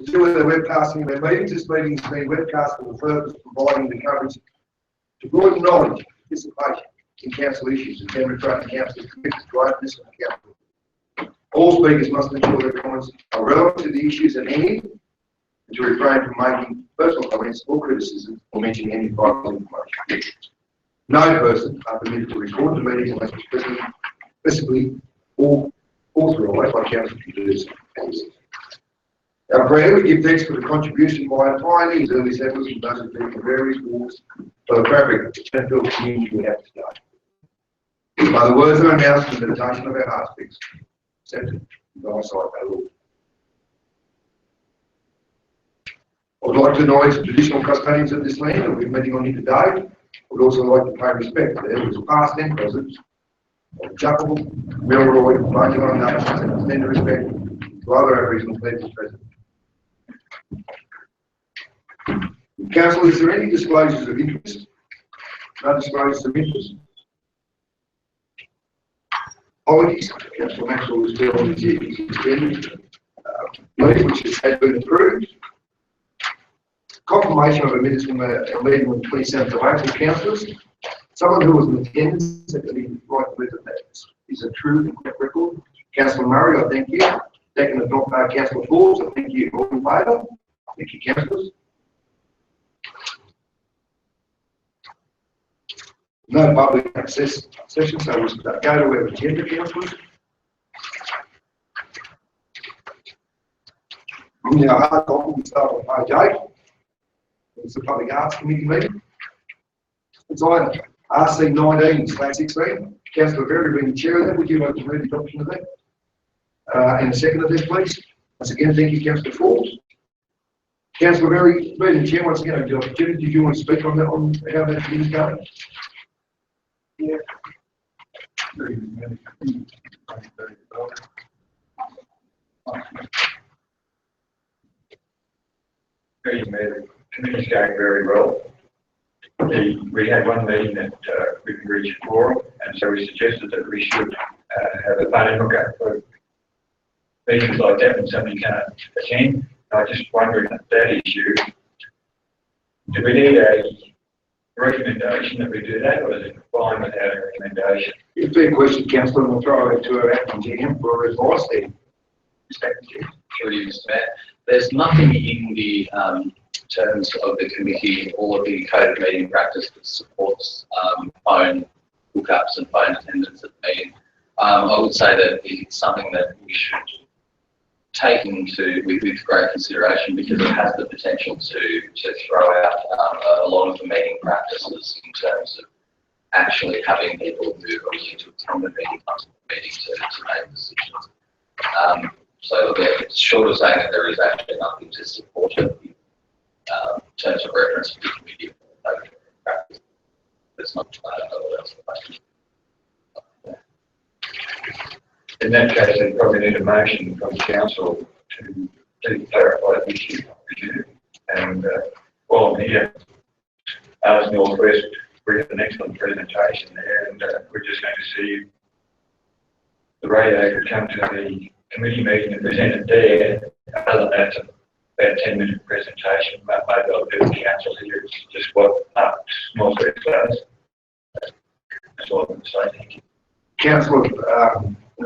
To do with the webcasting of their meetings, this meeting is being webcast for the purpose of providing the coverage to broaden knowledge and participation in council issues and demonstrating council's commitment to openness and accountability. All speakers must ensure their comments are relevant to the issues at hand and to refrain from making personal comments or criticism or mentioning any vital information. No person are permitted to record the meeting unless specifically authorised by council to do so. Our prayer, we give thanks for the contribution by our pioneers, early settlers, and those who have been in various wars for the fabric and built community we have today. By the words of our mouths and the meditation of our hearts, be accepted in thy sight, O Lord. I would like to acknowledge the traditional custodians of this land that we're meeting on here today. I would also like to pay respect to elders past and present of Juppal, Milroy, Marjorie Nations, and extend respect to other Aboriginal peoples present. Council, is there any disclosures of interest? No disclosures of interest. Apologies, Councillor Maxwell was still on his extended leave, which has been approved. Confirmation of a minutes from a meeting on the 27th of April, councillors. Someone who was in attendance at the right to live that is a true and correct record. Councillor Murray, I thank you. Second, Councillor Forbes, I thank you. All in favour? Thank you, councillors. No public access session, so we'll go to our agenda, councillors. Now, hard copy, we start on page 8. It's the Public Arts Committee meeting. It's item RC 19/16. Councillor Berry being the chair of that, would you like to move the adoption of that? And a second of that, please. Once again, thank you, Councillor Forbes. Councillor Berry, being the chair, once again, the opportunity. Did you want to speak on that, on how that is going? Yeah. The committee's going very well. We had one meeting that we could reach a quorum, and so we suggested that we should have a voting hookup for meetings like that when somebody can't attend. I just wondering that issue. Do we need a recommendation that we do that, or is it fine without a recommendation? It's a fair question, Councillor, and we'll throw it to our acting GM for advice there. Through you, Mr. Mayor. There's nothing in the terms of the committee or the code of meeting practice that supports phone hookups and phone attendance at the meeting. I would say that it's something that we should take into with great consideration, because it has the potential to throw out a lot of the meeting practices in terms of actually having people who are willing to attend the meeting to make decisions. So look, it's short of saying that there is actually nothing to support it in terms of reference to the committee practice. There's not what else the question. In that case, they probably need a motion from council to clarify the issue. And while I'm here, as Northwest, we have an excellent presentation there, and we're just going to see the radio could come to the committee meeting and present it there. Other than that, it's about a 10-minute presentation. Maybe I'll do the council here. It's just what Northwest does. That's all I'm going to say. Thank you. Councillor,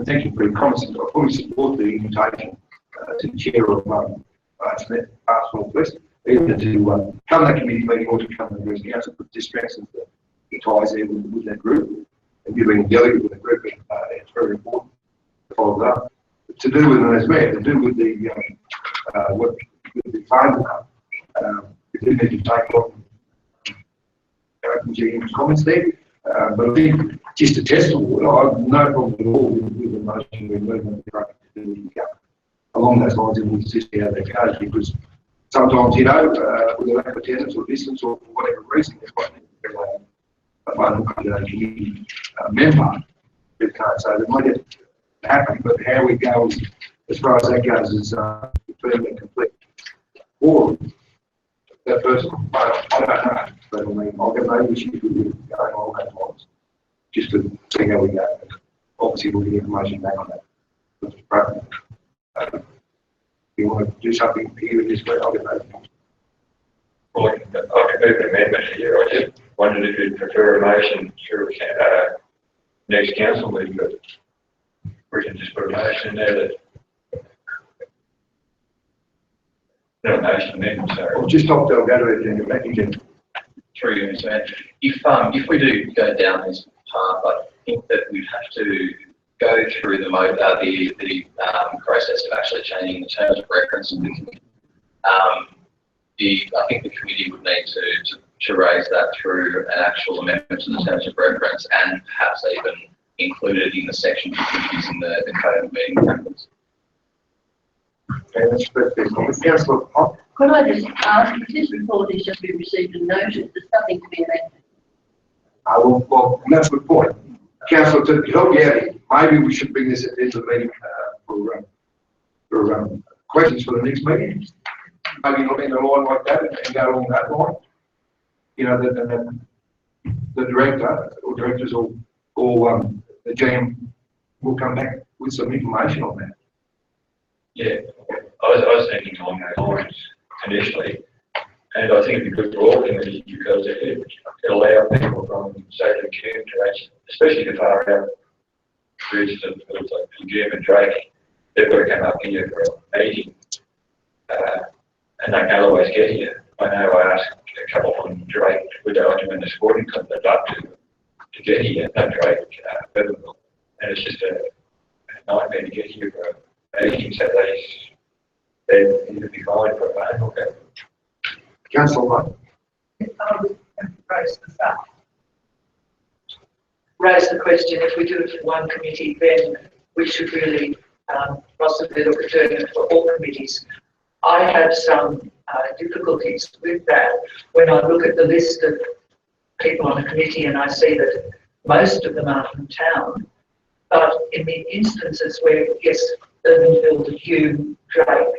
thank you for your comments. I fully support the invitation to the chair of Arts Northwest, either to come to that committee meeting or to come to the West Council, but this strengthens the ties there with that group. And you've been dealing with the group, it's very important to follow that up. To do with it as well, to do with the what with the phone, we do need to take on GM's comments there. But I think just a testable, I have no problem at all with the motion we're moving along those lines, and we'll just see how that goes, because sometimes, you know, with a lack of attendance or distance or for whatever reason, there's quite a phone community member who can't say that might get happen, but how we go as far as that goes is firm and complete. Or that person, I don't know, but I mean, I'll get no issues with going on those lines, just to see how we go. Obviously, we'll get information back on that. You want to do something here in this way, I'll get that. Well, I can move an amendment here. I just wondered if you'd prefer a motion through next council meeting, but we can just put a motion in there that. No motion amendment, sorry. I'll just stop Delgado and back again. Through you, Mr. Mayor. If we do go down this path, I think that we'd have to go through the process of actually changing the terms of reference of the committee. I think the committee would need to raise that through an actual amendment to the terms of reference and perhaps even include it in the section of committees in the code of meeting practice. Okay, that's perfect. Councillor Pott. Could I just ask, if this report is just been received and noted, there's nothing to be amended? Well, that's the point. Councillor, to help you out here, maybe we should bring this at the end of the meeting for questions for the next meeting. Maybe not in a line like that and go along that line. You know, the director or directors or the GM will come back with some information on that. Yeah, I was thinking along those lines initially, and I think it'd be good for all committees because it allow people from, say, the Jim to actually, especially the far out regions of like Jim and Drake, they've got to come up here for a meeting, and they can't always get here. I know I asked a couple from Drake, would they like to win the sporting club, they'd love to get here, not Drake, Beverville, and it's just a nightmare to get here for a meeting, so they need to be fine for a phone or whatever. Councillor, Raise the question, if we do it for one committee, then we should really possibly look at doing it for all committees. I have some difficulties with that when I look at the list of people on a committee and I see that most of them are from town, but in the instances where, yes, Irvinville, Hume, Drake,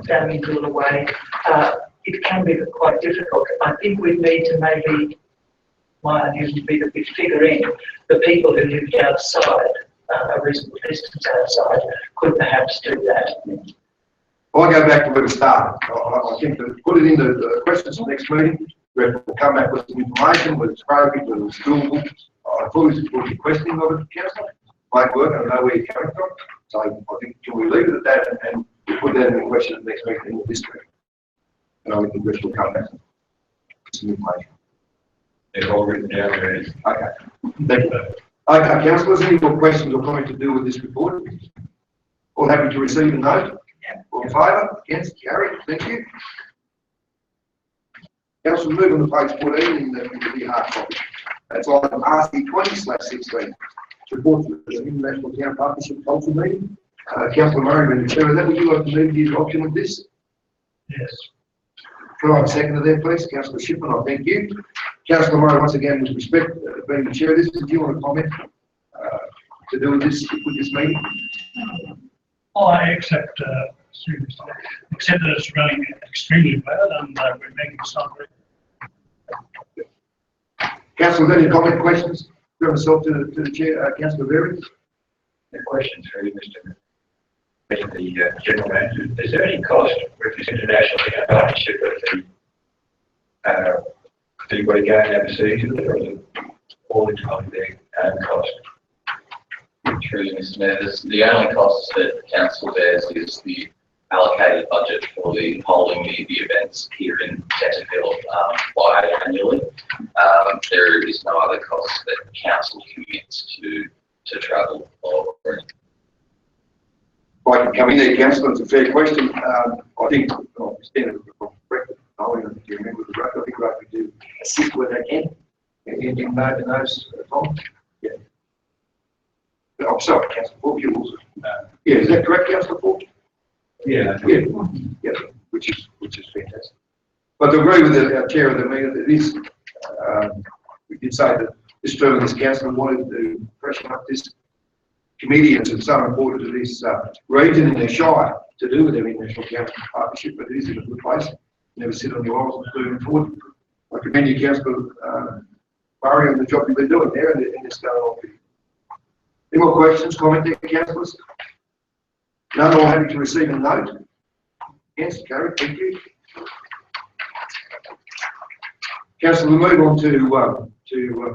Dalrymple away, it can be quite difficult. I think we need to maybe, my idea would be that we figure in the people who live outside, a reasonable distance outside, could perhaps do that. I'll go back to where we started. I think that put it in the questions for next meeting. We'll come back with some information, whether it's appropriate, whether it's doable. I fully support your questioning of it, Councillor. Might work, I know where you're coming from. So I think, can we leave it at that and we'll put that in the question at the next meeting in this meeting? And I think the question will come back with some information. They're all written down already. Okay. Thank you. Okay, councillors, any more questions or comments to do with this report? All happy to receive a note? All in favour? Against? Carried. Thank you. Council, move on to page 14 in the hard copy. That's item RC20/16. Report to the International Town Partnership Culture Meeting. Councillor Murray, when the chair of that, would you like to move the adoption of this? Yes. Could I have a seconder there, please? Councillor Shipman, I thank you. Councillor Murray, once again, with respect, being the chair of this, did you want to comment to do with this meeting? I accept, accept that it's running extremely well and we're making some. Councillor, any comment, questions? Go myself to the chair, Councillor Berry. The question through Mr. The General Manager, is there any cost with this international partnership with anybody going overseas with it, or is it all entirely their own cost? Through Mr. Mayor, the only costs that the council bears is the allocated budget for holding the events here in Tenterfield biannually. There is no other costs that the council commits to travel or anything. If I can come in there, Councillor, it's a fair question. I think, standard correct, I think you remember the I think Rugby do assist where they can in those times. Yeah. I'm sorry, Councillor Paul, you also. Yeah, is that correct, Councillor Paul? Yeah. Yeah, which is fantastic. But to agree with our chair of the meeting, it is, we did say that this term of this council wanted to freshen up this committee, and it's so important to this region and their shire to do with their international council partnership, but it is in a good place. Never sit on your laurels moving forward. I commend you, Councillor Murray, on the job you've been doing there, and, it's going on. Any more questions, comment there, councillors? None, all happy to receive a note? Yes, carried, thank you. Councillor, we'll move on to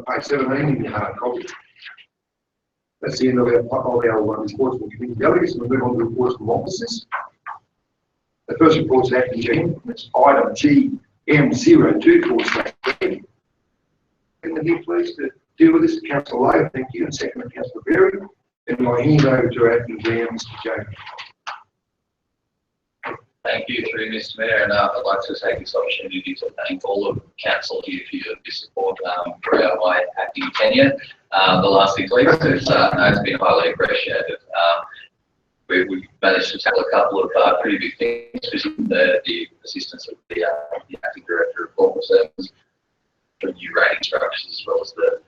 page 17 in your hard copy. That's the end of our reports from committee delegates. We'll move on to reports from officers. The first report is acting GM. It's item GM024/3. Can you please to deal with this, Councillor Lowe, thank you, and second to Councillor Berry. And I'll hand over to acting GM, Mr. James. Thank you, through Mr. Mayor, and I'd like to take this opportunity to thank all of council here for your support throughout my acting tenure. The last 6 weeks, it's been highly appreciated. We've managed to tackle a couple of pretty big things, especially the assistance of the acting director of corporate services, the new rating structures, as well as the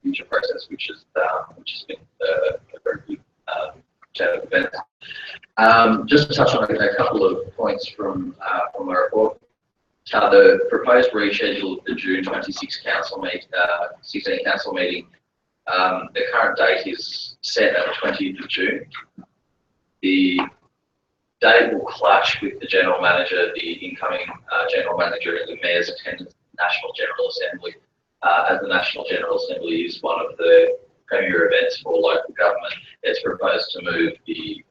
future process, which has been a very good set of events. Just to touch on a couple of points from my report. The proposed reschedule of the June 26 council meeting, 16 council meeting. The current date is set at the 20th of June. The date will clash with the General Manager, the incoming General Manager, and the Mayor's attendance at the National General Assembly, as the National General Assembly is one of the premier events for local government. It's proposed to move the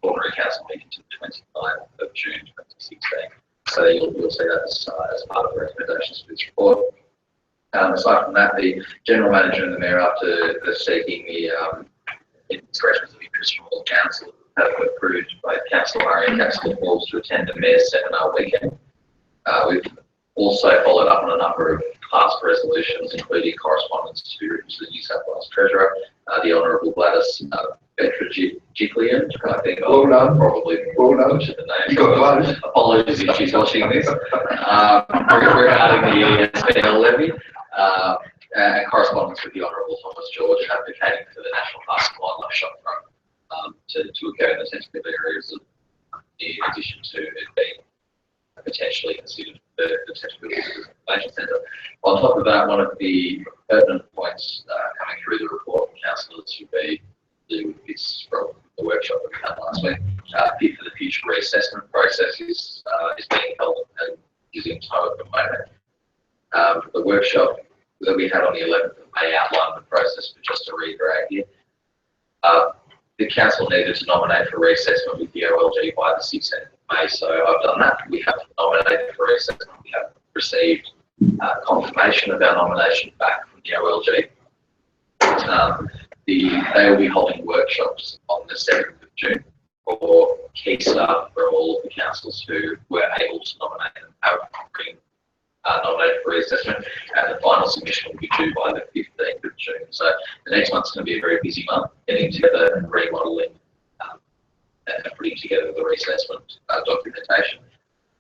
ordinary council meeting to the 29th of June 2016. So you'll see that as part of the recommendations for this report. Aside from that, the General Manager and the Mayor, after seeking the expressions of interest from all council, have approved both Councillor Murray and Councillor Falls to attend the Mayor's seminar weekend. We've also followed up on a number of past resolutions, including correspondence to the New South Wales Treasurer, the Honourable Gladys Berejiklian, I think Well done. probably butchered the name. You got close. Apologies if she's watching this. Regarding the SPL levy, and correspondence with the Honourable Thomas George, advocating for the National Parks and Wildlife Shopfront to occur in the sensitive areas, in addition to it being potentially considered the Technical Information Centre. On top of that, one of the pertinent points coming through the report from councillors would be this from the workshop that we had last week. Fit for the Future reassessment process is being held and is in tow at the moment. The workshop that we had on the 11th of May outlined the process, but just to reiterate here, the council needed to nominate for reassessment with the OLG by the 16th of May, so I've done that. We have nominated for reassessment. We have received confirmation of our nomination back from the OLG. They will be holding workshops on the 7th of June for key staff from all of the councils who were able to nominate and have been nominated for reassessment, and the final submission will be due by the 15th of June. So the next month's going to be a very busy month, getting together and remodelling and putting together the reassessment documentation.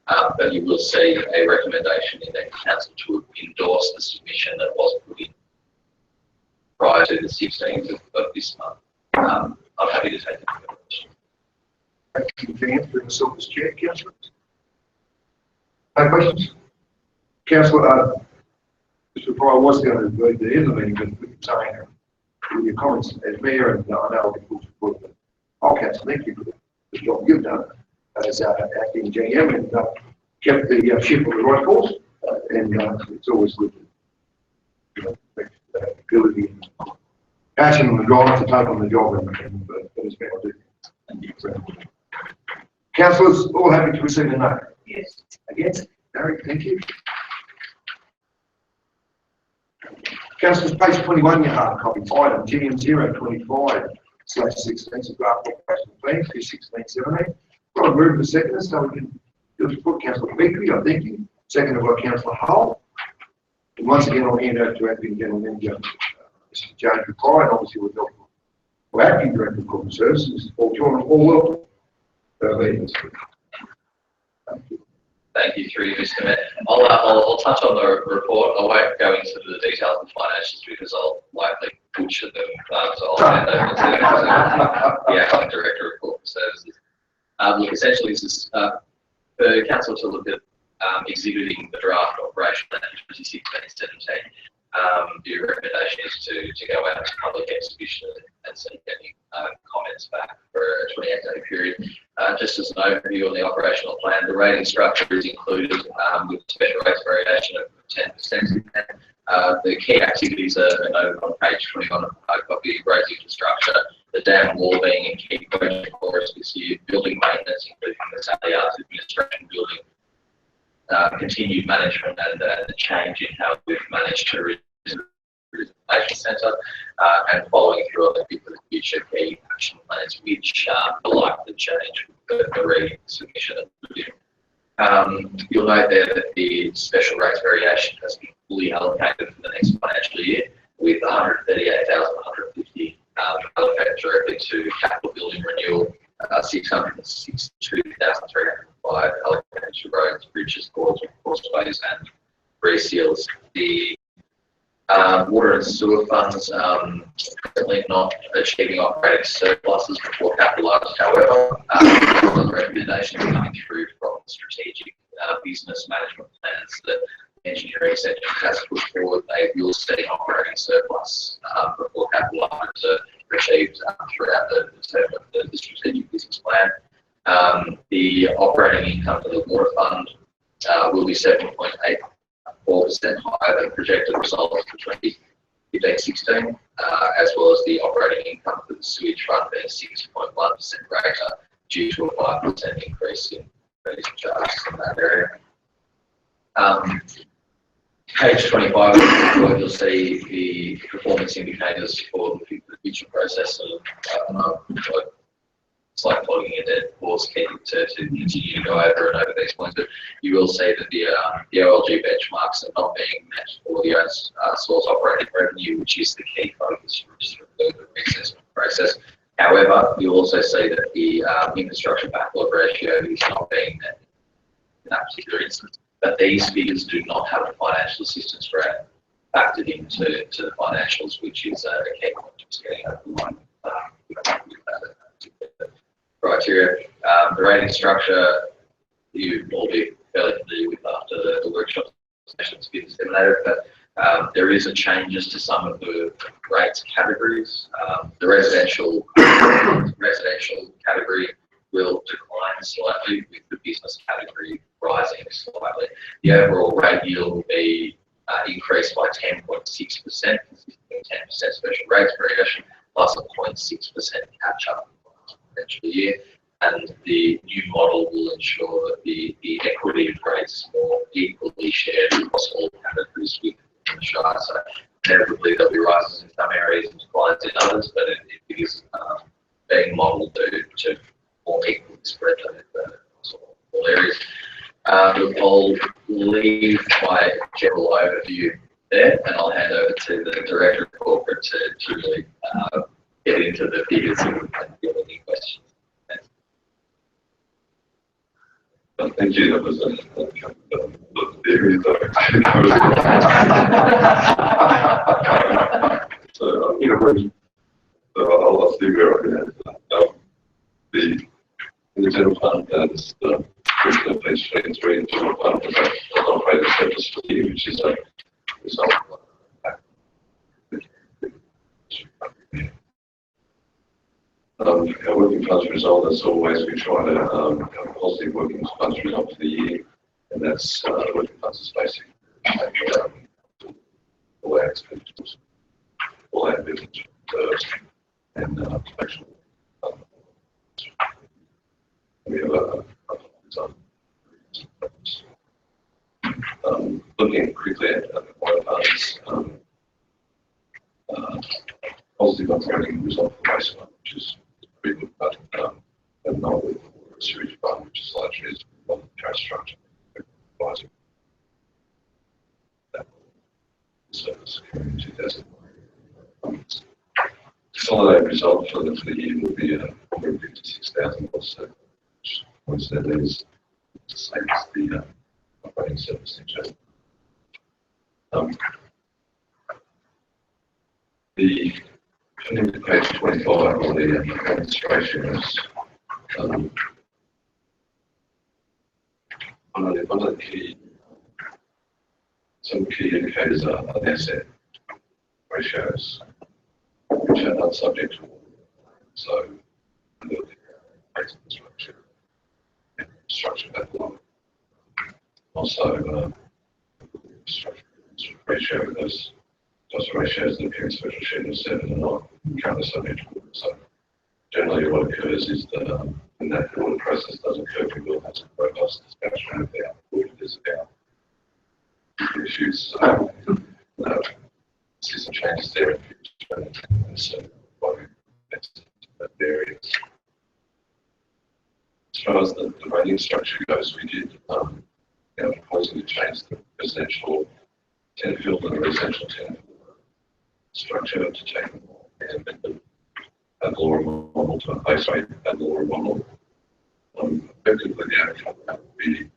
But you will see a recommendation in the council to endorse the submission that was put in prior to the 16th of this month. I'm happy to take the question. Thank you, Dan, for myself as chair. Councillor? No questions? Councillor, just before I was going to leave the end of the meeting, but with saying with your comments as Mayor, and I know I'll be full support of it. I'll Councillor, thank you for the job you've done as acting GM and kept the ship on the right course. And it's always good to ability and passion and the drive to take on the job and as well do. Thank you. Councillors, all happy to receive a note? Yes. Again, Barry, thank you. Councillors, page 21, your hard copy, item GM025/16, draft operational plan for 16-17. I'll move the second, so we can just put Councillor Beckley, I thank you. Seconded by Councillor Hull. And once again, I'll hand over to Acting General Manager, Mr. James McCry, and obviously we've got our Acting Director of Corporate Services, Mr. Paul John, all welcome. Thank you. Thank you, through you, Mr. Mayor. I'll touch on the report. I won't go into the details of financials because I'll likely butcher them. So I'll hand over to the Acting Director of Corporate Services. Look, essentially, this is for council to look at exhibiting the draft operation plan for 2016-17. the recommendation is to go out to public exhibition and send any comments back for a 28-day period. Just as an overview on the operational plan, the rating structure is included with special rates variation of 10%. The key activities are noted on page 21 of the hard copy: road infrastructure, the dam wall being a key project for us this year, building maintenance, including the Sally Arts Administration building, continued management and the change in how we've managed tourism information centre, and following through on the future key action plans, which are likely to change with the re-submission of the review. You'll note there that the special rates variation has been fully allocated for the next financial year, with 138,150 allocated directly to capital building renewal, 662,305 allocated to roads, bridges, causeways and reseals. The water and sewer funds currently not achieving operating surpluses before capitalised. However, the recommendations coming through from strategic business management plans that the engineering sector has put forward, they will see operating surplus before capitalised achieved throughout the term of the strategic business plan. The operating income for the water fund will be 7.84% higher than projected results for 2015-16, as well as the operating income for the sewage fund being 6.1% greater due to a 5% increase in fees and charges in that area. Page 25 of the report, you'll see the performance indicators for the future process of it's like flogging a dead horse, keen to continue to go over and over these points, but you will see that the OLG benchmarks are not being met for the source operating revenue, which is the key focus for the reassessment process. However, you'll also see that the infrastructure backlog ratio is not being met in that particular instance. But these figures do not have a financial assistance grant factored into the financials, which is a key point just getting over the line with that criteria. The rating structure you all be fairly familiar with after the workshop sessions been disseminated, but there is a changes to some of the rates categories. The residential category will decline slightly, with the business category rising slightly. The overall rate yield will be increased by 10.6%, consisting of 10% special rates variation plus a 0.6% catch up financial year. And the new model will ensure that the equity of rates is more equally shared across all categories within the Shire. So inevitably there'll be rises in some areas and declines in others, but it is being modelled to more equally spread across all areas. I'll leave my general overview there, and I'll hand over to the Director of Corporate to really get into the figures and give any questions. Thank you. That was a theory. So, I'll see where I can the general fund is page 23, and general fund is an operating surplus for the year, which is a result of our working funds result. As always, we try to have a positive working funds result for the year, and that's working funds is basically all our expenditures, all our business reserves, and actually we have a looking quickly at the water funds, positive operating result for waste fund, which is pretty good, but not with the sewage fund, which is largely as on the trust structure. Service in 2000. Consolidated result for the year will be 456,000 or so, which points that is the same as the operating service in the page 25 on the demonstration is one of the key, some key indicators are asset ratios, which are not subject to law. So, the structure that law. Also, structure ratio, those ratios that appear in special schedule 7 are not currently subject to law. So, generally what occurs is that when that audit process doesn't occur, we will have some robust discussion with our auditors about issues. So, see some changes there in future. So, that varies. As far as the rating structure goes, we did proposing to change the residential tenant field and the residential tenant structure to take and amendment ad valorem model to a base rate ad valorem model. Effectively, the outcome that would be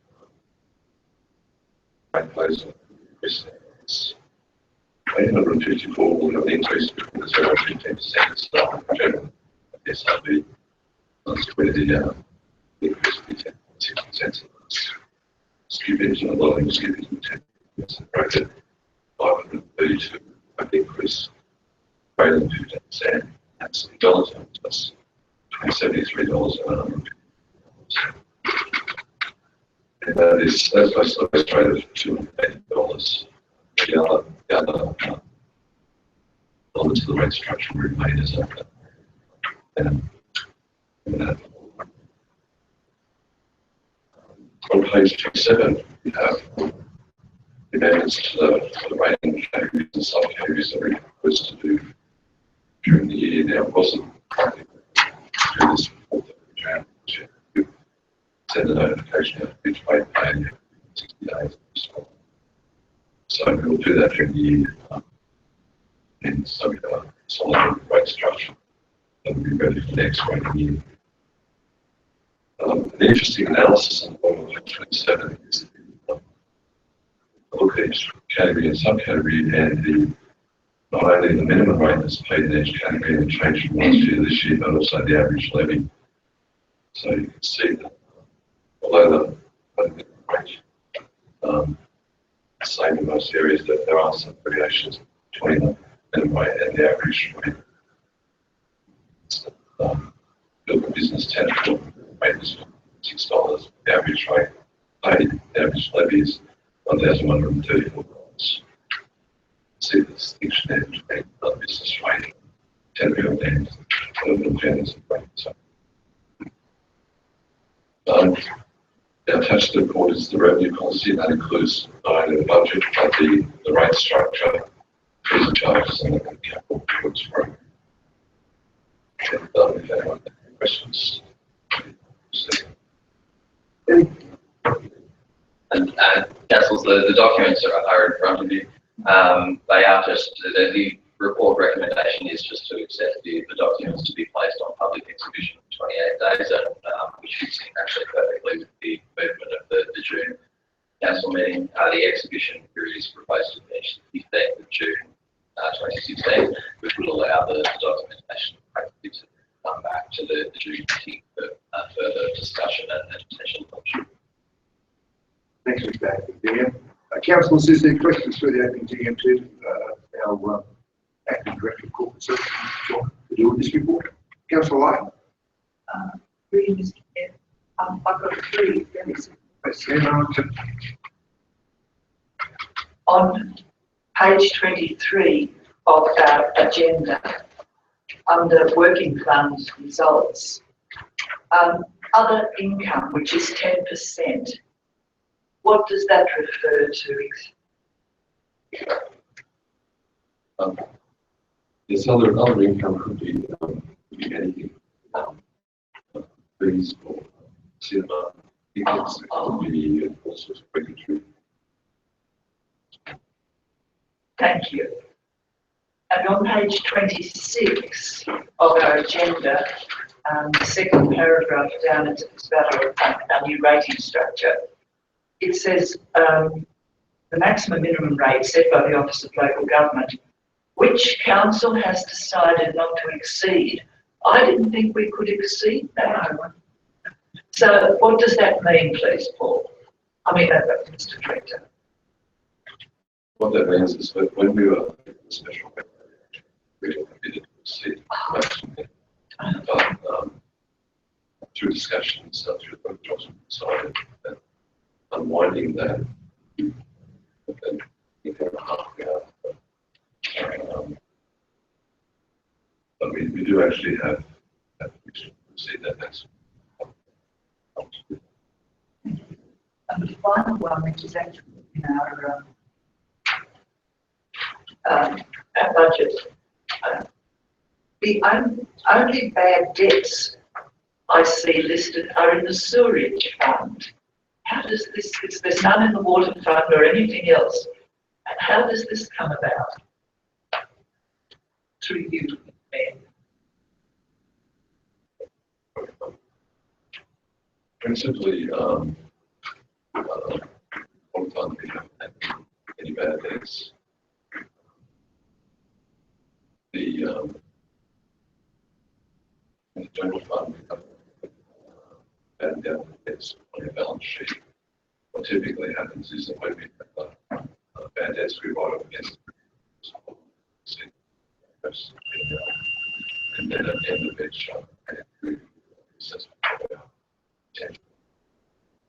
rate plays is 854 will have an increase between 0 and 10%. So, generally, SRB, that's where the increase will be 10.6%. Skippage, a lot of skippage in 10%. Bracket 532, an increase greater than 15%. That's in dollar terms, that's $73 and and that is, that's basically illustrated at $280. The other elements of the rate structure remain as a on page 27, we have the amendments to the rating categories and subcategories that we proposed to do during the year. Now, it wasn't practical during this report that we found to send a notification out each rate plan 60 days. So we'll do that during the year. And so we have a solid rate structure that will be ready for next rating year. An interesting analysis on the bottom of page 27 is look at each category and subcategory and the not only the minimum rate that's paid in each category and change from last year to this year, but also the average levy. So you can see that although the minimum rate the same in most areas, that there are some variations between the minimum rate and the average rate. Build business tenant rate is $6. The average rate paid, the average levy is $1,134. See the distinction there between the business rate, tenant field and urban tenants rate. So, attached to the report is the revenue policy, and that includes not only the budget, but the rate structure, fees and charges, and the capital goods program. And if anyone has any questions. And councils, the documents are in front of you. They are just, the report recommendation is just to accept the documents to be placed on public exhibition for 28 days, and which fits in actually perfectly with the movement of the June council meeting. The exhibition period is proposed to finish the 15th of June 2016, which will allow the documentation practically to come back to the June meeting for further discussion and potential adoption. Thanks, Mr. Acting DM. Councillors, is there questions for the Acting DM to our Acting Director of Corporate Services, John, to do with this report? Councillor Lyon. Really, Mr. Chair. I've got three very simple questions. On page 23 of our agenda, under working funds results, other income, which is 10%, what does that refer to? Yes, other income could be anything. Fees for cinema, tickets, it could be all sorts of regulatory. Thank you. And on page 26 of our agenda, the second paragraph down, it's about our new rating structure. It says the maximum minimum rate set by the Office of Local Government, which council has decided not to exceed. I didn't think we could exceed that. So what does that mean, please, Paul? I mean, Mr. Director. What that means is that when we were in the special really committed to see information there. But through discussions, through the workshops, we decided that unwinding that, within a year and a half ago. But we do actually have, we should see that that's. And the final one, which is actually in our budget. The only bad debts I see listed are in the sewerage fund. How does this, there's none in the water fund or anything else. How does this come about? Through you, Mayor. Principally, one fund we haven't had any bad debts. The general fund, we have bad debts on your balance sheet. What typically happens is that when we have bad debts, we write up against and then at the end of each assessment potential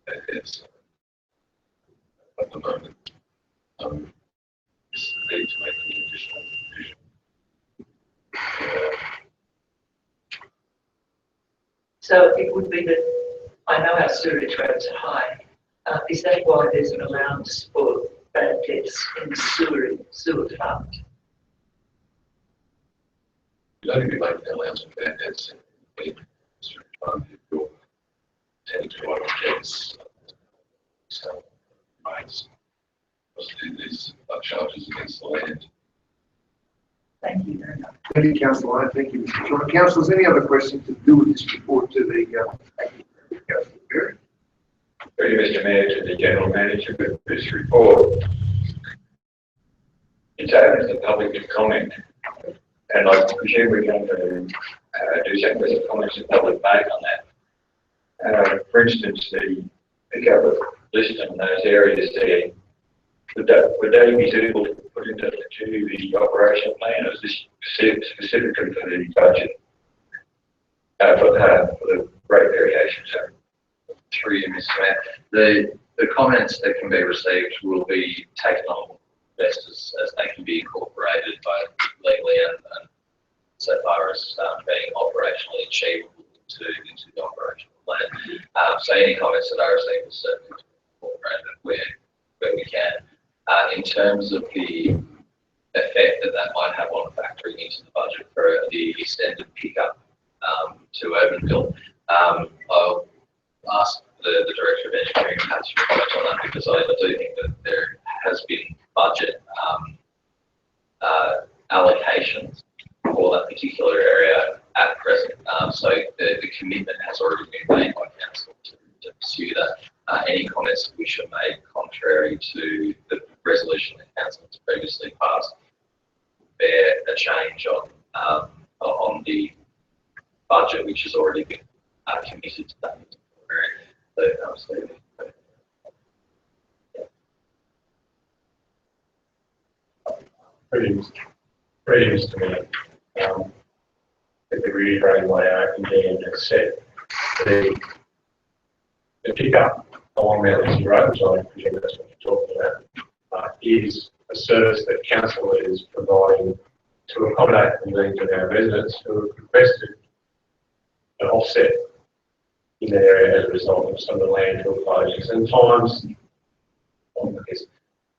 bad debts. At the moment, this need to make an additional provision. So it would be that, I know our sewage rates are high. Is that why there's an allowance for bad debts in the sewer fund? You don't be making an allowance for bad debts in the sewage fund if you're tending to write off debts. So, rates. These are charges against the land. thank you very much. Thank you, Councillor Lyon. Thank you, Mr. Chairman. Councillors, any other questions to do with this report to the Councillor Perry? Through you, Mr. Mayor, to the General Manager with this report. It's open to public comment, and I presume we're going to do some with the comments the public make on that. For instance, the cover list in those areas there, would they be suitable to put into the operational plan, or is this specifically for the budget? For the rate variations? Through you, Mr. Mayor. The comments that can be received will be taken on best as they can be incorporated both legally and so far as being operationally achievable into the operational plan. So any comments that are received will certainly be incorporated where we can. In terms of the effect that might have on factoring into the budget for the extended pickup to Urbanville, I'll ask the Director of Engineering perhaps to comment on that, because I do think that there has been budget allocations for that particular area at present. So the commitment has already been made by Council to pursue that. Any comments that we should make contrary to the resolution that Council has previously passed bear a change on the budget which has already been committed to that area. Greetings to me. With the reiterating what our engineer has said, the pickup along Mount Lizzie Road, which I presume that's what you're talking about, is a service that Council is providing to accommodate the needs of our residents who have requested an offset in that area as a result of some of the landfill closures and times, I guess,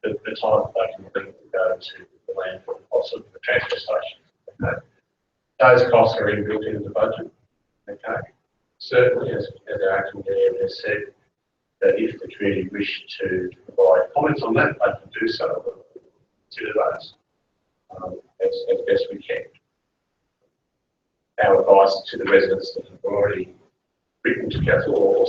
the time they can link to go to the landfill, possibly the transfer station. Okay. Those costs are inbuilt into the budget. Okay. Certainly, as our acting engineer has said, that if the community wish to provide comments on that, they can do so. Consider those as best we can. Our advice to the residents that have already written to Council or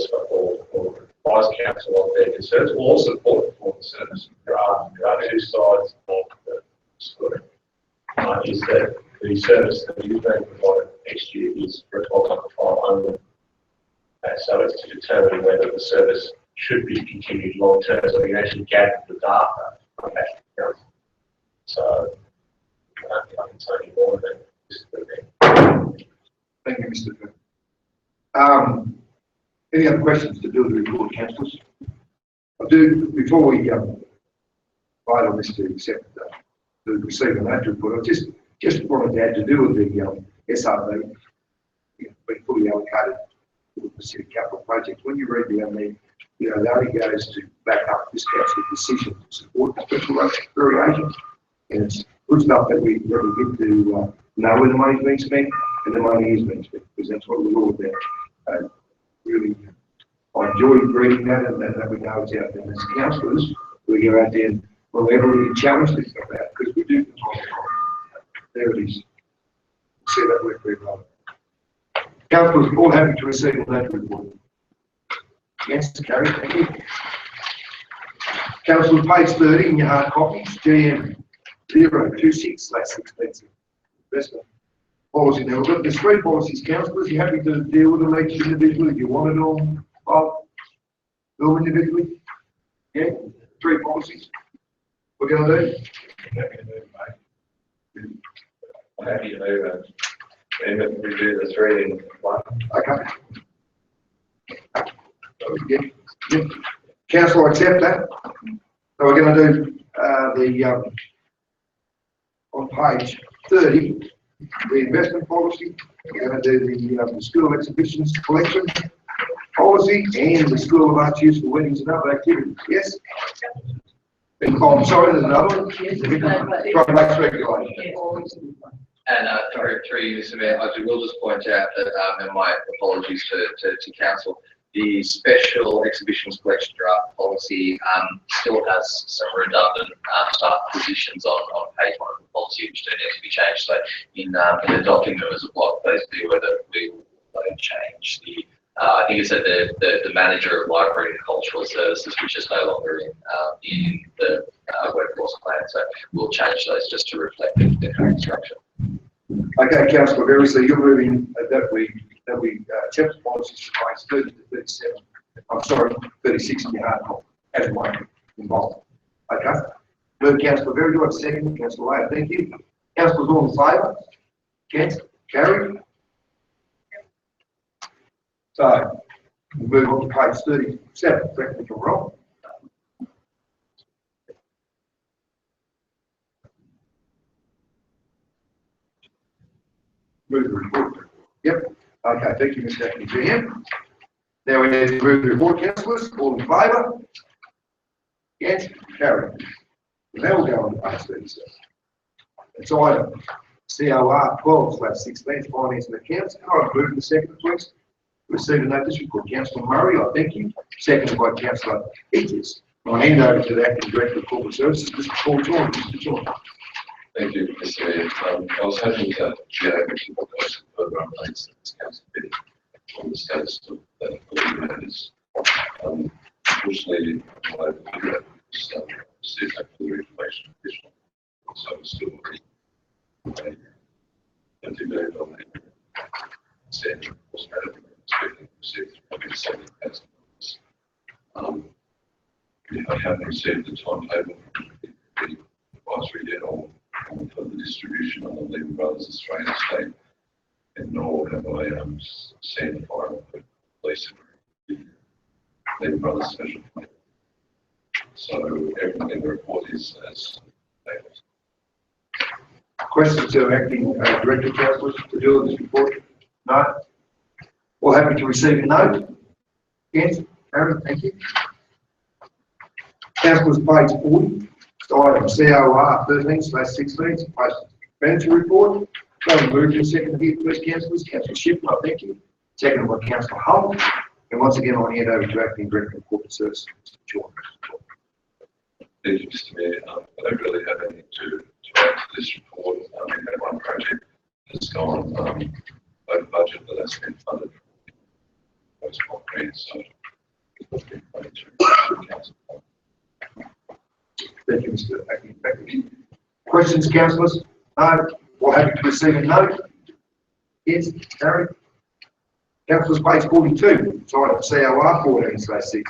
advised Council of their concerns or support for the service. There are two sides of the story. Is that the service that is being provided next year is for a 12-month trial only. So it's to determine whether the service should be continued long term. So we can actually gather the data from that. So I can tell you more than just the thing. Thank you, Mr. Finn. Any other questions to do with the report, councillors? I do, before we vote on this to accept, to receive an act report, I just wanted to add to do with the SRB, being fully allocated to the city capital project. When you read down there, that only goes to back up this council's decision to support the special rate variation. And it's good stuff that we get to know where the money's being spent and the money is being spent, because that's what we're all about. Really, I enjoyed reading that and that we know it's out there. And as councillors, we go out there and whenever we get challenged about it, because we do control it. There it is. See that work very well. Councillors, all happy to receive that report. Yes, carried, thank you. Councillor, page 30 in your hard copies, GM 026/16. Investment policy. Now, we've got the three policies, councillors. You happy to deal with them each individually? Do you want it all individually? Yeah, three policies. We're going to do? Happy to move, mate. I'm happy to move it. And we do the three in one. Okay. Yeah. Council, accept that. So we're going to do on page 30, the investment policy. We're going to do the school exhibitions collection policy and the School of Arts use for weddings and other activities. Yes? And, oh, I'm sorry, there's another one. Traffic regulation. And through you, Mr. Mayor, I will just point out that, and my apologies to council, the special exhibitions collection draft policy still has some redundant staff positions on page 1 of the policy which do need to be changed. So in adopting them as a block, please be aware that we will change the I think it's at the manager of library and cultural services, which is no longer in the workforce plan. So we'll change those just to reflect the current structure. Okay, Councillor Berry, so you're moving that we accept the policies from page 30 to 37. I'm sorry, 36 in your hard copy as one involved. Okay. Move Councillor Berry, do I have a second? Councillor Laird, thank you. Councillors all in favour? Against? Carried. So we'll move on to page 37. Correct me if I'm wrong. Move the report. Yep. Okay, thank you, Mr. Deputy GM. Now we need to move the report, councillors. All in favour? Against? Carried. Now we'll go on to page 37. It's item COR 12/16, Finance and Accounts. Can I move the second, please? Receive a notice report. Councillor Murray, I thank you. Seconded by Councillor Eatis. I'll hand over to the Acting Director of Corporate Services, Mr. Paul John. Mr. John. Thank you, Mr. Mayor. I was hoping to get over to what those further updates that this council did on the status of the matters. Unfortunately, I figured out see that for the information additional. So I'm still working. I do believe on that. Standing was expecting to receive $70,000. I haven't received the timetable from the advisory yet on for the distribution on the Lehman Brothers Australian estate, and nor have I seen the file for police Lehman Brothers special plan. So everything in the report is as stated. Questions to Acting Director, councillors, to do with this report? No? All happy to receive a note? Yes? Aaron, thank you. Councillors, page 40. Item COR 13/16, post expenditure report. So move to second here, please, councillors. Councillor Shipman, I thank you. Seconded by Councillor Hull. And once again, I'll hand over to Acting Director of Corporate Services, Mr. John. Thank you, Mr. Mayor. I don't really have anything to add to this report. We had one project that's gone over budget, but that's been funded from those grants. So it's been funded through council. Thank you, Mr. Acting Director. Questions, councillors? No? All happy to receive a note? Yes, Harry? Councillors, page 42. It's item COR 14/16.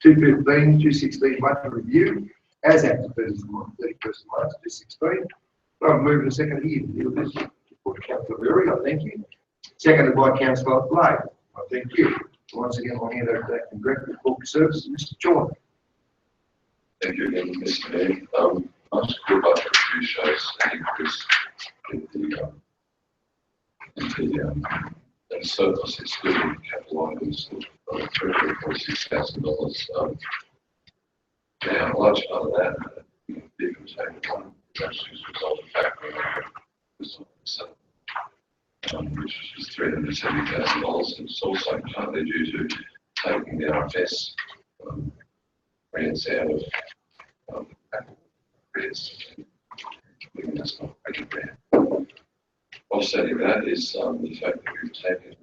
215, 216 budget review as at the 31st of March 2016. I'll move in a second here to deal with this. For Councillor Berry, I thank you. Seconded by Councillor Blake. I thank you. Once again, I'll hand over to that Director of Corporate Services, Mr. John. Thank you again, Mr. Mayor. Our school budget review shows an increase in surplus excluding capital items of $346,000. Now, a large part of that, was actually as a result of factoring which was $370,000, and it's also partly due to taking the RFS grants out of grants, giving us not a grant. Offsetting that is the fact that we've taken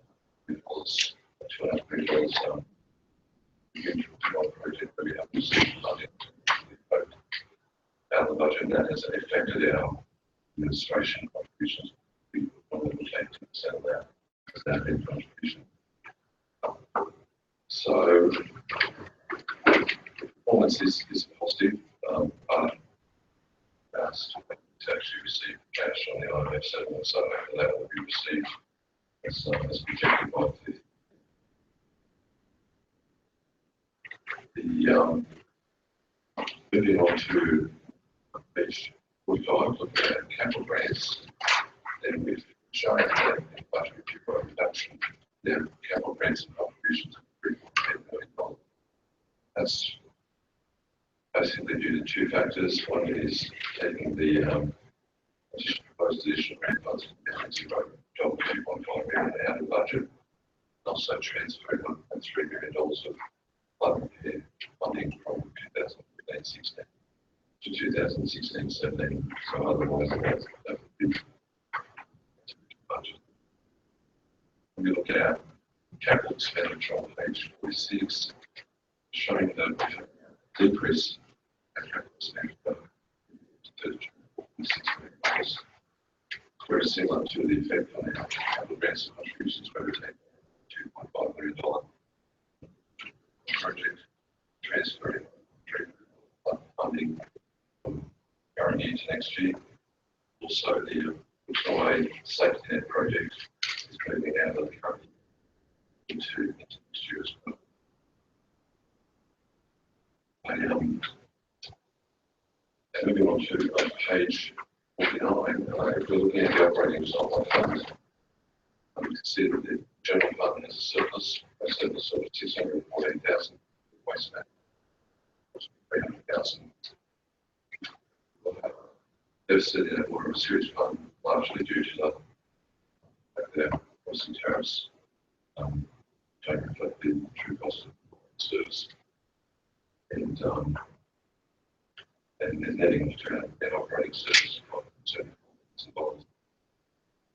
$200 million project that we have received budget out of the budget, and that has affected our administration contributions. We probably take 2% of that in contribution. So performance is positive, but us to actually receive cash on the IMF settlement, so that will be received as projected by the moving on to page 45, looking at capital grants, then we've shown that in budget review by reduction, then capital grants and contributions of $3.8 million. That's basically due to two factors. One is taking the proposed additional grant funds from $2.5 million out of budget, and also transferring $1.3 million of flood repair funding from 2015-16 to 2016-17. So otherwise, that would be budget. When we look at our capital expenditure on page 46, showing the decrease in capital expenditure to $2.6 million, very similar to the effect on our capital grants and contributions, where we take $2.5 million project transferring funding from current year to next year. Also, the Victoria safety net project is moving out of the current year into next year as well. And moving on to page 49, if we're looking at the operating result by fund, we can see that the general fund has a surplus of $614,000, waste management $300,000. Deficit in a water and sewage fund, largely due to the fact that our costs and tariffs don't reflect the true cost of service. And netting to net operating service of $7,000.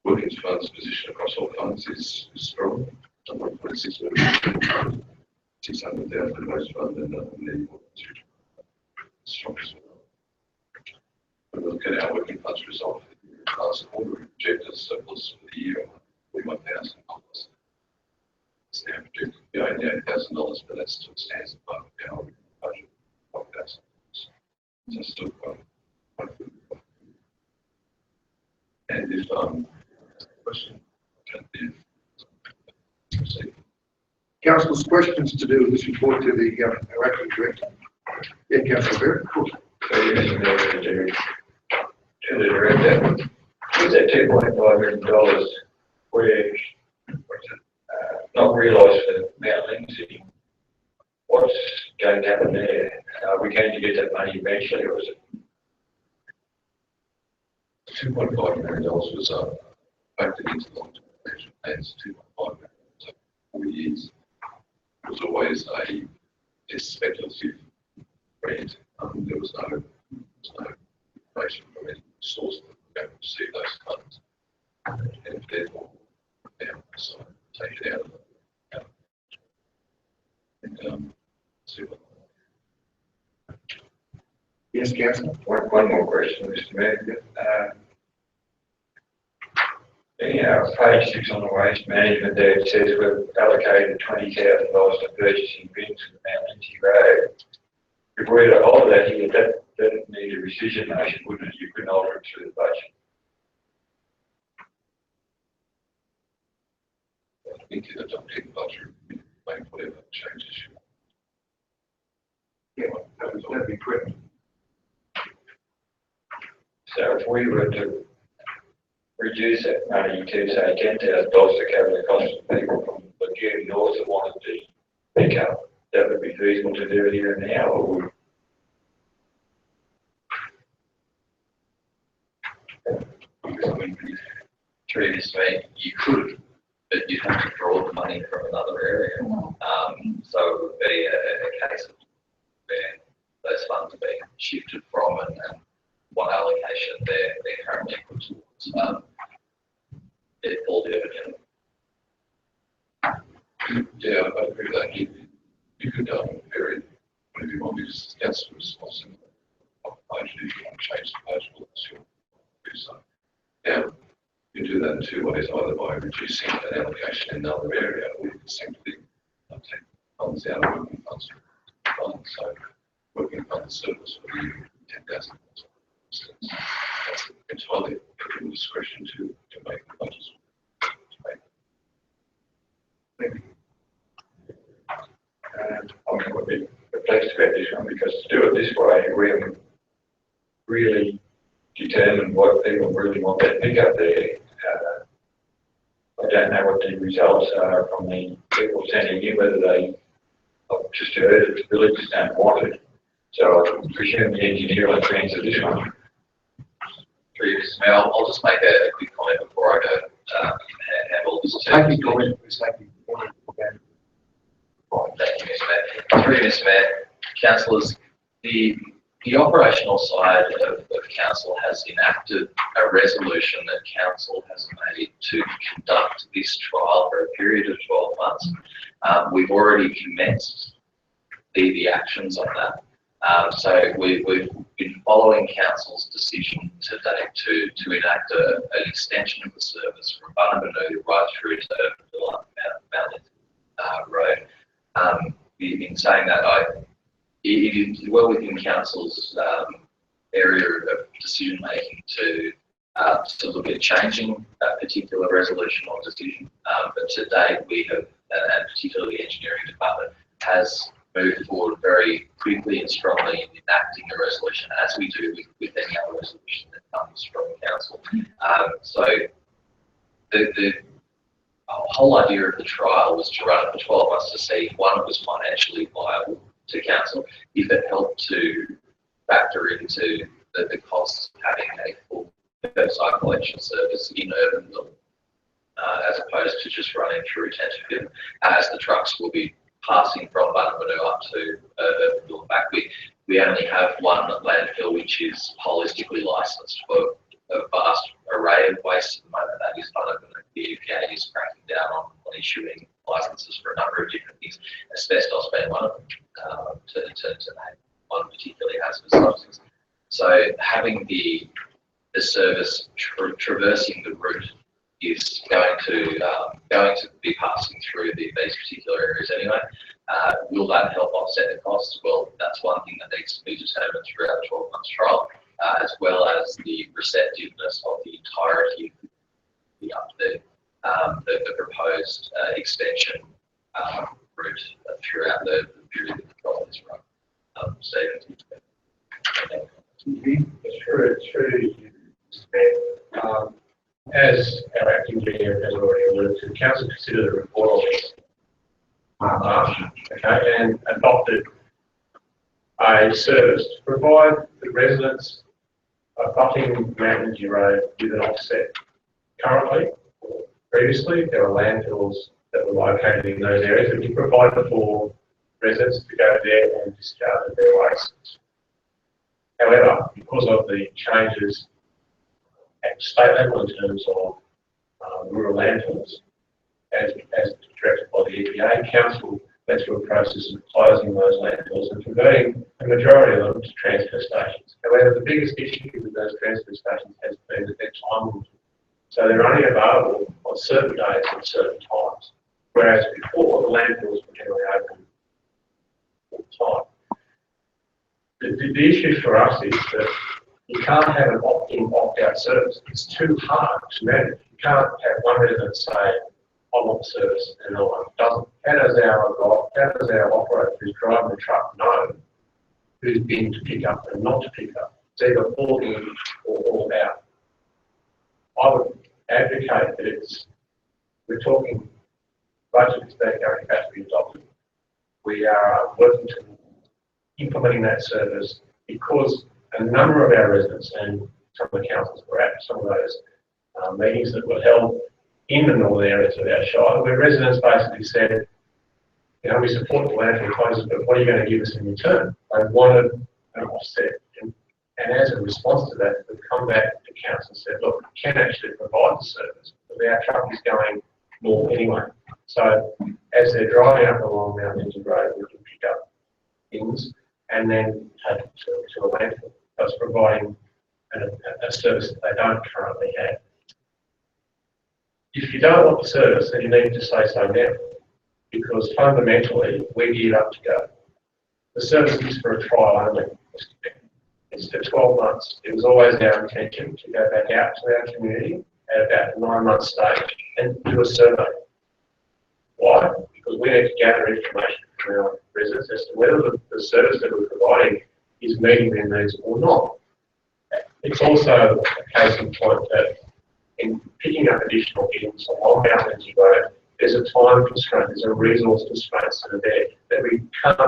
Working funds position across all funds is strong. $1.6 million, $600,000 in most fund, and the strong as well. When we look at our working funds result for the year last quarter, we projected a surplus for the year of $41,000. It's now projected to be $88,000, but that still stands above our budget of $5,000. So still quite good. And if question can be received. Councillors, questions to do with this report to the our acting director? Yeah, Councillor Berry, of course. So you mentioned earlier to the director, was that $2.5 million where not realised for Mount Lindsay? What's going to happen there? Are we going to get that money eventually, or is it? $2.5 million was factored into long-term management plans. $2.5 million, so 4 years. It was always a speculative grant. There was no information from any source that we were going to receive those funds, and therefore so take it out of it. And see what. Yes, Councillor. One more question, Mr. Mayor. Anyhow, page 6 on the waste management there, it says we've allocated $20,000 to purchasing bins for Mount Lindsay Road. If we were to hold that here, that that need a rescission motion, wouldn't it? You couldn't alter it through the budget. I think you'd adopt the budget, make whatever changes you want. Yeah, that'd be correct. So if we were to reduce that money to say $10,000 to cover the cost of people from the June North that wanted to pick up, that would be feasible to do it here and now, or would Through this way, you could, but you'd have to draw the money from another area. So it would be a case of where those funds are being shifted from and what allocation they're currently put towards it all dividend. Yeah, I agree with that. You could vary whenever you want, because council responsibility. If you want to change the budget, that's your do so. Now, you do that in two ways, either by reducing an allocation in another area, or you can simply take funds out of working funds. So, working fund service would be 10,000. That's entirely at your discretion to make the budgets. I would be perplexed about this one, because to do it this way, we haven't really determined what people really want that pickup there. I don't know what the results are from the people sending in, whether they, I've just heard that the villages don't want it. So I presume the engineer will answer this one. I'll just make a quick comment before I go handle this. Thank you, comment, please, thank you. Thank you, Mr. Mayor. Through you, Mr. Mayor, councillors, the operational side of council has enacted a resolution that council has made to conduct this trial for a period of 12 months. We've already commenced the actions on that. So we've been following council's decision today to enact an extension of the service from Bunnamanoo right through to Mount Road. In saying that, it is well within council's area of decision making to look at changing that particular resolution or decision. But to date, we have, and particularly the engineering department, has moved forward very quickly and strongly in enacting a resolution, as we do with any other resolution that comes from council. So the whole idea of the trial was to run it for 12 months to see, one, it was financially viable to council, if it helped to factor into the costs of having a full curbside collection service in Urbanville, as opposed to just running through Tenterfield, as the trucks will be passing from Bunnamanoo up to Urbanville and back. We only have one landfill which is holistically licensed for a vast array of waste at the moment. That is Bunnamanoo. The EPA is cracking down on issuing licenses for a number of different things, asbestos being one of them, to name one particularly hazardous substance. So having the service traversing the route is going to be passing through these particular areas anyway. Will that help offset the costs? Well, that's one thing that needs to be determined throughout the 12 months trial, as well as the receptiveness of the entirety of the proposed extension route throughout the period of the trial is run. Stephen. As our acting engineer has already alluded to, council considered the report on this and adopted a service to provide the residents abutting Mount Mingie Road with an offset. Currently, or previously, there are landfills that were located in those areas that we provided for residents to go there and discard their waste. However, because of the changes at state level in terms of rural landfills, as directed by the EPA, council went through a process of closing those landfills and converting a majority of them to transfer stations. However, the biggest issue with those transfer stations has been that they're time limited. So they're only available on certain days at certain times, whereas before the landfills were generally open all the time. The issue for us is that you can't have an opt-in, opt-out service. It's too hard to manage. You can't have one resident say, I want the service, and no one doesn't. How does our operator who's driving the truck know who's been to pick up and not to pick up? It's either all in or all out. I would advocate that we're talking budget is going to be adopted. We are working to implementing that service because a number of our residents and some of the councils were at some of those meetings that were held in the northern areas of our shire, where residents basically said, you know, we support the landfill closures, but what are you going to give us in return? They wanted an offset. And as a response to that, we've come back to council and said, look, we can actually provide the service, but our truck is going north anyway. So as they're driving up along Mount Lindesay Road, we can pick up things and then take it to a landfill. That's providing a service that they don't currently have. If you don't want the service, then you need to say so now, because fundamentally we're geared up to go. The service is for a trial only. It's for 12 months. It was always our intention to go back out to our community at about the 9-month stage and do a survey. Why? Because we need to gather information from our residents as to whether the service that we're providing is meeting their needs or not. It's also a case in point that in picking up additional items along Mount Lindesay Road, there's a time constraint, there's a resource constraints that are there that we can't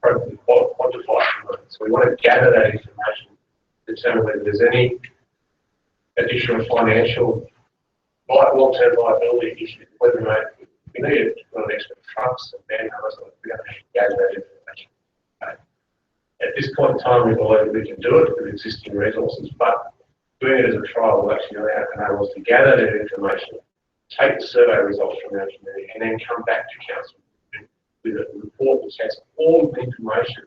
appropriately quantify. So we want to gather that information, determine whether there's any additional financial, long-term liability issues, whether we need to put on extra trucks and manhours, we're going to gather that information. Okay. At this point in time, we believe we can do it with existing resources, but doing it as a trial will actually enable us to gather that information, take the survey results from our community, and then come back to council with a report which has all the information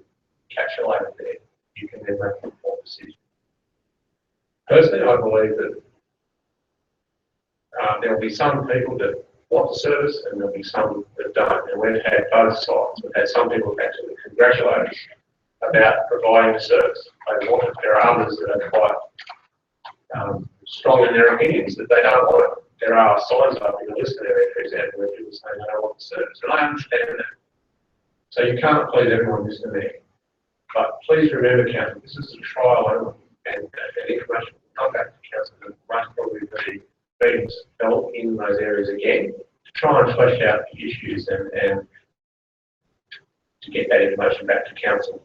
encapsulated there. You can then make an informed decision. Personally, I believe that there will be some people that want the service and there will be some that don't. And we've had both sides. We've had some people actually congratulate us about providing the service. They want it. There are others that are quite strong in their opinions that they don't want it. There are signs up in the Lister area, for example, where people say they don't want the service. And I understand that. So you can't please everyone listening there. But please remember, council, this is a trial only, and information will come back to council and must probably be meetings held in those areas again to try and flesh out the issues and to get that information back to council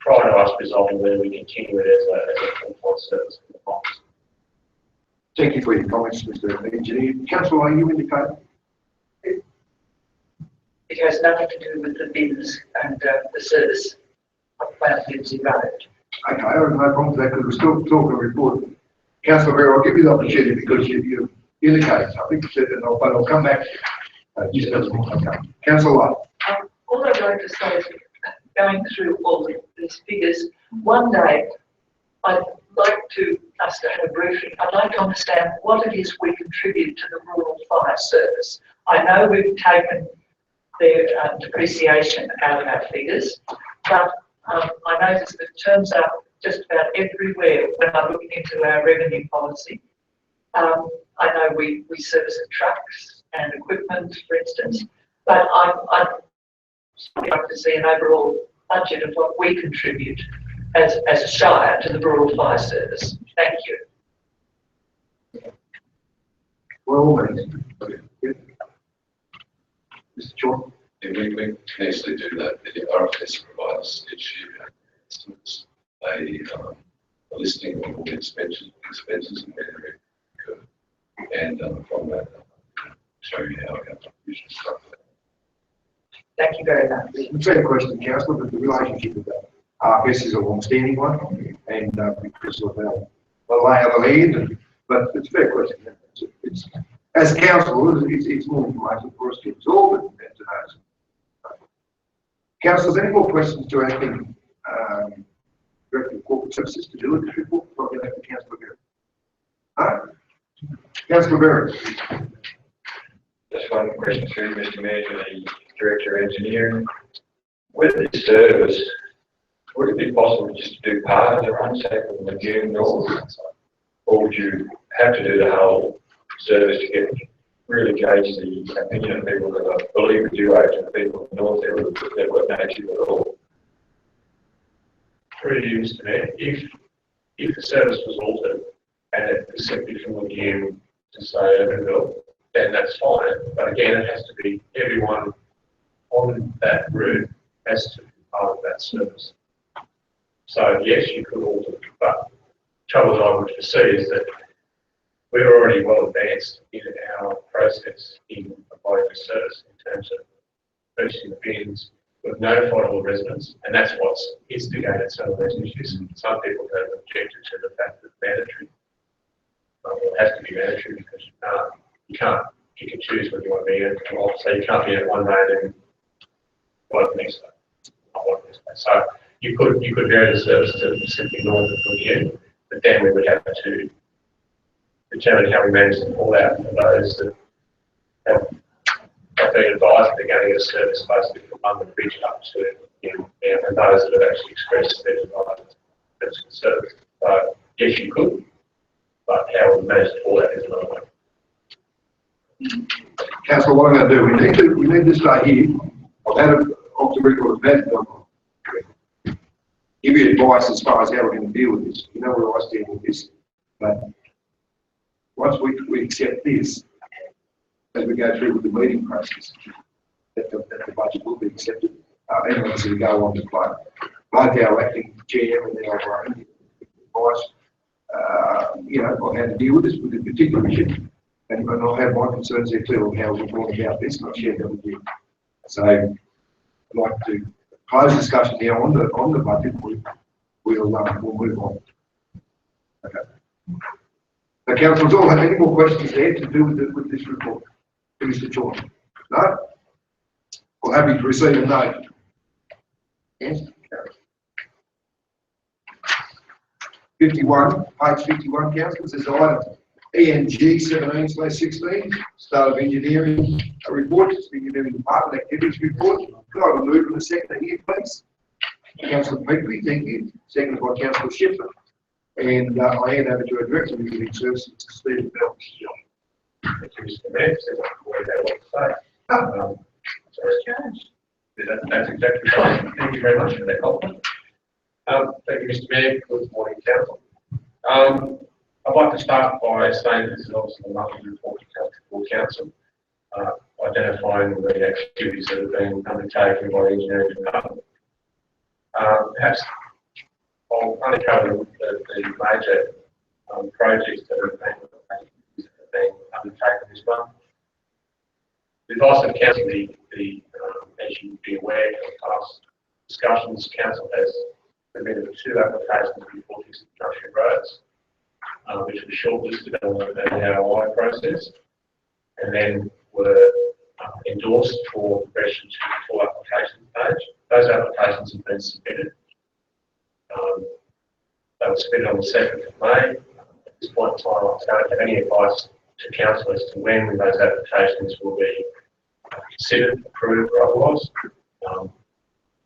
prior to us resolving whether we continue it as a full-time service in the box. Thank you for your comments, Mr. Engineer. Councillor, are you indicating? It has nothing to do with the bins and the service of Mount Lindesay Road. Okay, I have no problem with that because we're still talking report. Councillor Vera, I'll give you the opportunity because you indicated something, but I'll come back. Okay. Councillor Light. All I'd like to say is, going through all these figures, one day I'd like us to have a briefing. I'd like to understand what it is we contribute to the rural fire service. I know we've taken their depreciation out of our figures, but I notice that it turns up just about everywhere when I look into our revenue policy. I know we service trucks and equipment, for instance, but I'd like to see an overall budget of what we contribute as a shire to the rural fire service. Thank you. Well, Mr. Jordan. Yeah, we can easily do that. The RFS provides each year a listing of all the expenses and where they're incurred. And from that, show you how our contribution structure. Thank you very much. It's a fair question, Councillor, but the relationship with that RFS is a long-standing one, and because of the lay of the land, but it's a fair question. It's as council, it's more information for us to absorb and to know. Councillors, any more questions to acting Director of Corporate Services to do with this report? Before I go back to Councillor Berry. Councillor Berry. Just one question to you, Mr. Mayor, to the Director of Engineering. With this service, would it be possible just to do part of the run sack of Lagoon North? Or would you have to do the whole service to get really gauge the opinion of people that I believe the due age of people in the north area that were native at all? Through you, Mr. Mayor, if the service was altered and it was simply from Lagoon to say Urbanville, then that's fine. But again, it has to be everyone on that route has to be part of that service. So yes, you could alter it, but trouble that I would foresee is that we're already well advanced in our process in providing the service in terms of purchasing the bins. We've notified all the residents, and that's what's instigated some of those issues. Some people have objected to the fact that it's mandatory. It has to be mandatory because you can't pick and choose when you want to be in. So you can't be in one day and then one the next day. Not one next day. So you could vary the service to simply north of Lagoon, but then we would have to determine how we manage the fallout of those that have been advised that they're going to get a service basically from London Bridge up to and those that have actually expressed their desire for service. So yes, you could, but how we manage the fallout is another way. Councillor, what I'm going to do, we need to stay here. I've had it off the record of that. Give you advice as far as how we're going to deal with this. You know where I stand with this. But once we accept this, as we go through with the meeting process, that the budget will be accepted. And obviously we go on to play. Both our acting chair and our advice, on how to deal with this with a particular issue. And I'll have my concerns there too on how we're going about this, and I'll share them with you. So I'd like to close discussion now on the budget. We'll move on. Okay. So councillors, all have any more questions there to do with this report? Mr. Chairman? No? Well, happy to receive a no. Yes? 51, page 51, councillors, is item ENG 17/16, start of engineering report, engineering department activities report. Could I remove from the sector here, please? Councillor Peakley, thank you. Seconded by Councillor Shipman. And I hand over to our Director of Engineering Services, Stephen Bell. Thank you, Mr. Mayor. What to say. That's exactly right. Thank you very much for that compliment. Thank you, Mr. Mayor. Good morning, Council. I'd like to start by saying this is obviously a monthly report to Council, identifying the activities that have been undertaken by the engineering department. Perhaps I'll only cover the major projects that have been undertaken this month. The advice of Council, as you would be aware from past discussions, Council has submitted 2 applications before fixed junction roads, which were shortlisted on the ROI process, and then were endorsed for progression to the full application stage. Those applications have been submitted. They were submitted on the 2nd of May. At this point in time, I don't have any advice to Council as to when those applications will be considered, approved, or otherwise.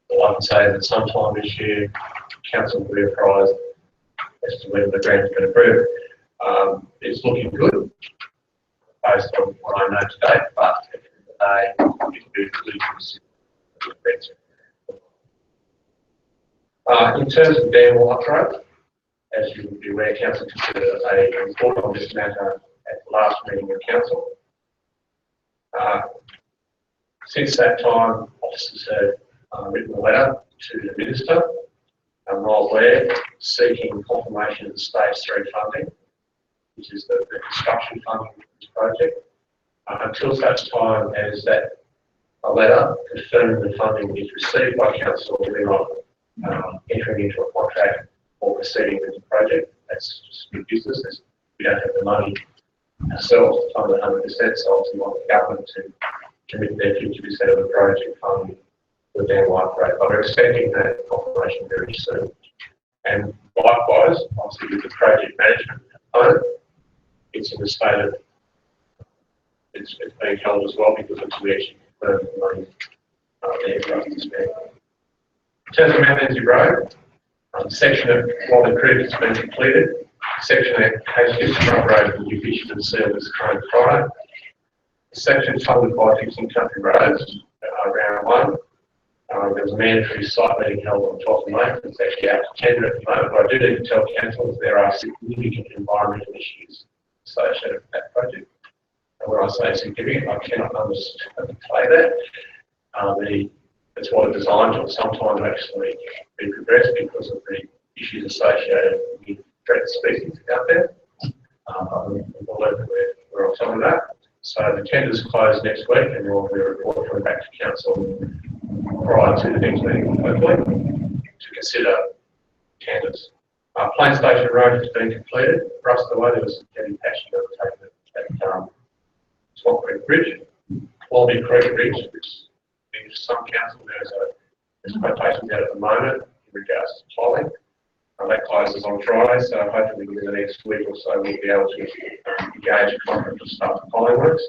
All I can say is that sometime this year, Council will be apprised as to whether the grant has been approved. It's looking good based on what I know today, but it will be really considered. In terms of dam wall upgrade, as you would be aware, Council considered a report on this matter at the last meeting of Council. Since that time, officers have written a letter to the Minister, Noel Blair, seeking confirmation of the Stage 3 funding, which is the construction funding for this project. Until such time as that a letter confirming the funding is received by Council, we're not entering into a contract or proceeding with the project. That's just good business. We don't have the money ourselves to fund it 100%, so obviously we want the government to commit their 50% of the project funding for the dam upgrade. But we're expecting that confirmation very soon. And likewise, obviously with the project management component, it's in the state of it's being held as well because until we actually confirm the money there for us to spend. In terms of Mount Lindsay Road, the section of Wally Creek has been completed. The section at Hastings Front Road will be issued and service current Friday. The section funded by Fixing Country Roads, round one. There was a mandatory site meeting held on 12th of May. It's actually out to tender at the moment, but I do need to tell council there are significant environmental issues associated with that project. And when I say significant, I cannot underplay that. It's what a design took some time to actually be progressed because of the issues associated with threat species out there. We'll learn that we're on top of that. So the tender's closed next week and we'll be reporting back to council prior to the next meeting, hopefully, to consider tenders. Plain Station Road has been completed. For us, the way there was a heavy patching undertaken at Swamp Creek Bridge, Wallaby Creek Bridge, which in some council there's quotations out at the moment in regards to tolling. That closes on Friday, so hopefully within the next week or so we'll be able to engage a contract to start the tolling works.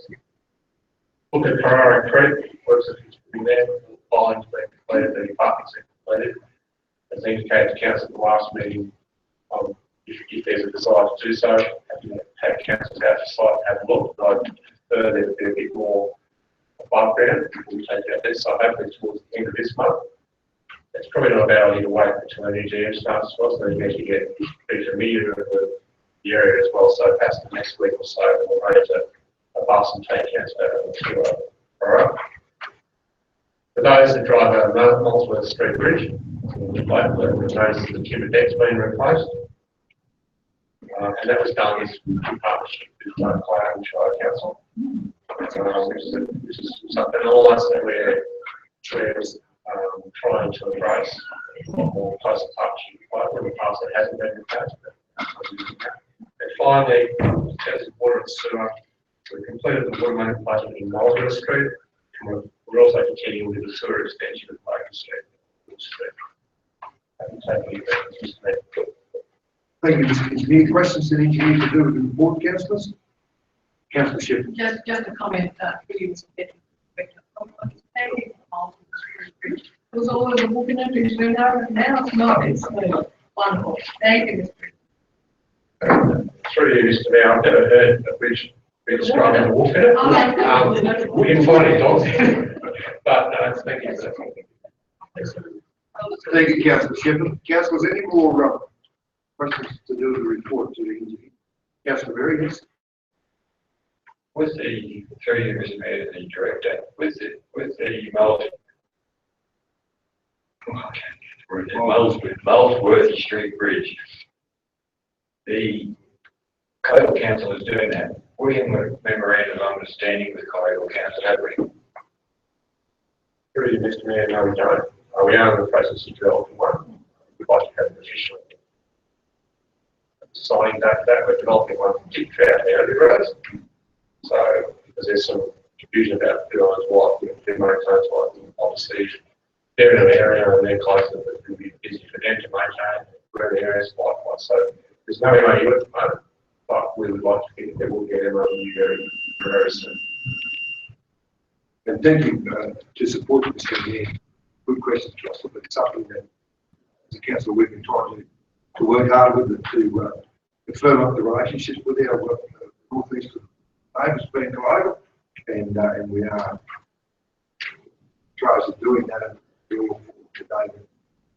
Look at Carrara Creek, works that has been there, the tolling's been completed, the apartments are completed. As indicated to council at the last meeting, if there's a desire to do so, have councils out to site and have a look. I'd prefer there to be a bit more above ground. We'll take out this, so hopefully towards the end of this month. It's probably not about need to wait until the new GM starts as well, so they need to get familiar with the area as well. So perhaps the next week or so we'll arrange a bus and take council out to Alright. For those that drive out of Molesworth Street Bridge, we've noticed that the timber deck's been replaced. And that was done in partnership with Cloud and Shire Council. Which is something else that we're trying to embrace more closer partnership with. In the past it hasn't been the case. And finally, in terms of water and sewer, we completed the water main replacement in Molesworth Street. And we're also continuing with the sewer extension of Logan Street. Thank you, Mr. Engineer. Questions to the engineer to do with the report, councillors? Councillor Shepherd. Just a comment, really was a bit it was always a walking into his window, and now it's not, it's wonderful. Thank you, Mr. Through you, Mr. Mayor, I've never heard of which we describe as a walk in it. We didn't find any dogs in it, but thank you for that. Thank you, Councillor Shepherd. Councillors, any more questions to do with the report to the engineer? Councillor Berry, yes. With the, through you, Mr. Mayor, the director, with the Molesworth Street Bridge, the Coastal Council is doing that. We have a memorandum of understanding with Coastal Council, have we? Through you, Mr. Mayor, no, we don't. We are in the process of developing one. We'd like to have an official signing that we're developing one for Dick Trout area roads. So, because there's some confusion about who owns what, who maintains what, and obviously they're in an area and they're close to it, it will be easy for them to maintain where the areas likewise. So there's no MOU at the moment, but we would like to think that we'll get MOU very, very soon. And thank you to support Mr. Engineer. Good question, Councillor, but it's something that as a council we've been trying to work hard with it to firm up the relationships with our northeast neighbours being Callaghan, and we are trying to doing that and we all today.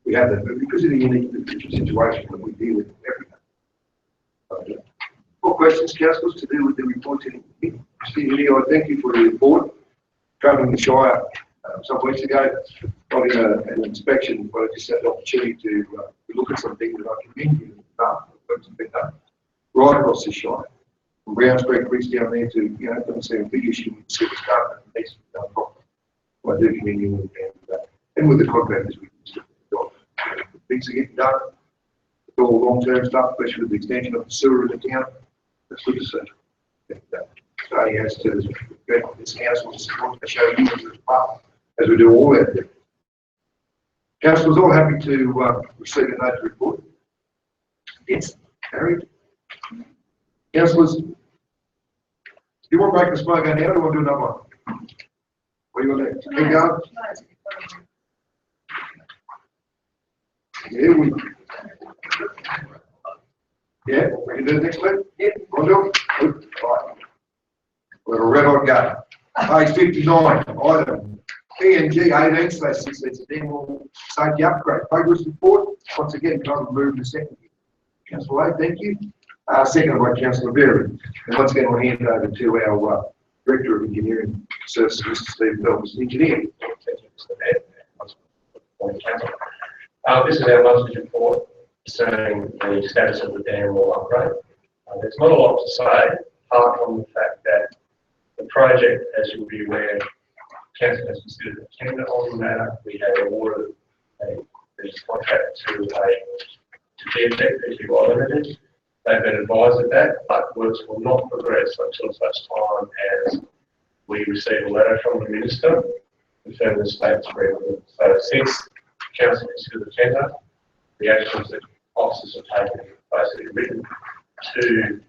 We have that, but because of the unique situation that we deal with every day. More questions, councillors, to do with the report to Mr. Engineer. I thank you for the report. Travelling the Shire some weeks ago, got in an inspection, but I just had the opportunity to look at some things that I commend you done right across the Shire. From Browns Creek Bridge down there to, doesn't seem a big issue with the civil stuff and needs to be done properly. I do commend you and with the contractors we've got. Things are getting done. It's all long-term stuff, especially with the extension of the sewer in the town. That's good to see. So as to this council support, I show you as well as we do all that. Council is all happy to receive a note report. Yes, carried. Councillors, do you want to break the smoke out now or do you want to do another one? What do you want to do? Keep going? Yeah, yeah, we can do it next week? Yeah. Want to do it? Good. Right. We've got a red hot go. Page 59, item PNG 18/16, it's a demo safety upgrade. Progress report, once again, trying to move the second. Councillor Wade, thank you. Second by Councillor Berry. And once again, I'll hand over to our Director of Engineering Services, Mr. Stephen Phelps, Engineer. This is our monthly report concerning the status of the dam wall upgrade. There's not a lot to say, apart from the fact that the project, as you'll be aware, Council has considered a tender on the matter. We have awarded the contract to Geotech, PGY Limited. They've been advised of that, but works will not progress until such time as we receive a letter from the Minister confirming the state's agreement. So since Council considered the tender, the actions that officers have taken basically written to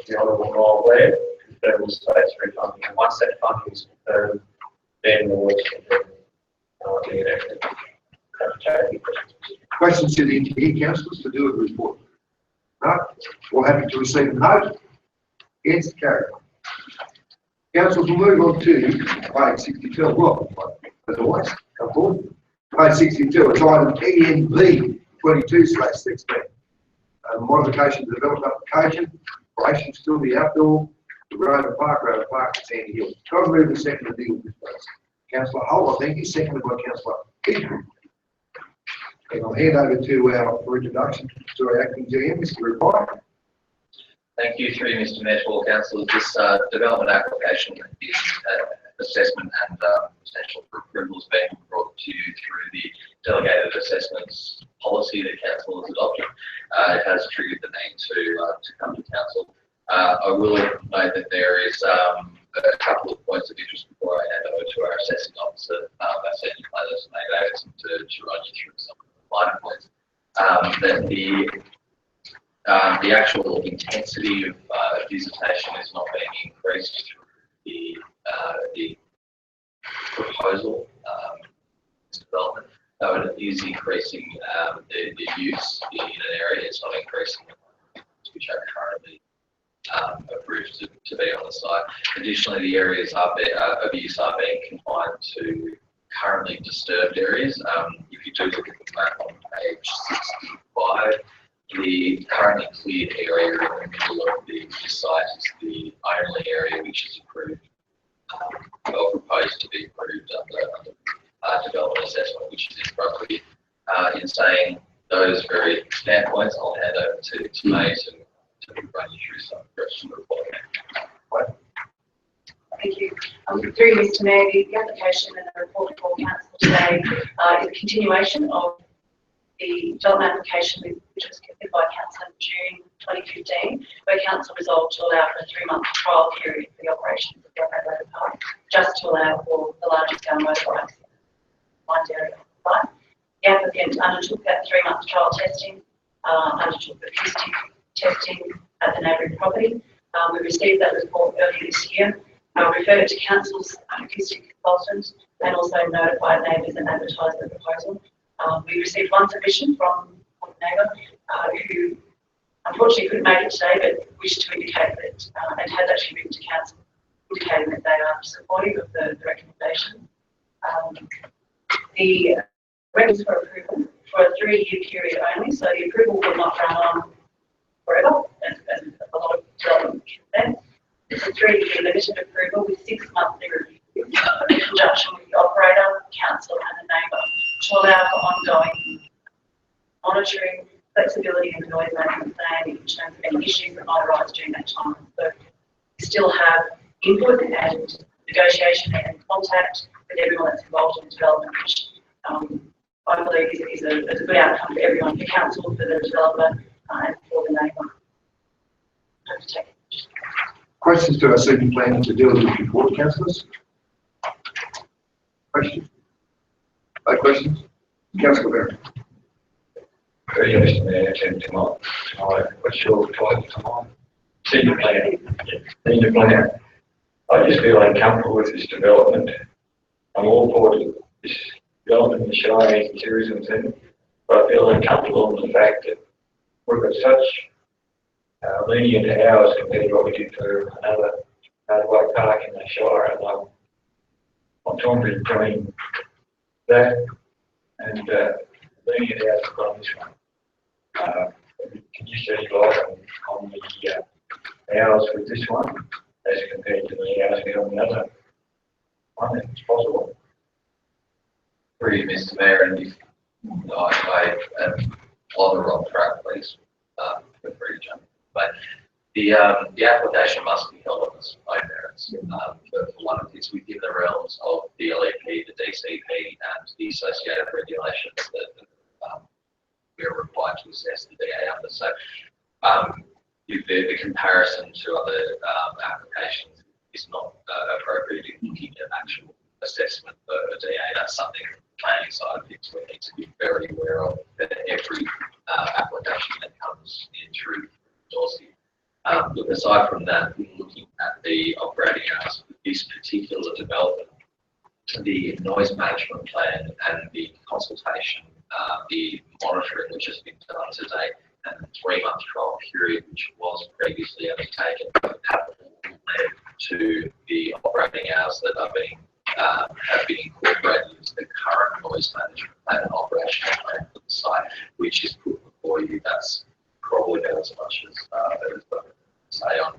the Honourable Noel Webb, confirming the state's refunding. And once that funding is confirmed, then the works can be enacted. Questions to the engineer, councillors, to do with the report? No? All happy to receive a note? Yes, carry on. Council will move on to page 62. Well, as always, come forward. Page 62, it's item ENV 22/16. Modification of the development application, operation still the outdoor, the Rover Park, Sandy Hill. Try to move the second to deal with this place. Councillor Hull, I thank you, seconded by Councillor Peterson. And I'll hand over to for introduction to our acting GM, Mr. Rupine. Thank you, through Mr. Mayor, to all councillors. This development application is assessment and potential for approval is being brought to you through the delegated assessments policy that council has adopted. It has triggered the need to come to council. I will note that there is a couple of points of interest before I hand over to our assessing officer, our senior planners, and Davidson to run you through some of the minor points. That the actual intensity of visitation is not being increased through the proposal development, though it is increasing the use in an area. It's not increasing the ones which are currently approved to be on the site. Additionally, the areas of use are being confined to currently disturbed areas. If you do look at the map on page 65, the currently cleared area in the middle of the site is the only area which is approved or proposed to be approved under development assessment, which is in front of you. In saying those very standpoints, I'll hand over to May to run you through some questions report. Thank you. Through Mr. Mayor, the application and the report before council today is a continuation of the development application which was completed by council in June 2015, where council resolved to allow for a 3-month trial period for the operation of the Rover Park, just to allow for the larger scale motorised lined area of the site. The applicant undertook that 3-month trial testing, undertook acoustic testing at the neighbouring property. We received that report earlier this year. Referred it to council's acoustic consultant and also notified neighbours and advertised the proposal. We received one submission from a neighbour who unfortunately couldn't make it today, but wished to indicate that and has actually written to council indicating that they are supportive of the recommendation. The records for approval for a 3-year period only, so the approval will not run on forever, as a lot of development can. It's a 3-year limited approval with 6-monthly review in conjunction with the operator, council and the neighbour to allow for ongoing monitoring, flexibility and noise management plan in terms of any issues that might arise during that time. So we still have input and negotiation and contact with everyone that's involved in the development, which I believe is a good outcome for everyone, for council, for the developer and for the neighbour. Questions to our senior planner to deal with the report, councillors? Questions? No questions? Councillor Berry. Very Mr. Mayor, tonight. What's your title tonight? Senior planner. Senior planner. I just feel uncomfortable with this development. I'm all for this development in the Shire Tourism Centre, But I feel uncomfortable in the fact that we've got such lenient hours compared to what we did for another motorbike park in the Shire, and I'm torn between that and lenient hours on this one. Can you see light on the hours with this one as compared to the hours we have on the other one, if it's possible? Through you, Mr. Mayor, and if I am on the wrong track, please, feel free to jump. But the application must be held on its own merits. For one of these, within the realms of the LEP, the DCP, and the associated regulations that we are required to assess the DA under. So, the comparison to other applications is not appropriate in looking at actual assessment for a DA. That's something the planning side of things we need to be very aware of, that every application that comes in through Dorsey. Look, aside from that, looking at the operating hours of this particular development, the noise management plan and the consultation, the monitoring which has been done to date, and the 3-month trial period which was previously undertaken, have all led to the operating hours that are being have been incorporated into the current noise management plan and operational plan for the site, which is put before you. That's probably about as much as I can say on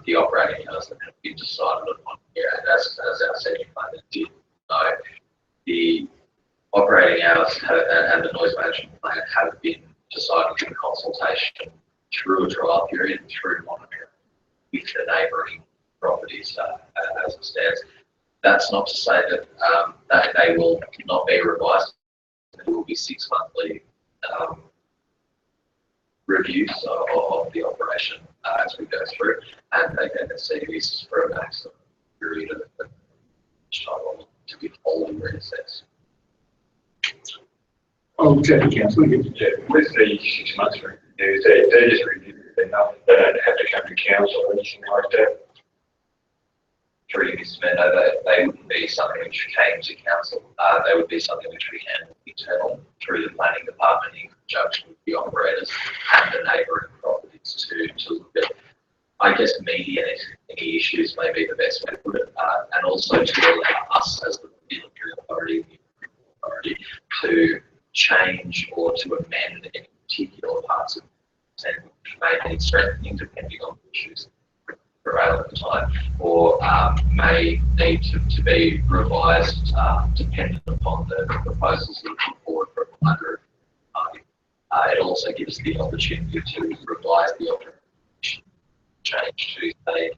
the operating hours that have been decided upon here. And as our senior planner did know, the operating hours and the noise management plan have been decided in consultation through a trial period and through monitoring with the neighbouring properties as it stands. That's not to say that that they will not be revised. There will be 6 monthly reviews of the operation as we go through, and they can see this for a maximum period of time to be wholly reassessed. Oh, Deputy Councillor. Yeah, with the 6 months review, they just review enough. They don't have to come to council or anything like that. Through you, Mr. Mayor, no, they wouldn't be something which came to council. They would be something which we handle internal through the planning department in conjunction with the operators and the neighbouring properties to look at, I guess, mediate any issues may be the best way to put it, and also to allow us as the authority to change or to amend any particular parts of the plan which may need strengthening depending on the issues prevail at the time, or may need to be revised dependent upon the proposals that are put forward from under it also gives the opportunity to revise the operation change to the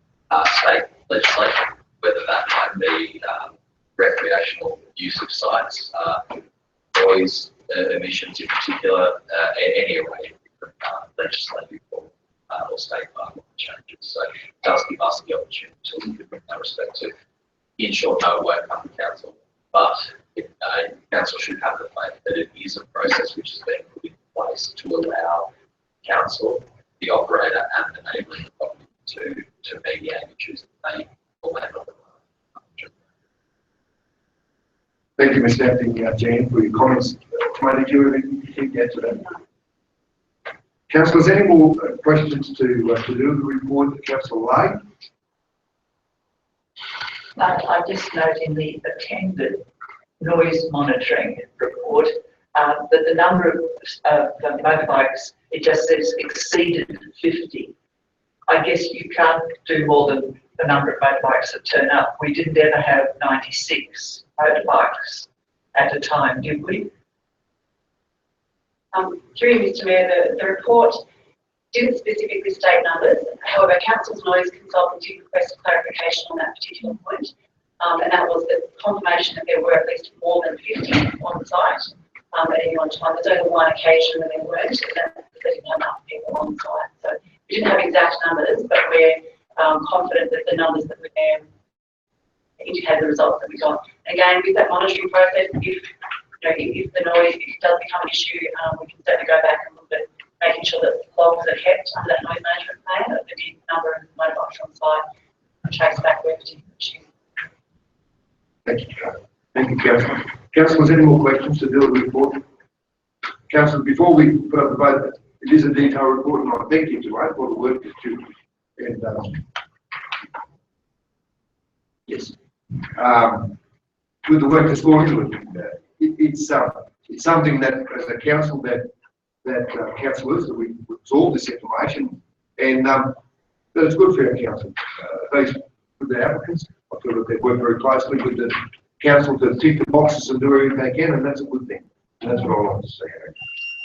state legislation, whether that might be recreational use of sites, noise emissions in particular, any array of legislative or state park changes. So it does give us the opportunity to look at that respect to. In short, no, it won't come to council, but council should have the faith that it is a process which has been put in place to allow council, the operator, and the neighbouring property to mediate issues that they will land on. Thank you, Mr. Anthony Jan, for your comments. Commander, do you have anything to add to that? Councillors, any more questions to do with the report that Councillor Lay? I just note in the attended noise monitoring report that the number of motorbikes, it just says exceeded 50. I guess you can't do more than the number of motorbikes that turn up. We didn't ever have 96 motorbikes at a time, did we? Through you, Mr. Mayor, the report didn't specifically state numbers. However, Council's noise consultant did request clarification on that particular point, and that was the confirmation that there were at least more than 50 on site at any one time. There's only one occasion when there weren't, and that's there didn't have enough people on site. So we didn't have exact numbers, but we're confident that the numbers that were there indicate the results that we got. Again, with that monitoring process, if the noise does become an issue, we can certainly go back and look at making sure that the logs are kept under that noise management plan, that the number of motorbikes on site and trace back where particular issue. Thank you, Councillor. Thank you, Councillor. Councillors, any more questions to do with the report? Councillor, before we put up the vote, it is a detailed report, and I thank you tonight for the work that you and yes, with the work that's gone into it, it's something that as a council that councillors that we absorb this information and that it's good for our council. Those with the applicants, I feel that they work very closely with the council to tick the boxes and do everything they can, and that's a good thing. And that's what I want to see.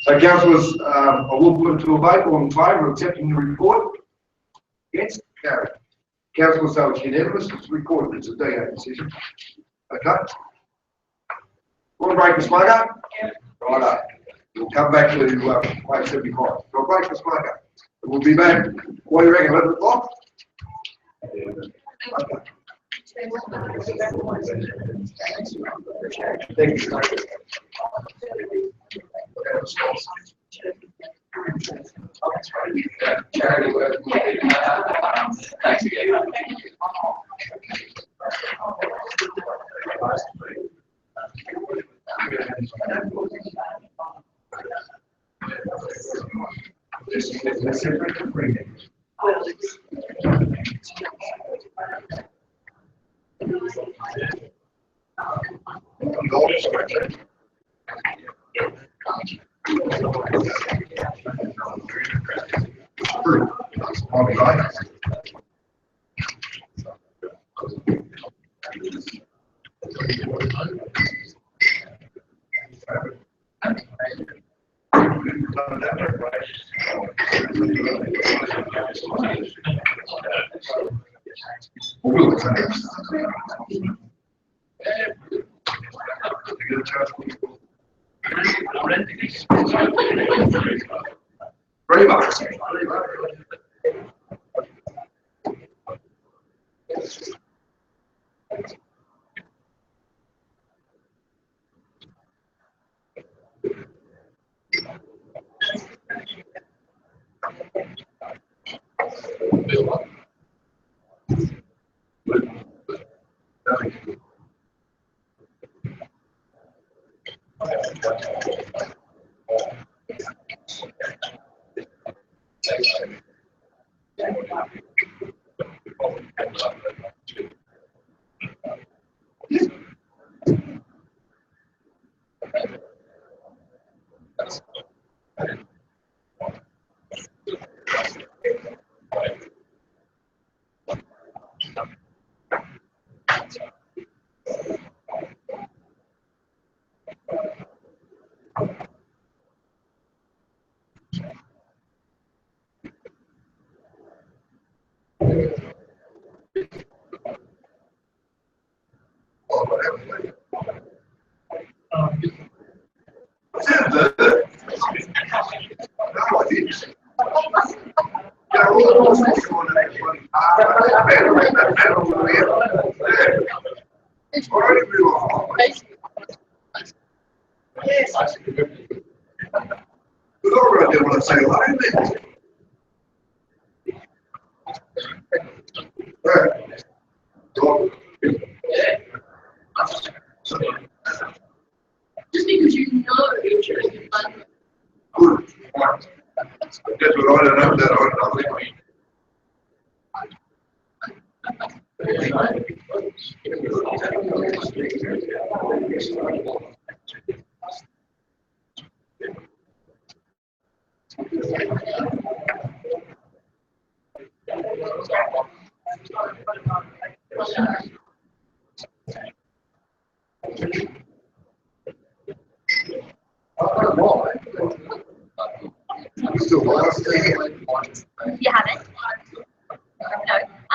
So, councillors, I will put it to a vote. All in favour of accepting the report? Yes, carried. Councillor, so it's unanimous. It's recorded. It's a DA decision. Okay. Want to break the smoke up? Yeah. Righto. We'll come back to page 75. We'll break the smoke up. We'll be back. What do you reckon? 11 o'clock? Okay. Thank you. Charity work. Thanks again. Very much. Just because you know you're choosing one. Good. That's what I don't know. That You haven't? No.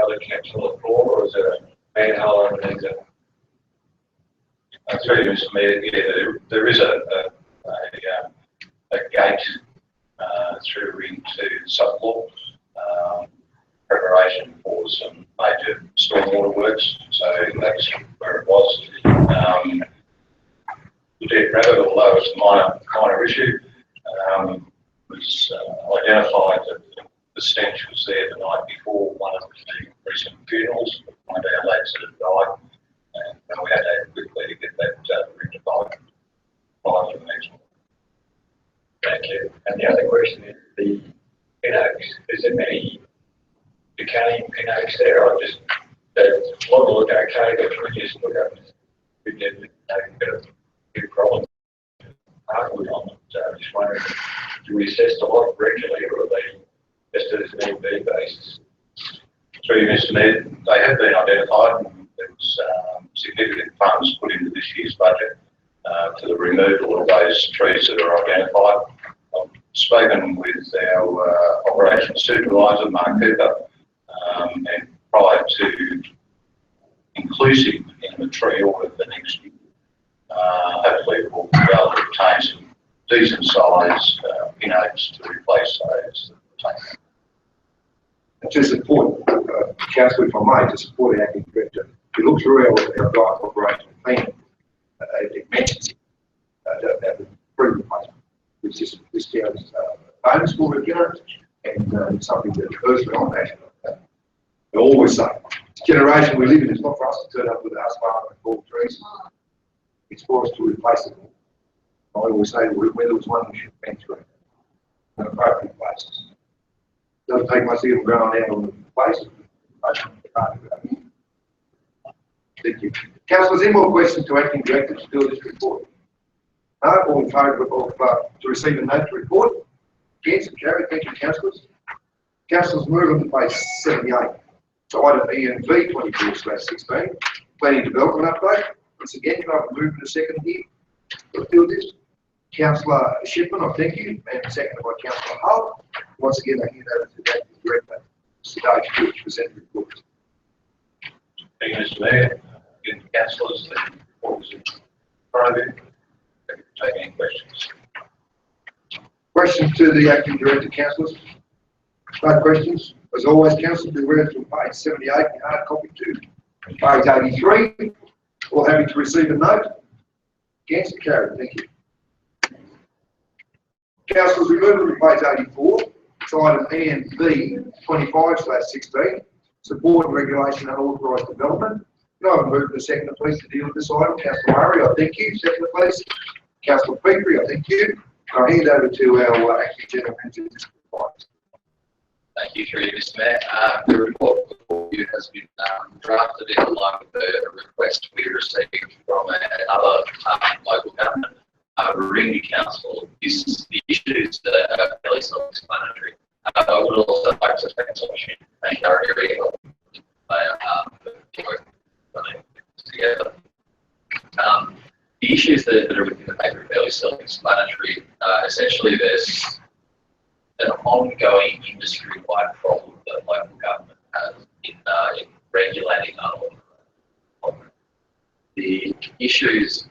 the council floor, or is it a manhole underneath it? Through Mr. Mayor, yeah, there is a gate through into the subfloor, preparation for some major stormwater works, so that's where it was. The deep rabbit, although it's a minor issue, was identified that the stench was there the night before one of the recent funerals, one of our lads that had died, and we had to act quickly to get that rectified. Thank you. And the other question is the pinocchs. Is there many decaying pinocchs there? I just, a lot look okay, but we just look up, we get a big problem. Hardwood on them. So I'm just wondering, do we assess the lot regularly, or are they just as need be basis? Through Mr. Mayor, they have been identified, and there was significant funds put into this year's budget to the removal of those trees that are identified. I've spoken with our operations supervisor, Mark Cooper, and prior to inclusive in the tree order for next year, hopefully we'll be able to obtain some decent sized pin oaks to replace those that retain. To support, Councillor, if I may, to support the acting director, we look through our drive operation plan. It mentions that free replacement, which is discounts bonus for regulars, and something that personally I'm passionate about. I always say, this generation we live in, it's not for us to turn up with our farm and fall trees. It's for us to replace them. I always say, where there was one, we should venture in appropriate places. Doesn't take much to get them grown out on the place. Thank you. Councillors, any more questions to acting director to do this report? No, all in favour of to receive a note to report? Against, carried. Thank you, councillors. Councillors, move on to page 78. So item E and V 24/16, planning development update. Once again, can I move in a second here to do this? Councillor Shipman, I thank you, and seconded by Councillor Hull. Once again, I hand over to the acting director, Mr. Dave, to present the report. Thank you, Mr. Mayor. Again, councillors, the report is in front of you. Thank you for taking any questions. Questions to the acting director, councillors? No questions? As always, councillors, be read from page 78 in hard copy to page 83. All happy to receive a note? Against, carried. Thank you. Councillors, we move on to page 84. It's item E and B 25/16. Support and regulation unauthorised development. Can I have a move in a second, please, to deal with this item? Councillor Murray, I thank you. Second, please. Councillor Petrie, I thank you. I'll hand over to our acting general manager. Thank you, through you, Mr. Mayor. The report before you has been drafted in line with the request we received from another local government, Warringah Council. The issues that are fairly self-explanatory. I would also like to take this opportunity to thank our area together. The issues that are within the paper are fairly self-explanatory. Essentially, there's an ongoing industry-wide problem that local government has in regulating unauthorised. The issues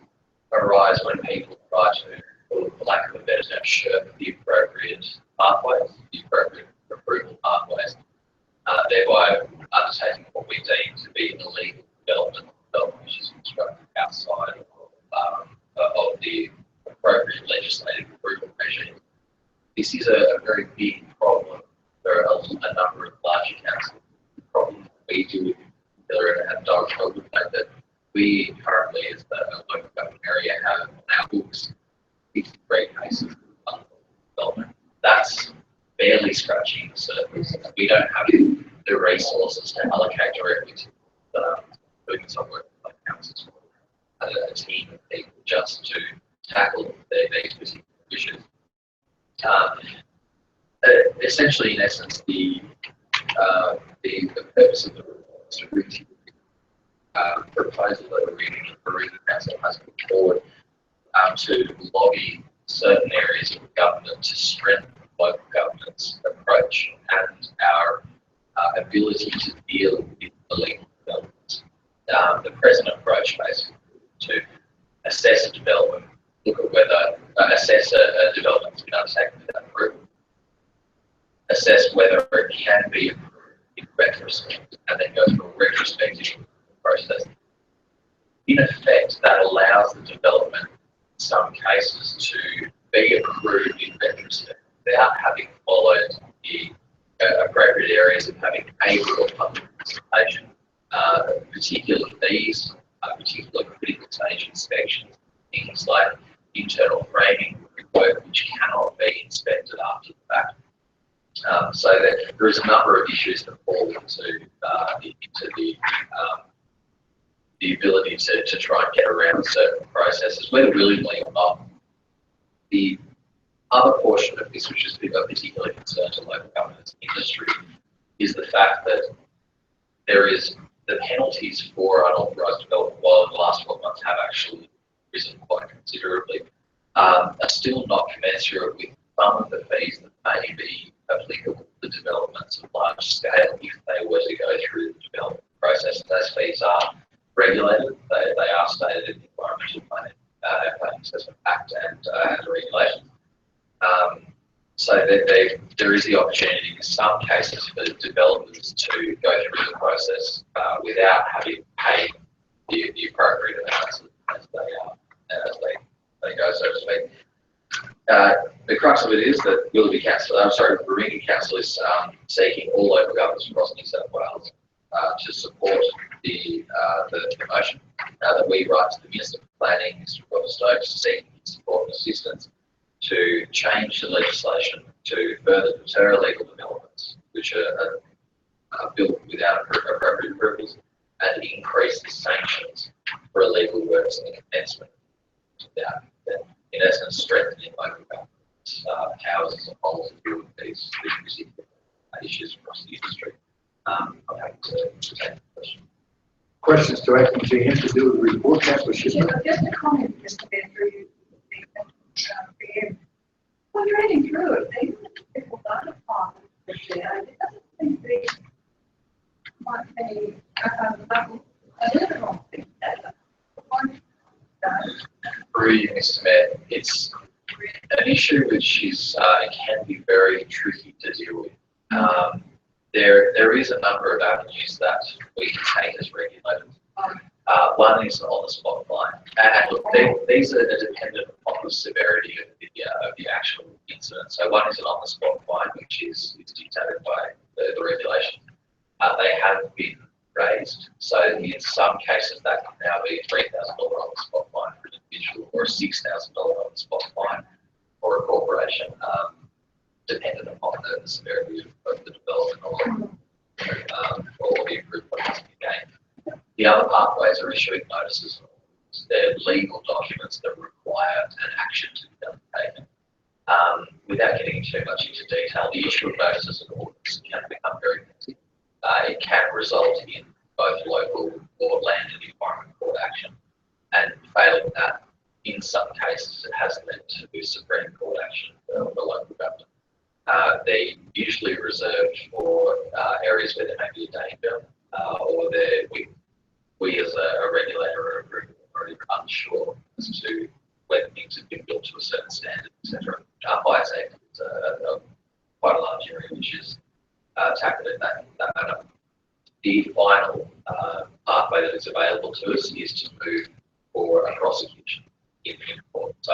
arise when people try to, for lack of a better term, shirk the appropriate pathways, the appropriate approval pathways, thereby undertaking what we deem to be illegal development which is constructed outside of the appropriate legislative approval regime. This is a very big problem for a number of larger councils. The problem we do with and Doug would note that we currently, as the local government area, have on our books 63 cases of development. That's barely scratching the surface. We don't have the resources to allocate directly to doing some work like councils, a team of people just to tackle these specific issues. Essentially, in essence, the purpose of the report is to really proposal that the Warringah Council has put forward to lobby certain areas of government to strengthen local government's approach and our ability to deal with illegal developments. The present approach basically to assess a development, look at whether, assess a development has been undertaken without approval, assess whether it can be approved in retrospect, and then go through a retrospective process. In effect, that allows the development, in some cases, to be approved in retrospect without having followed the appropriate areas of having able or public participation, particularly these, particular critical stage inspections, things like internal framing work which cannot be inspected after the fact. So that there is a number of issues that fall into the ability to try and get around certain processes, whether willingly or not. The other portion of this, which is of particular concern to local governments and industry, is the fact that there is the penalties for unauthorised development, while in the last 12 months have actually risen quite considerably, are still not commensurate with some of the fees that may be applicable to developments of large scale if they were to go through the development process. Those fees are regulated. They are stated in the Environmental Planning Assessment Act and the regulations. So that there is the opportunity in some cases for developers to go through the process without having paid the appropriate amounts as they go, so to speak. The crux of it is that Willoughby Council, Warringah Council is seeking all local governments across New South Wales to support the motion that we write to the Minister for Planning, Mr. Robert Stokes, seeking support and assistance to change the legislation to further deter illegal developments which are built without appropriate approvals, and increase the sanctions for illegal works and commencement without, in essence, strengthening local government's powers as a whole to deal with these particular issues across the industry. I'm happy to take the question. Questions to Acting GM to deal with the report, Councillor Shisman? Just a comment, Mr. Mayor, through you. When you're reading through it, even if people don't apply for the share, it doesn't seem to be might be a little wrong thing. Through you, Mr. Mayor, it's an issue which is can be very tricky to deal with. There is a number of avenues that we can take as regulators. One is on the spot fine, and look, these are dependent on the severity of the actual incident. So one is an on the spot fine, which is dictated by the regulation. They have been raised, so in some cases that can now be $3,000 on the spot fine for an individual, or $6,000 on the spot fine for a corporation, dependent upon the severity of the development or the improvement that be gained. The other pathways are issuing notices. They're legal documents that require an action to be undertaken. Without getting too much into detail, the issue of notices and orders can become very messy. It can result in both local or land and environment court action, and failing that, in some cases, it has led to Supreme Court action for local government. They're usually reserved for areas where there may be a danger, or we as a regulator are unsure as to whether things have been built to a certain standard, etc. Fire safety is quite a large area which is tackled in that manner. The final pathway that is available to us is to move for a prosecution in court. So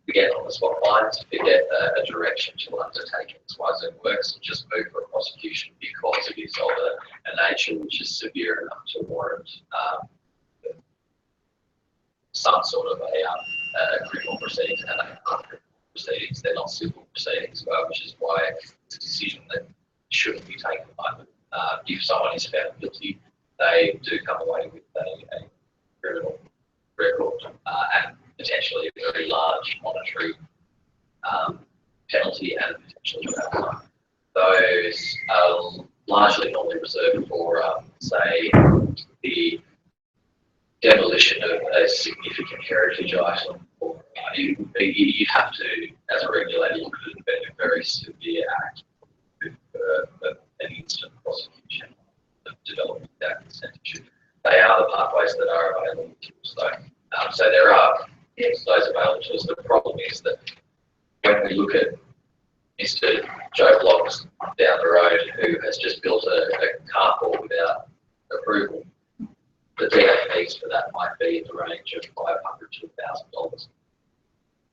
we get on the spot fines, we get a direction to undertake XYZ works, and just move for a prosecution because it is of a nature which is severe enough to warrant some sort of a criminal proceedings and a criminal proceedings. They're not civil proceedings, which is why it's a decision that shouldn't be taken lightly. If someone is found guilty, they do come away with a criminal record and potentially a very large monetary penalty and potentially time. Those are largely normally reserved for, say, the demolition of a significant heritage item. Or you have to, as a regulator, look at a very severe act. an instant prosecution of development without consent issue. They are the pathways that are available to us though. So there are those available to us. The problem is that when we look at Mr. Joe Blocks down the road who has just built a carport without approval, the DA fees for that might be in the range of $500 to $1,000.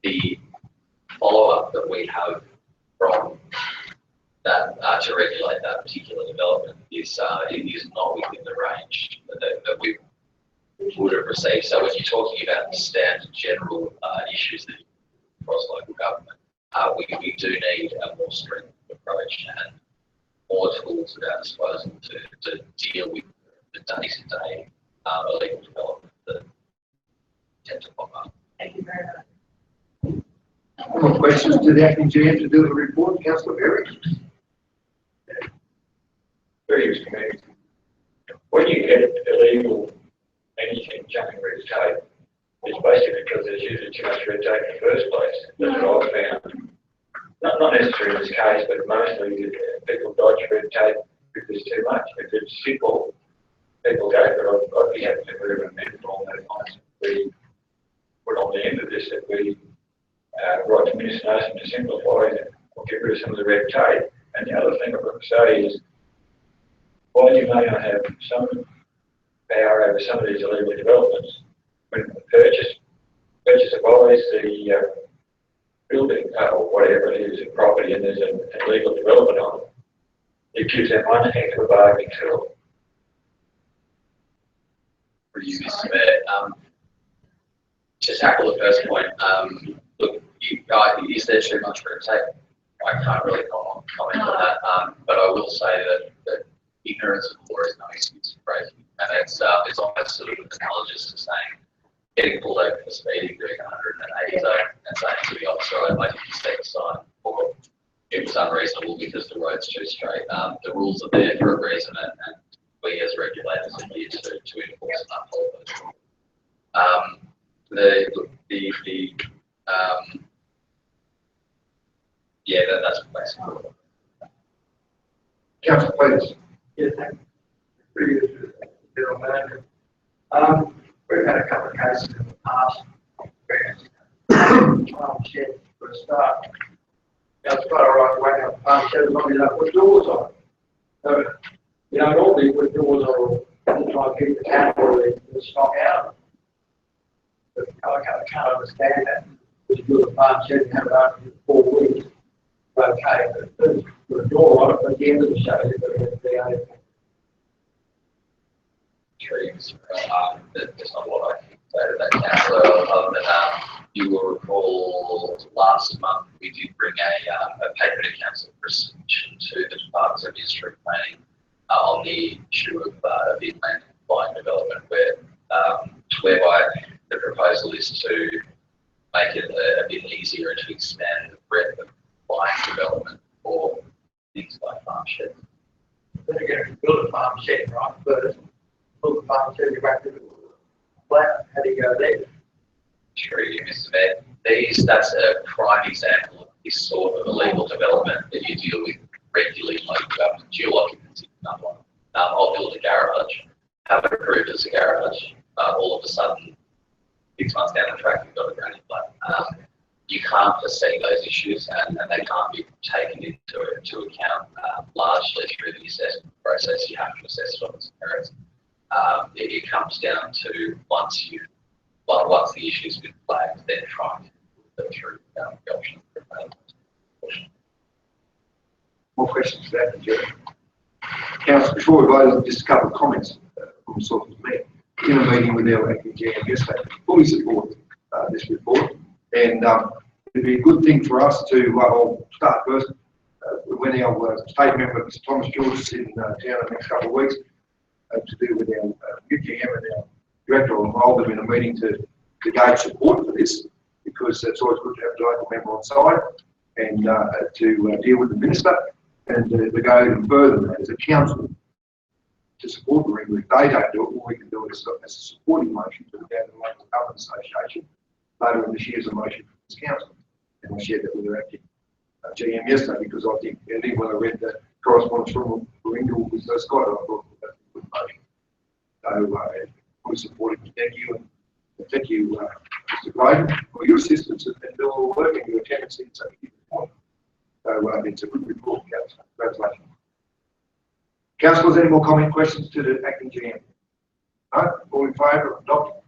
The follow-up that we have from that to regulate that particular development is not within the range that we would have received. So when you're talking about the standard general issues that across local government, we do need a more stringent approach and more tools at our disposal to deal with the day-to-day illegal development that tend to pop up. Thank you very much. More questions to the acting GM to do the report, Councillor Berry? Previous committee. When you get illegal anything jumping red tape, it's basically because there's usually too much red tape in the first place. That's what I've found. Not necessarily in this case, but mostly people dodge red tape if there's too much. If it's simple, people go, but I'd be happy to move an amendment on those lines. We put on the end of this that we write to Minister Nason to simplify it or get rid of some of the red tape. And the other thing I've got to say is, while you may not have some power over some of these illegal developments, when the purchaser buys the building or whatever it is, a property, and there's an illegal development on it, it gives them one heck of a bargaining tool. For you, Mr. Mayor, to tackle the first point, look, is there too much red tape? I can't really comment on that, but I will say that ignorance of law is no excuse for breaking, and it's almost sort of analogous to saying getting pulled over for speeding, doing 180 zone, and saying to the officer, I'd like you to step aside, or it was unreasonable because the road's too straight. The rules are there for a reason, and we as regulators are here to enforce and uphold those rules. Yeah, that's basically it. Councillor Peters. Yeah, thank you. Previous General Manager. We've had a couple of cases in the past where farm shed for a start. Now it's got a right way up farm shed as long as you don't put doors on. So, you know, normally you put doors on to try and keep the cattle or the stock out. But I can't understand that. If you do a farm shed and have it open for 4 weeks, okay, but put a door on it, at the end of the show, you've got to get the open. Trees. There's not a lot I can say to that, Councillor, other than you will recall last month we did bring a paper to Council for submission to the Department of Industry Planning on the issue of inland line development, whereby the proposal is to make it a bit easier to expand the breadth of line development for things like farm sheds. Then again, build a farm shed, right, first. Build the farm shed, you back to the flat, how do you go there? Sure, you Mr. Mayor. That's a prime example of this sort of illegal development that you deal with regularly in local government. Dual occupancy, another one. I'll build a garage, have it approved as a garage. All of a sudden, 6 months down the track, you've got a granny flat. You can't foresee those issues, and they can't be taken into account largely through the assessment process. You have to assess it on its merits. It comes down to once the issue's been flagged, then trying to go through the options. More questions for that, Jerry? Councillor, before we vote, just a couple of comments from myself and me. In a meeting with our acting GM yesterday, fully support this report, and it'd be a good thing for us to, I'll start first, when our state member, Mr. Thomas George, is in town in the next couple of weeks, to do with our new GM and our director. I'll involve them in a meeting to gauge support for this, because it's always good to have a local member on side and to deal with the minister and to go even further as a council to support the ring. If they don't do it, well, we can do it as a supporting motion to the Local Government Association. Later in this year's a motion from this council, and we shared that with our acting GM yesterday, because I think anyone who read correspondence from Ringle with Scott. I thought that was a good motion. So, we support it. Thank you. And thank you, Mr. Clayton, for your assistance and all the work and your attendance in such a report. So, it's a good report, Councillor. Congratulations. Councillors, any more comment questions to the acting GM? No? All in favour of adopting?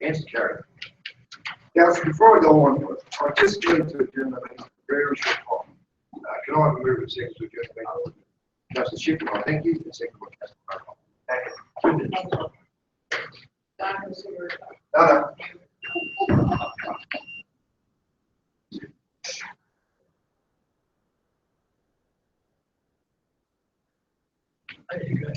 Answer carried. Councillor, before I go on, I just need to adjourn the meeting very short time. Can I have a move and second to adjourn the meeting? Councillor Shipman, thank you. And second by Councillor Murray. No. There you go.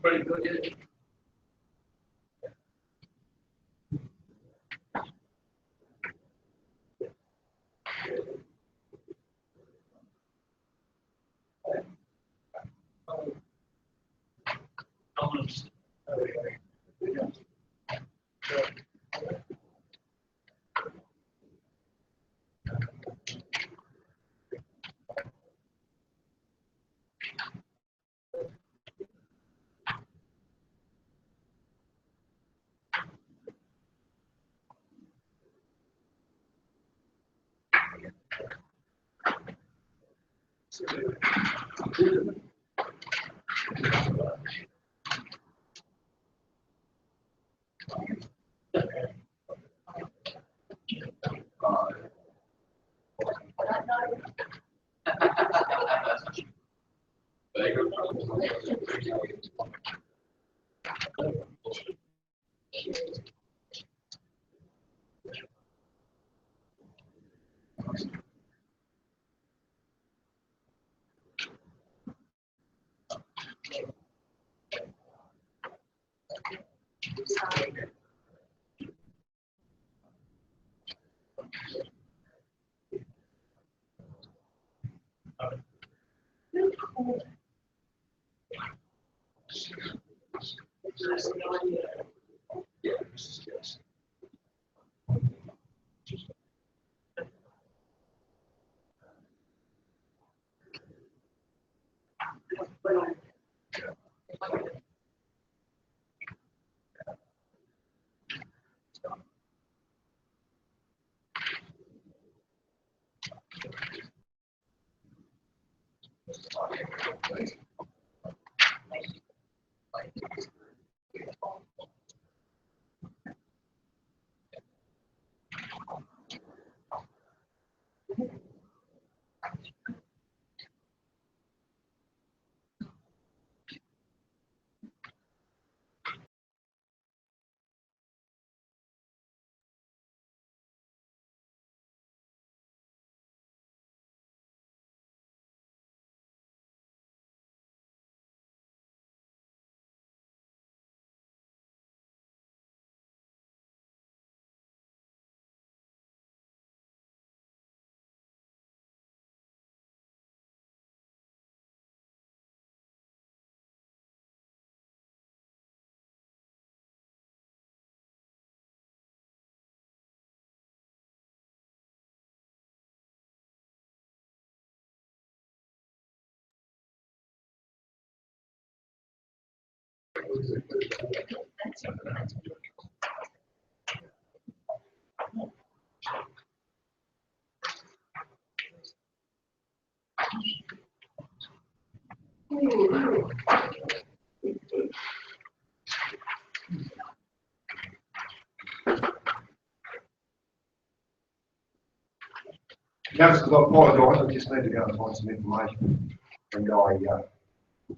Pretty good, isn't it? Councillors, I apologise, I just need to go and find some information. And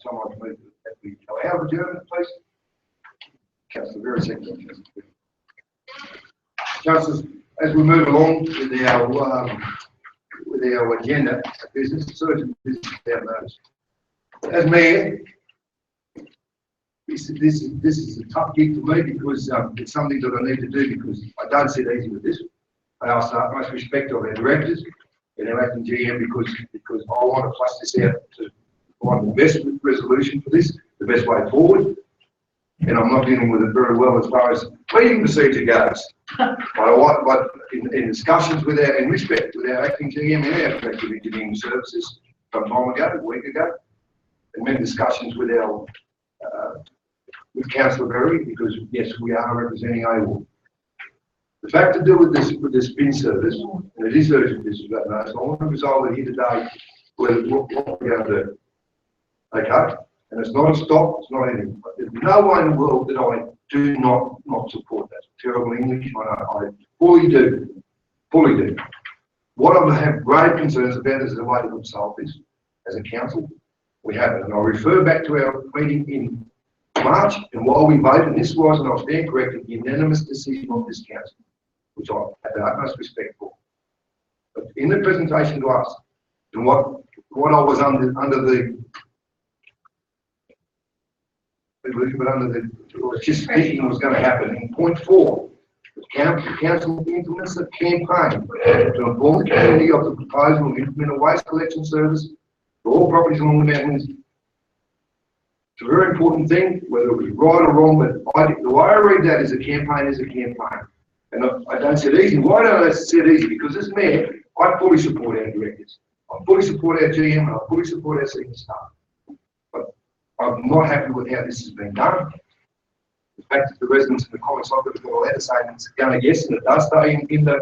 someone move that we go out of adjournment, please. Councillor, very second. Councillors, as we move along with our agenda of business, certain business without notice. As Mayor, this is a tough gig for me because it's something that I need to do because I don't sit easy with this. I ask the utmost respect of our directors and our acting GM because I want to flush this out to find the best resolution for this, the best way forward. And I'm not dealing with it very well as far as meeting procedure goes. But in discussions with our, in respect with our acting GM and our director of engineering services some time ago, a week ago, and many discussions with our with Councillor Berry because yes, we are representing AWOL. The fact to do with this bin service, and it is urgent business about notice, I want to resolve it here today with what we're going to do. Okay? And it's not a stop, it's not anything. There's no way in the world that I do not support that. Terrible English, I fully do. Fully do. What I have grave concerns about is the way that we've solved this as a council. We haven't. And I'll refer back to our meeting in March, and while we voted, and this was, and I'll stand corrected, unanimous decision of this council, which I have the utmost respect for. But in the presentation to us, and what I was under the was just thinking was going to happen. In point 4, the council implements a campaign to inform the community of the proposal to implement a waste collection service for all properties along the mountains. It's a very important thing, whether it was right or wrong, but the way I read that is a campaign is a campaign. And I don't sit easy. Why don't I sit easy? Because as mayor, I fully support our directors. I fully support our GM and I fully support our senior staff. I'm not happy with how this has been done. The fact that the residents in the comments I've got a letter saying it's going to yes, and it does stay in the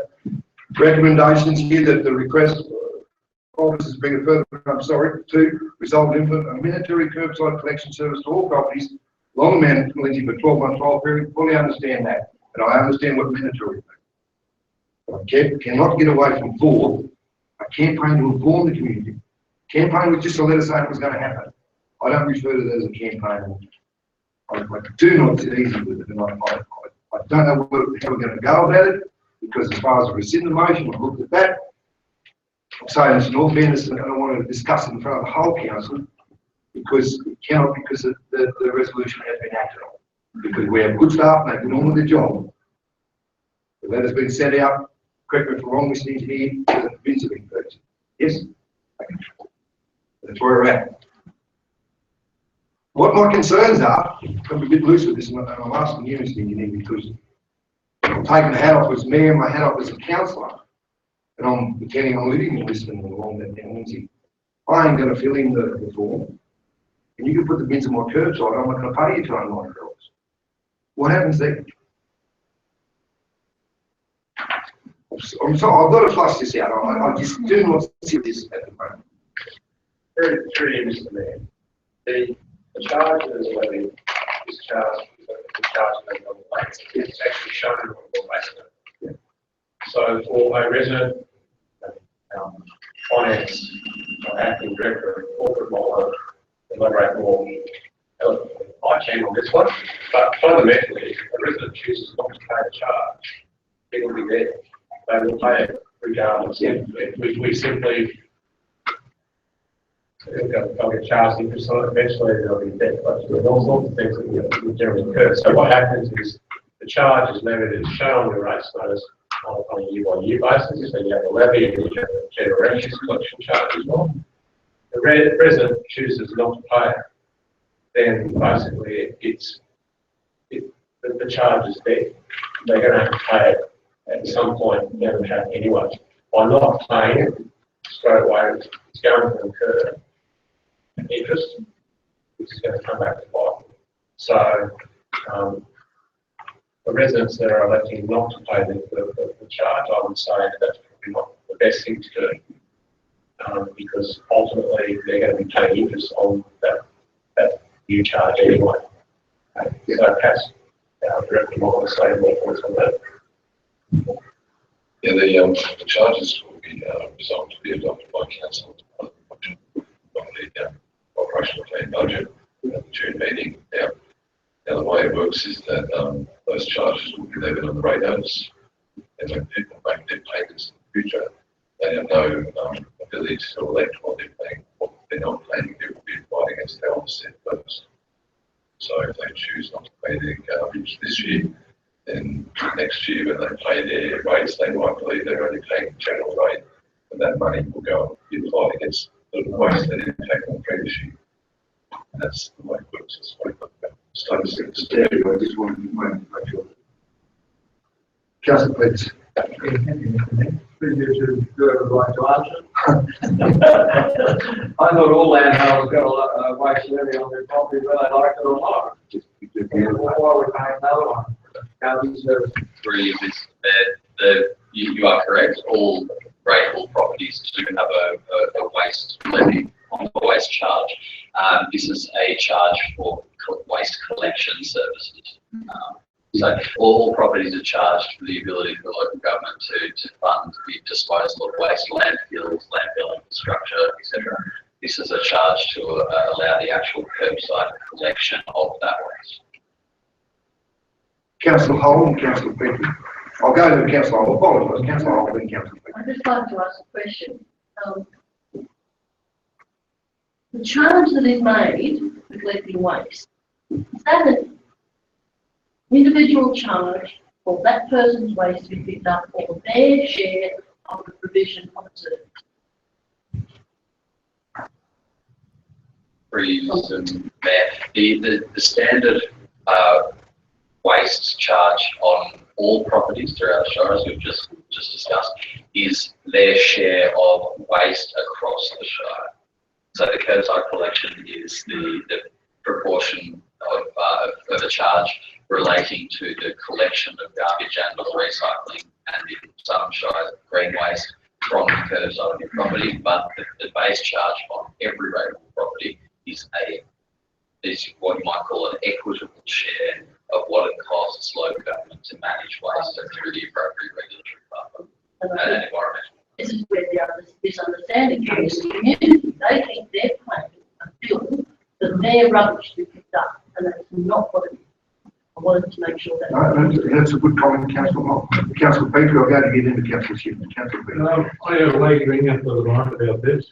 recommendations here that the request officers bring a further, to resolve and implement a mandatory curbside collection service to all properties along the Mount Lindsay for 12-month trial period. Fully understand that, and I understand what mandatory means. But I cannot get away from 4. A campaign to inform the community. Campaign was just a letter saying it was going to happen. I don't refer to that as a campaign. I do not sit easy with it, and I don't know how we're going to go about it, because as far as I rescind the motion, I've looked at that. I'm saying this in all fairness, and I don't want to discuss it in front of the whole council, because it cannot, because the resolution has been acted on. Because we have good staff, and they get on with their job. The letter's been sent out, correct me if I'm wrong, Mr. Engineer, the bins have been purchased. Yes? Okay. That's where we're at. What my concerns are, I'm a bit loose with this, and I'm asking you, Mr. Engineer, because I'm taking the hat off as mayor, my hat off as a councillor, and I'm pretending I'm living in Lisbon along that down Lindsay. I ain't going to fill in the form, and you can put the bins on my curbside, I'm not going to pay you $290. What happens then? I'm sorry, I've got to flush this out. I just do not see this at the moment. Through you, Mr. Mayor. The charge that is levied is charged, the charge levied on the waste. It's actually shown on the waste. Yeah. So for a resident, finance, acting director, corporate model, elaborate more eloquently, I can on this one. But fundamentally, if a resident chooses not to pay a charge, it will be there. They will pay it regardless. Yeah. We simply they'll get charged interest on it, eventually there'll be debt collection and all sorts of things that generally occur. So what happens is the charge is levied, it's shown on the rates notice on a year-by-year basis. So you have a levy and you have a generation collection charge as well. The resident chooses not to pay it, then basically the charge is there. They're going to have to pay it at some point down the track anyway. By not paying it straight away, it's going to incur interest, which is going to come back to bite. So, the residents that are electing not to pay the charge, I would say that's probably not the best thing to do. Because ultimately they're going to be paying interest on that new charge anyway. So perhaps, Director might want to say more points on that. Yeah, the charges will be resolved to be adopted by council of the operational plan budget at the June meeting. Now the way it works is that those charges will be levied on the rate notice, and when people make their payments in the future, they have no ability to elect what they're paying, what they're not paying. It will be applied against their offset first. So if they choose not to pay their garbage this year, then next year when they pay their rates, they might believe they're only paying the general rate, and that money will go and be applied against the waste that impact on the previous year. And that's the way it works. It's like I just wanted to make sure. Councillor Pitts. To do it right to answer. I thought all landholders got a waste levy on their property, whether they like it or not. Why are we paying another one? Really, you are correct. All rateable properties do have a waste levy on the waste charge. This is a charge for waste collection services. So all properties are charged for the ability for local government to fund the disposal of waste, landfills, landfill infrastructure, etc. This is a charge to allow the actual curbside collection of that waste. Councillor Hall and Councillor Petty. I'll go to Councillor Hall. Apologise. Councillor Hall, then Councillor Petty. I'd just like to ask a question. The charge that is made for collecting waste, is that an individual charge for that person's waste to be picked up or their share of the provision of the service? The standard waste charge on all properties throughout the Shire, as we've just discussed, is their share of waste across the Shire. So the curbside collection is the proportion of a charge relating to the collection of garbage and or recycling, and in some shires, green waste from the curbside of your property. But the base charge on every rateable property is what you might call an equitable share of what it costs local government to manage waste through the appropriate regulatory pathway and environmental. This is where the misunderstanding comes in the community. They think they're paying a bill for their rubbish to be picked up, and that's not what it is. I wanted to make sure that. No, that's a good comment, Councillor Hall. Councillor Petty, I'll go to get into Councillor Shipp. Councillor Petty. I have a lady ringing up to the line about this.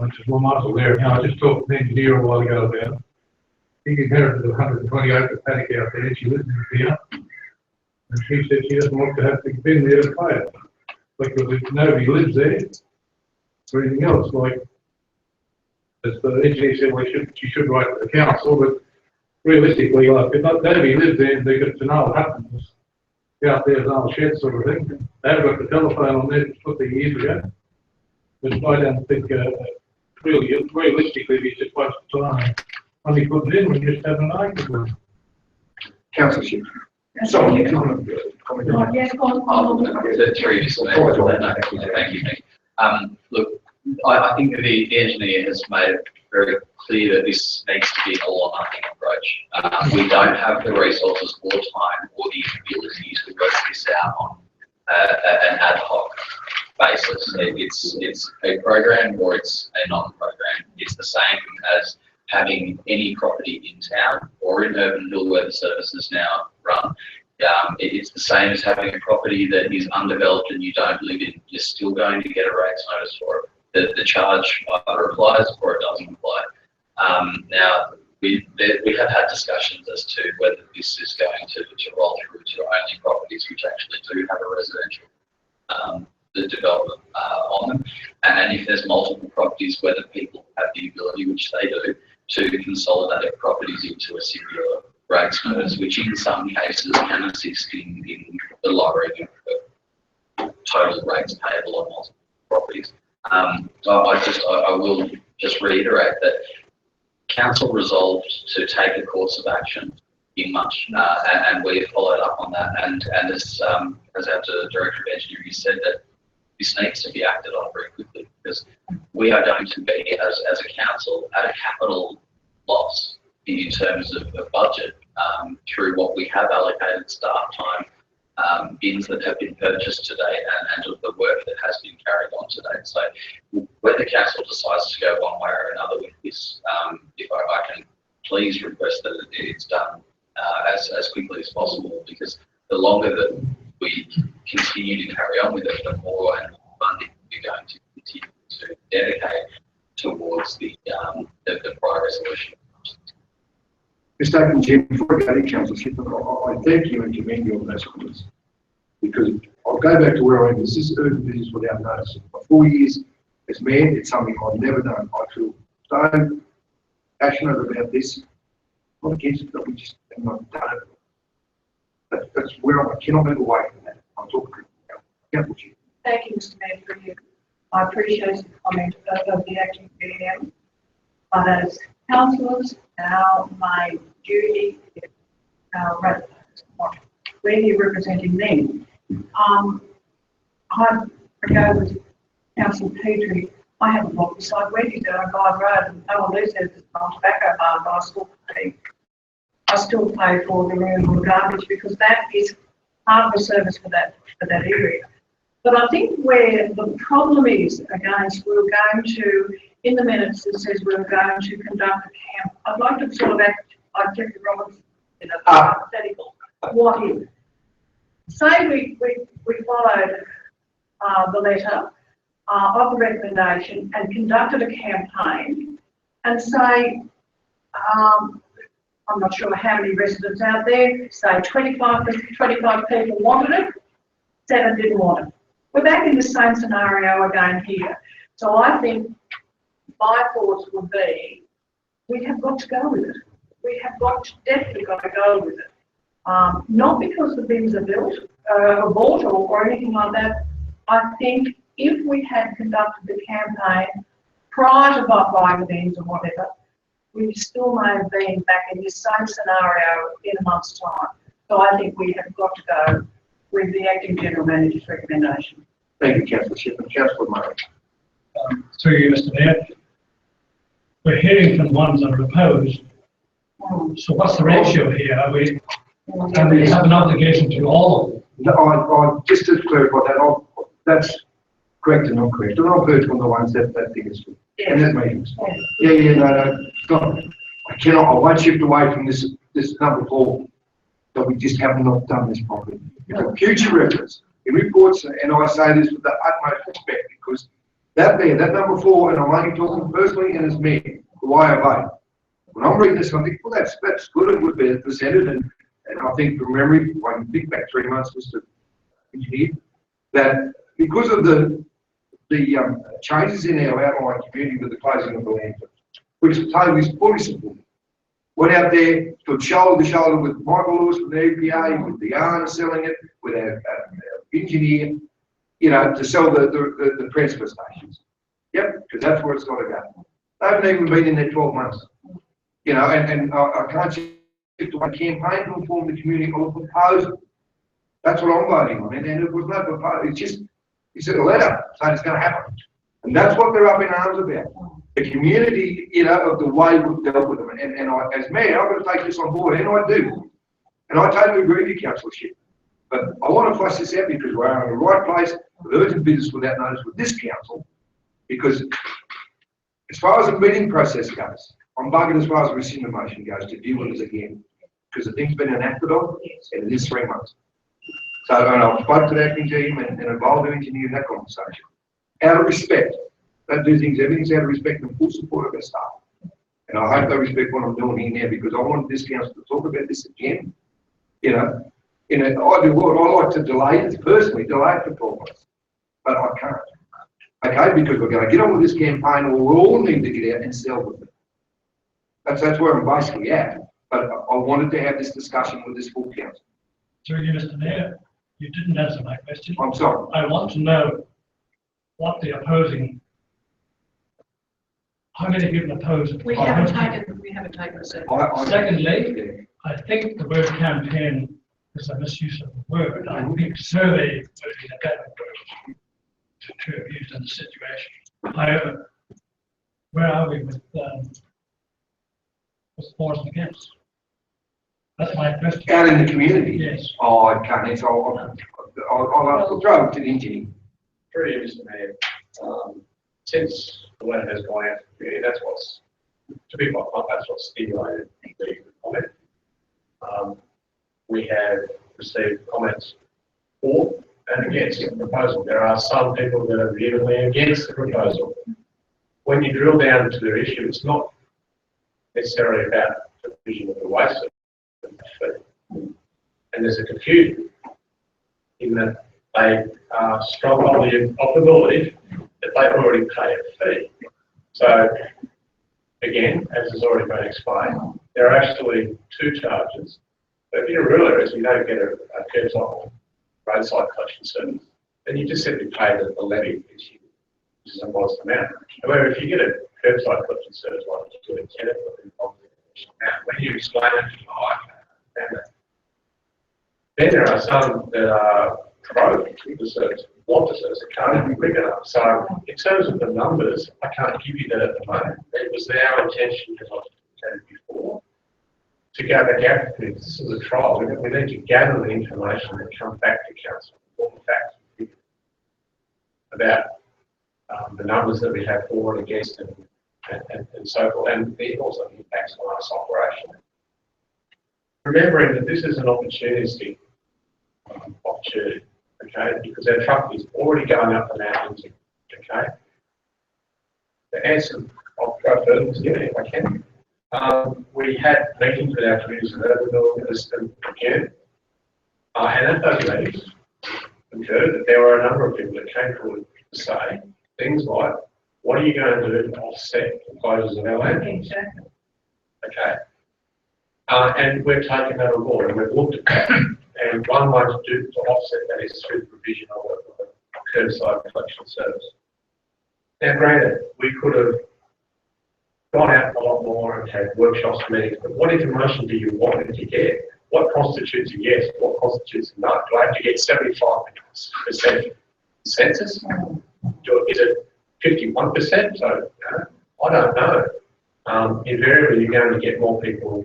I just one month aware. Now, I just talked to the engineer a while ago about it. He inherited a 120 acre paddock out there. She lives in the town. And she said she doesn't want to have to bin there to pay it. Because if nobody lives there, or anything else, like, as the engineer said, she should write to the council, but realistically, like, if nobody lives there and they got to know what happens, out there's an old shed sort of thing. They've got the telephone on there 50 years ago. But I don't think, really, realistically, if you just watch the time, when you put it in, we just have an argument. Councillor Shipp. Sorry, you comment on Yes, on. Thank you, Nick. Look, I think that the engineer has made it very clear that this needs to be a all or nothing approach. We don't have the resources or time or the ability to work this out on an ad hoc basis. It's a program or it's a non-program. It's the same as having any property in town or in Urban Hill where the services now run. It's the same as having a property that is undeveloped and you don't live in. You're still going to get a rates notice for it. The charge either applies or it doesn't apply. Now, we have had discussions as to whether this is going to roll through to only properties which actually do have a residential the development on them. And if there's multiple properties, whether people have the ability, which they do, to consolidate properties into a singular rates notice, which in some cases can assist in the lowering of total rates payable on multiple properties. I will just reiterate that council resolved to take a course of action in March, and we followed up on that. And as our Director of Engineering said, that this needs to be acted on very quickly, because we are going to be, as a council, at a capital loss in terms of budget through what we have allocated staff time, bins that have been purchased today, and of the work that has been carried on today. So when the council decides to go one way or another with this, if I can please request that it's done as quickly as possible, because the longer that we continue to carry on with it, the more and more funding we're going to continue to dedicate towards the prior resolution. Mr. Acting Chair, before I go to councillorship, I thank you and commend you on those comments. Because I'll go back to where I am. This is urgent business without notice. For 4 years as mayor, it's something I've never done. I feel so passionate about this. Not against it, but we just have not done it. That's where I cannot move away from that. I'm talking to councillorship. Thank you, Mr. Mayor, for you. I appreciate the comment of the acting PM. But as councillors, our main duty is our we're representing them. I go with Councillor Petrie. I have a block beside Wendy's on Guide Road, and no one lives there. There's no tobacco bar, but I still pay for the removal of garbage, because that is part of the service for that area. But I think where the problem is, against, we're going to, in the minutes it says we're going to conduct a camp. I'd like to sort of act like Jeffrey Robertson, hypothetical. What if? Say we followed the letter of the recommendation and conducted a campaign, and say, I'm not sure how many residents out there, say 25 people wanted it, 7 didn't want it. We're back in the same scenario again here. So I think my thoughts would be, we have got to go with it. We have definitely got to go with it. Not because the bins are built, or bought, or anything like that. I think if we had conducted the campaign prior to buying the bins or whatever, we still may have been back in this same scenario in a month's time. So I think we have got to go with the Acting General Manager's recommendation. Thank you, Councillor Shipp and Councillor Murray. Through you, Mr. Mayor. We're hearing from ones that are opposed. So what's the ratio here? Are we, and we have an obligation to all of them? No, just to clarify that, that's correct and not correct. I'm heard from the ones that think it's good. Yes. And that meetings. Yeah, no, stop. I won't shift away from this number 4, that we just have not done this properly. For future reference, in reports, and I say this with the utmost respect, because that number 4, and I'm only talking personally and as me, who I obey. When I'm reading this, I think, well, that's good and would be presented, and I think from memory, I can think back 3 months, Mr. Engineer, that because of the changes in our outlying community with the closing of the landfill, which totally fully supported, went out there, stood shoulder to shoulder with Michael Lewis from the EPA, with the ARNA selling it, with our engineer, to sell the transfer stations. Yep, because that's where it's got to go. They haven't even been in there 12 months. And I can't shift one campaign to inform the community of a proposal. That's what I'm voting on. And it was no proposal. It's a letter saying it's going to happen. And that's what they're up in arms about. The community, of the way we've dealt with them. And I, as mayor, I've got to take this on board, and I do. And I totally agree with you, Councillor Shipp. But I want to flush this out because we're in the right place with urgent business without notice with this council. Because as far as the meeting process goes, I'm bugging as far as the rescission motion goes to deal with it again. Because the thing's been enacted on, and it is 3 months. So, and I've spoken to the acting team and involved the engineer in that conversation. Out of respect, they do things, everything's out of respect and full support of their staff. And I hope they respect what I'm doing here now, because I want this council to talk about this again. In an ideal world, I like to delay it personally, delay it for 12 months. But I can't. Okay, because we're going to get on with this campaign, or we all need to get out and sell with it. That's where I'm basically at. But I wanted to have this discussion with this full council. Through you, Mr. Mayor, you didn't answer my question. I'm sorry. I want to know what the opposing how many people oppose it? We haven't taken a second. Secondly, I think the word campaign is a misuse of the word. I think survey would be a better word to have used in the situation. However, where are we with for and against? That's my question. Out in the community? Yes. Oh, I can't answer. I'll throw it to the engineer. Through you, Mr. Mayor, since the letter has gone out to the community, that's what's, to be quite blunt, that's what stimulated the comment. We have received comments for and against the proposal. There are some people that are vehemently against the proposal. When you drill down to their issue, it's not necessarily about the division of the waste, and there's a confusion in that they are strong on the belief that they already pay a fee. So, again, as has already been explained, there are actually two charges. But if you realize you don't get a curbside roadside collection service, then you just simply pay the levy, which is a modest amount. However, if you get a curbside collection service like you do in Kenneth, when you explain it, then there are some that are pro the service, want the service, it can't be quick enough. So in terms of the numbers, I can't give you that at the moment. It was our intention, as I've said before, to go back out to this is a trial. We need to gather the information and come back to council with all the facts and figures about the numbers that we have for and against and so forth, and also the impacts on us operation. Remembering that this is an opportunity, okay, because our truck is already going up the mountains, okay. The answer, I'll go further if I can. We had meetings with our communities and again, and at those meetings, concurred that there were a number of people that came forward to say things like, what are you going to do to offset the closures of our land? Exactly. Okay. And we've taken that on board and we've looked at that. And one way to offset that is through the provision of a curbside collection service. Now, granted, we could have gone out a lot more and had workshops, meetings, but what information do you want me to get? What constitutes a yes? What constitutes a no? Do I have to get 75% consensus? Is it 51%? So, I don't know. Invariably, you're going to get more people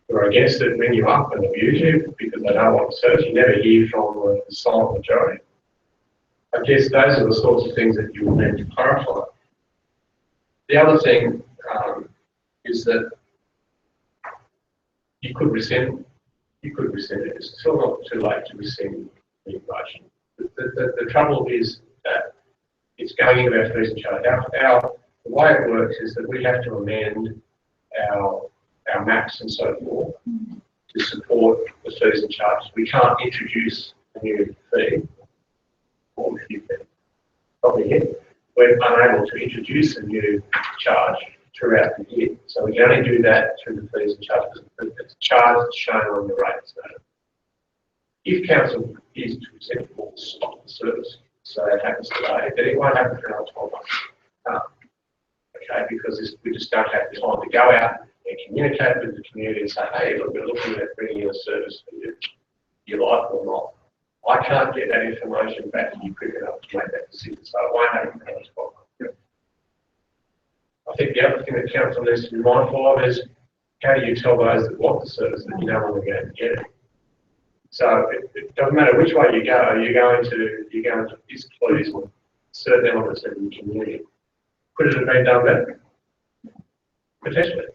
who are against it, ring you up and abuse you because they don't want to search. You never hear from the silent majority. I guess those are the sorts of things that you will need to clarify. The other thing is that you could rescind it. It's still not too late to rescind the information. The trouble is that it's going into our fees and charges. The way it works is that we have to amend our maps and so forth to support the fees and charges. We can't introduce a new fee or a new fee. Probably yet. We're unable to introduce a new charge throughout the year. So we can only do that through the fees and charges. It's charged shown on the rates. If council is to accept or stop the service, so that happens today, then it won't happen for another 12 months. Okay, because we just don't have the time to go out and communicate with the community and say, hey, look, we're looking at bringing you a service for you. You like it or not. I can't get that information back to you quick enough to make that decision, so it won't happen for another 12 months. I think the other thing that council needs to be mindful of is how do you tell those that want the service that you no longer going to get it? So it doesn't matter which way you go, you're going to displease certain elements of the community. Could it have been done better? Potentially.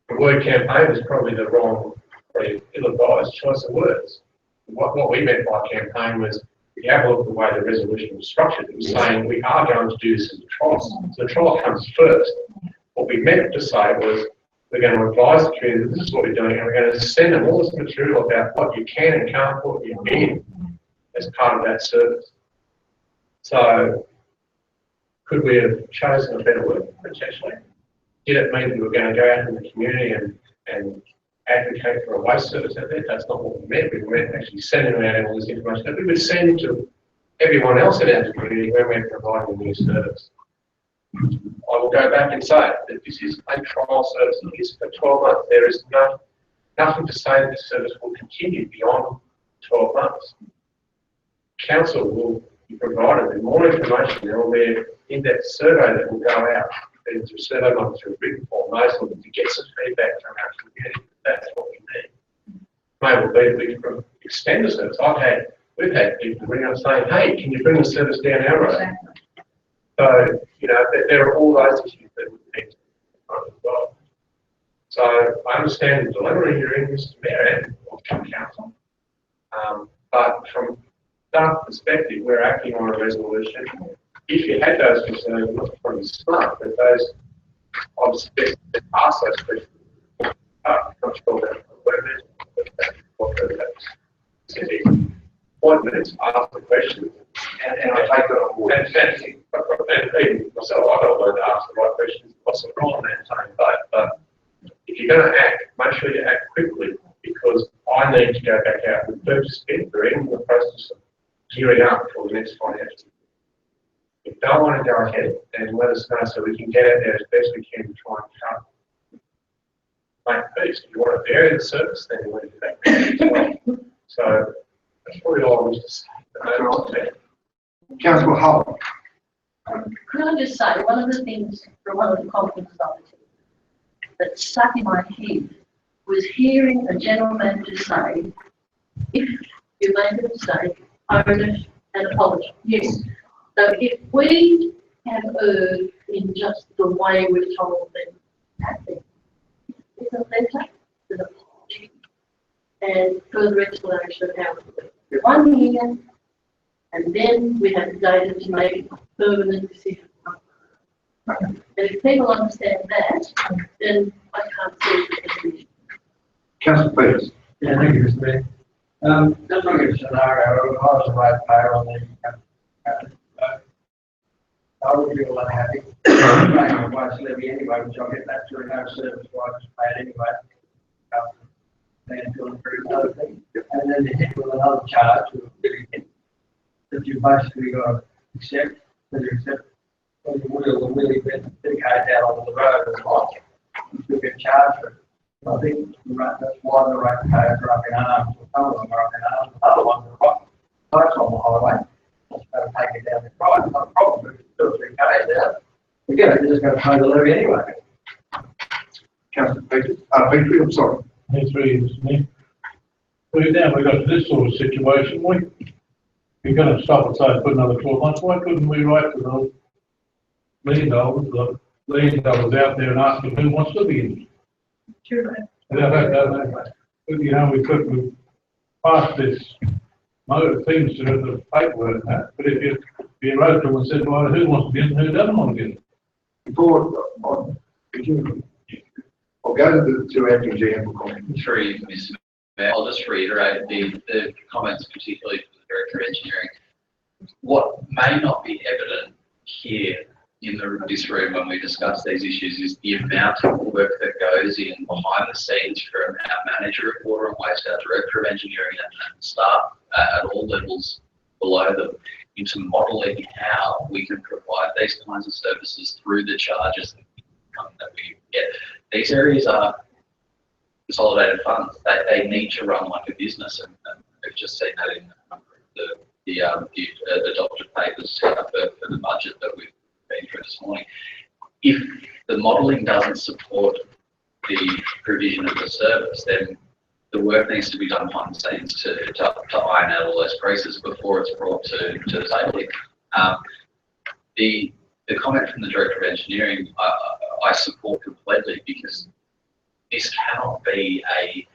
The word campaign is probably the wrong, probably ill-advised choice of words. What we meant by campaign was, if you have a look at the way the resolution was structured, it was saying we are going to do this as a trial. So the trial comes first. What we meant to say was, we're going to advise the community, this is what we're doing, and we're going to send them all this material about what you can and can't put in bin as part of that service. So, could we have chosen a better word, potentially? Did it mean that we were going to go out in the community and advocate for a waste service out there? That's not what we meant. We meant actually sending out all this information that we would send to everyone else in our community when we're providing a new service. I will go back and say that this is a trial service. It is for 12 months. There is nothing to say that this service will continue beyond 12 months. Council will be provided with more information. There will be an in-depth survey that will go out. Either through survey model, through written form, those will to get some feedback from our community. That's what we need. May well be that we can extend the service. We've had people ring up saying, hey, can you bring the service down our road? So, you know, there are all those issues that we need to confront as well. So I understand the dilemma you're in, Mr. Mayor, and council. But from staff perspective, we're acting on a resolution. If you had those concerns, it was probably smart, but those obviously ask those questions. I'm not sure that what the specific appointments ask the questions. And I take that on board. And even myself, I don't learn to ask the right questions, possibly wrong on that same boat. But if you're going to act, make sure you act quickly, because I need to go back out with purchase bid. We're in the process of gearing up for the next financial year. If you don't want to go ahead, then let us know so we can get out there as best we can to try and make peace. If you want to vary the service, then you want to do that as well. So that's probably all I was to say. Councillor Hull. Could I just say, one of the things from one of the conferences I was in that stuck in my head was hearing a general manager say, if you make a mistake, own it and apologise. Yes. So if we have erred in just the way we're told them happening, it's a letter, an apology, and further explanation of how to do it. 1 year, and then we have data to make a permanent decision. And if people understand that, then I can't see the solution. Councillor Peters. Yeah, thank you, Mr. Mayor. Just looking at a scenario, I was a ratepayer on the I would feel unhappy. I'm paying my wife's levy anyway, which I'll get that through no service, so I just pay it anyway. And feeling through another thing. And then they hit with another charge, that you basically got to accept, whether you accept, whether you will or really dedicate out onto the road as well. You still get charged for it. I think that's why the ratepayers are up in arms, or some of them are up in arms, other ones are right close on the highway. Just got to take it down the price. Not a problem, if it's 2 or 3 k's out. Again, you're just going to pay the levy anyway. Councillor Peters. Petrie, I'm sorry. Thanks very much, Mr. Mayor. Well, now we've got this sort of situation, we're going to stop and say, put another 12 months. Why couldn't we write to the landowners out there and ask them who wants to be in it? Sure. You know, we could pass this mode of things to the paperwork and that, but if you wrote to them and said, well, who wants to be in and who doesn't want to be in it? Before, I'll go to the 2 acting GM for comment. Through Mr. Mayor, I'll just reiterate the comments, particularly from the Director of Engineering. What may not be evident here in this room when we discuss these issues is the amount of work that goes in behind the scenes from our Manager of Water and Waste, our Director of Engineering and staff at all levels below them into modelling how we can provide these kinds of services through the charges that we get. These areas are consolidated funds. They need to run like a business, and we've just seen that in the adopted papers for the budget that we've been through this morning. If the modelling doesn't support the provision of the service, then the work needs to be done behind the scenes to iron out all those creases before it's brought to the table. The comment from the Director of Engineering, I support completely, because this cannot be a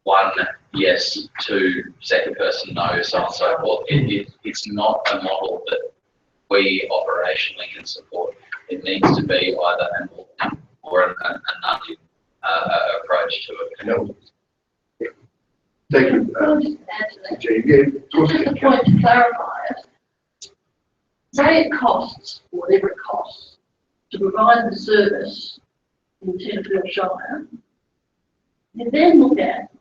1 yes, 2 second person no, so on and so forth. It's not a model that we operationally can support. It needs to be either an or a none approach to it. Thank you. Can I just add to that? Just a point to clarify it. Say it costs, whatever it costs, to provide the service in Tenterfield Shire, you then look at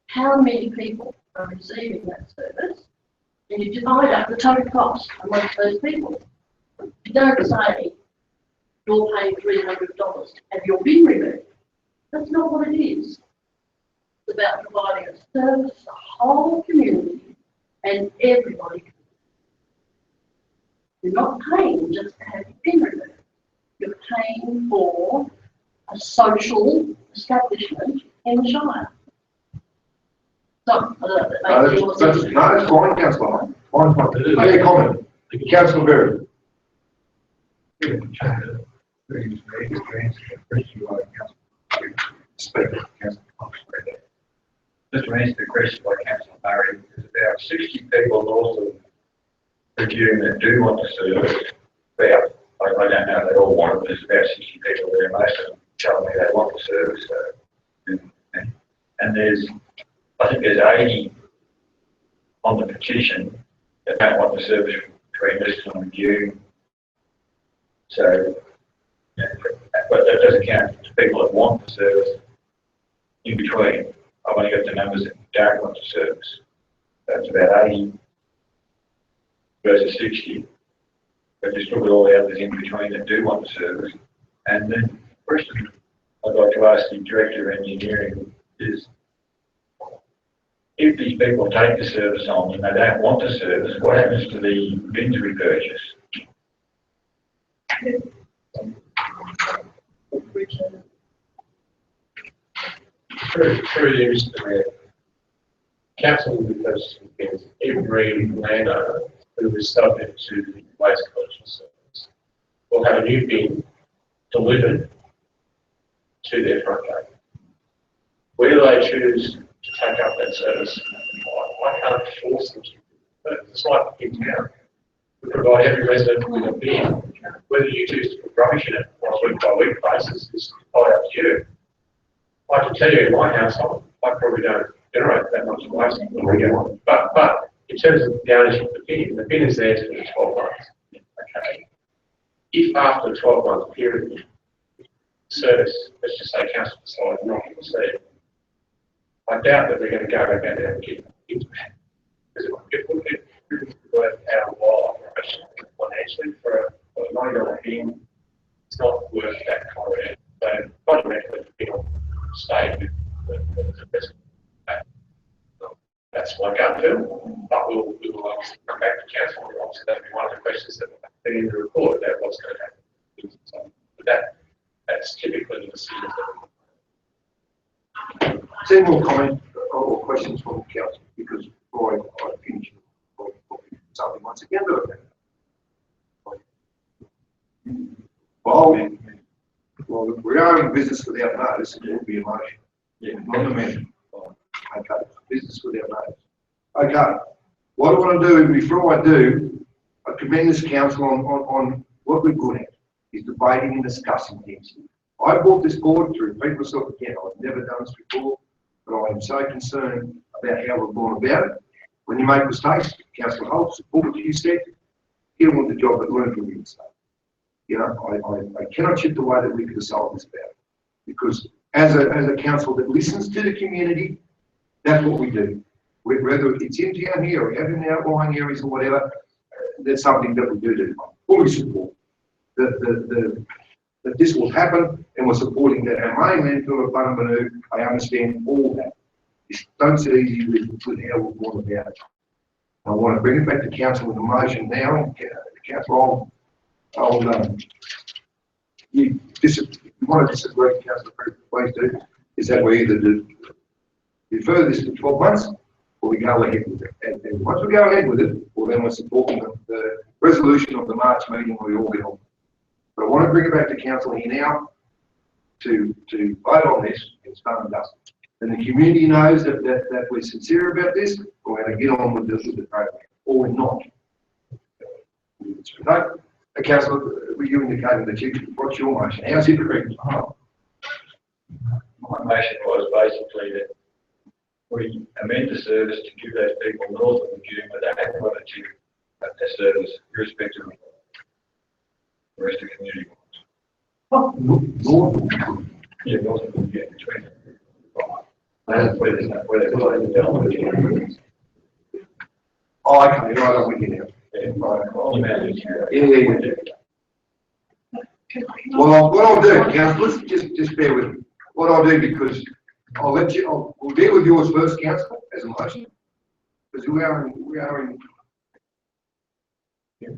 how many people are receiving that service, and you divide up the total cost amongst those people. You don't say you're paying $300 to have your bin removed. That's not what it is. It's about providing a service to the whole community and everybody. You're not paying just to have your bin removed. You're paying for a social establishment in the Shire. So, That's fine, councillor. Fine. Any comment? Councillor Berry. Just to answer the question by Councillor Murray, there's about 60 people north of the June that do want to serve. About, I don't know if they all want it, but there's about 60 people there, most of them tell me they want the service. So, and there's, I think there's 80 on the petition that don't want the service between Liston and June. So, yeah, but that doesn't count the people that want the service in between. I've only got the numbers that don't want the service. That's about 80 versus 60. But just look at all the others in between that do want the service. And then the question I'd like to ask the Director of Engineering is, if these people take the service on and they don't want the service, what happens to the bins we purchase? Through you, Mr. Mayor. Council will be purchasing bins every landowner who is subject to the waste collection service will have a new bin delivered to their front gate. Whether they choose to take up that service, I can't force them to. But it's like in town. We provide every resident with a bin. Whether you choose to put rubbish in it on a week-by-week basis is entirely up to you. I can tell you in my household, I probably don't generate that much waste when we get one. But in terms of the ownership of the bin is there for 12 months. Okay. If after a 12-month period, service, let's just say council decides not to proceed, I doubt that we're going to go back out there and get it back. Because it would be worth our while operation financially for a $90 bin. It's not worth that kind of effort. So fundamentally, the bin will stay with the best. That's my gut feel, but we will obviously come back to council. Obviously, that'll be one of the questions that will be in the report about what's going to happen. So, but that's typically the decision. Any more comments or questions from the council? Because before I finish, something once again. Well, if we are in business without notice, it will be a motion. Yeah, not an amendment. Okay, business without notice. Okay, what I want to do, before I do, I commend this council on what we're good at, is debating and discussing things. I brought this forward to repeat myself again. I've never done this before, but I am so concerned about how we've gone about it. When you make mistakes, Councillor Holt, support what you said, get on with the job, but learn from your mistakes. You know, I cannot chip the way that we could have solved this battle. Because as a council that listens to the community, that's what we do. Whether it's in town here or having the outlying areas or whatever, that's something that we do fully support. That this will happen, and we're supporting that. Our main landfill of Bunnamanoo, I understand all that. It's don't sit easy with how we've gone about it. I want to bring it back to council with a motion now. Council, you want to disagree, Councillor, please do. Is that we either defer this for 12 months or we go ahead with it? And once we go ahead with it, well, then we're supporting the resolution of the March meeting where we all get on. But I want to bring it back to council here now to vote on this and start and dust. And the community knows that we're sincere about this, we're going to get on with the program, or we're not. Okay? Councillor, were you indicating that what's your motion? How's it correct? My motion was basically that we amend the service to give those people north of the June where they haven't got a chip at their service, irrespective of the rest of the community. Yeah, north of the June, between them. Where there's no development. Oh, okay, right, I'm with you now. Yeah, right. Yeah. Well, what I'll do, councillors, just bear with me. What I'll do, because we'll deal with yours first, councillor, as a motion. Because we are in. Yeah.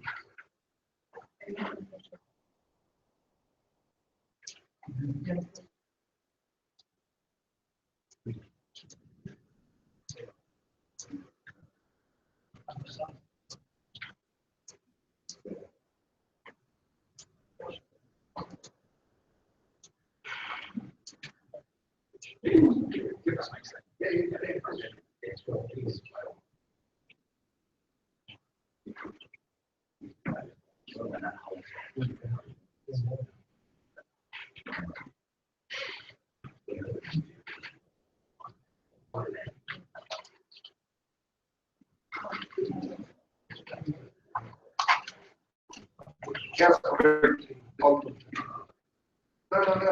Councillor,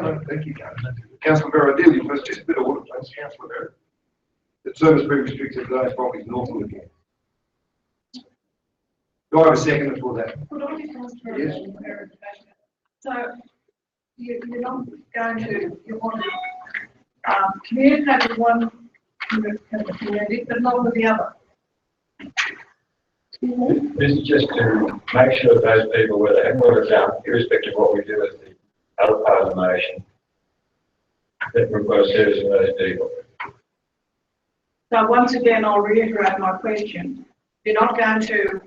no, thank you, Councillor Berardielli, first, just a bit of order, please, Councillor Berardielli. The service be restricted to those properties north of the camp. Do I have a second for that? Could I just ask for a Yes. clarification? So, you're not going to, you want to, communicate with one community, but not with the other? This is just to make sure that those people, where they have got it down, irrespective of what we do with the other part of the motion, that we've got a service for those people. So once again, I'll reiterate my question. You're not going to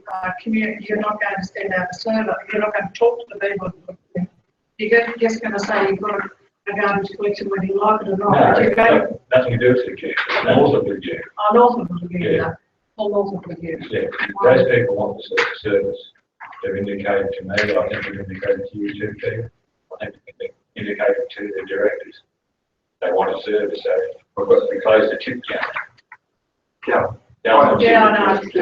you're not going to send out a survey, you're not going to talk to the people. You're just going to say you've got a garbage collection whether you like it or not. But you're going, Nothing to do with the queue, north of the queue. north of the queue, Yeah. or north of the queue. Yeah, those people want the sort of service. They've indicated to me, I think they've indicated to you too, Peter. I think they've indicated to the directors. They want a service, so we've got to close the tip down. Yeah, I know. Can I just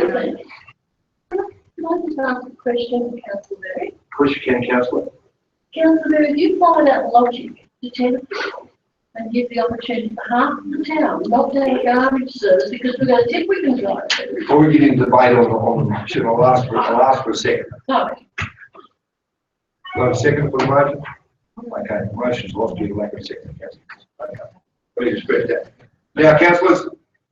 ask a question, Councillor Berry? Of course you can, councillor. Councillor Berry, you follow that logic to 10 people and give the opportunity for half of the town not to have garbage service because we've got a tip we can drive to. Before we get into debate on the motion, I'll ask for a second. Sorry. Do I have a second for the motion? Okay, the motion's lost due to lack of second, councillor. Okay, please respect that. Now, councillors,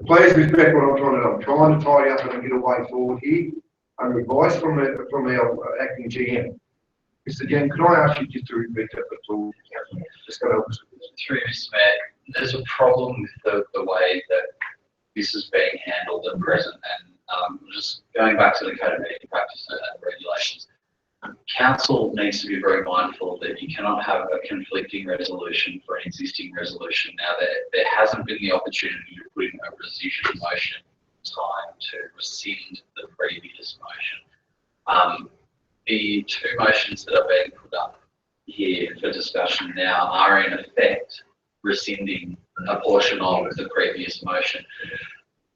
please respect what I'm trying to do. I'm trying to tidy up and get a way forward here. I'm advised from our acting GM. Mr. Jen, could I ask you just to repeat that, that's all, councillor? Just going to help us with this. Through Mr. Mayor, there's a problem with the way that this is being handled at present, and just going back to the code of meeting practice and regulations, council needs to be very mindful that you cannot have a conflicting resolution for an existing resolution. Now, there hasn't been the opportunity to put in a rescission motion in time to rescind the previous motion. The two motions that are being put up here for discussion now are in effect rescinding a portion of the previous motion.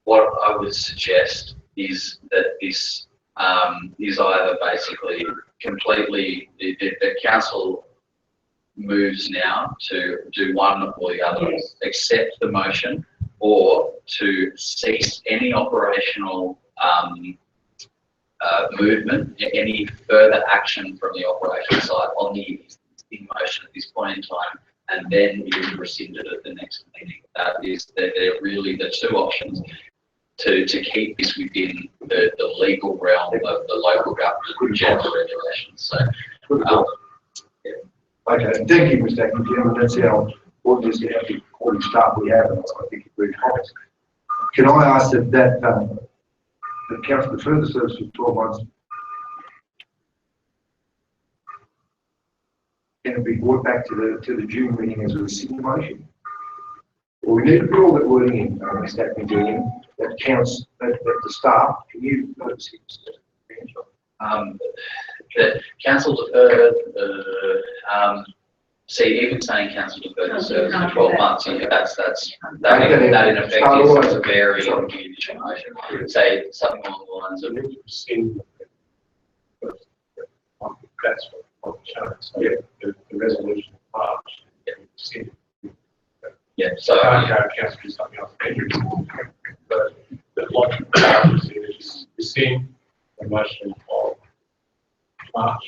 What I would suggest is that this is either basically completely, the council moves now to do one or the other, accept the motion, or to cease any operational movement, any further action from the operation side on the existing motion at this point in time, and then you rescind it at the next meeting. They're really the two options to keep this within the legal realm of the local government general regulations. So, Okay, thank you, Mr. Acting Chairman. That's our ordinance, the recording staff we have, and I think it's very honest. Can I ask that the council defer the service for 12 months? Can it be brought back to the June meeting as a rescission motion? Well, we need to put all that wording in, Mr. Acting Chairman, that counts, that the staff, can you notice it? the council deferred, see, even saying council deferred the service for 12 months, you know, that in effect is a very unusual motion. Say something along the lines of. That's what the resolution passed. Yeah, so. Council do something else. But the logic is rescind the motion of March.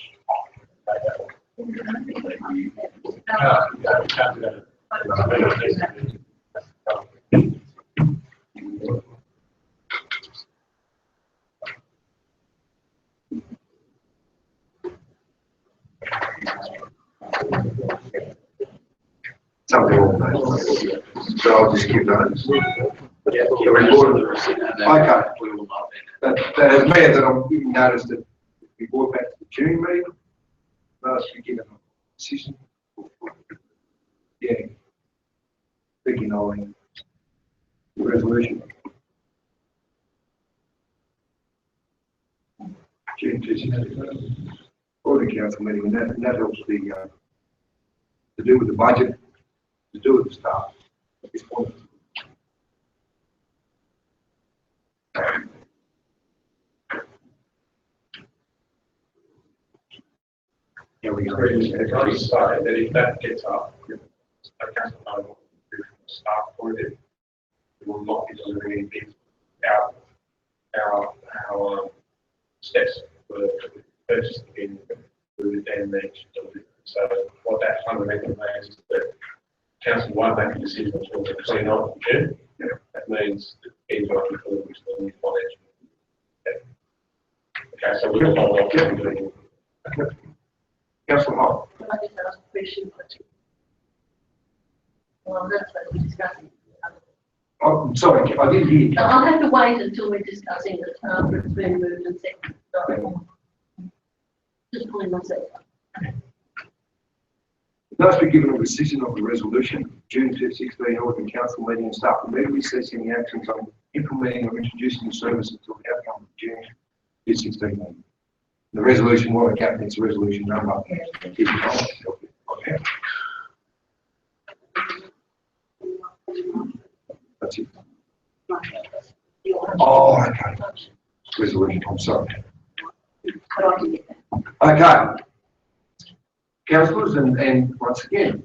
Something wrong. So I'll just keep those. Yeah, The report. Okay. We will not That has meant that I've noticed that we brought back to the June meeting, last week given a decision. Yeah. Thinking of the resolution. June 2016. Order council meeting, and that helps the, to do with the budget, to do with the staff at this point. Here we go. Can I just say that if that gets up, I can't know what to do from the staff point of view. We will not be delivering anything. Our steps were purchased in, we would then need to deliver. So what that fundamentally means is that council won't make a decision until the 29th of June. That means that it's not included into the new financial year. Okay, so we'll hold off on doing. Councillor Hall. Can I just ask a question? Well, that's what we're discussing. Oh, I'm sorry, I didn't hear you. No, I'll have to wait until we're discussing it after it's been moved and seconded. Sorry. Just pulling myself up. Thus be given a decision of the resolution, June 2016, ordinary council meeting and staff immediately ceasing the actions on implementing or introducing the service until the outcome of June 2016 meeting. The resolution, what I captain, it's resolution number. Okay. That's it. Oh, okay. Resolution, I'm sorry. Okay. Councillors, and once again,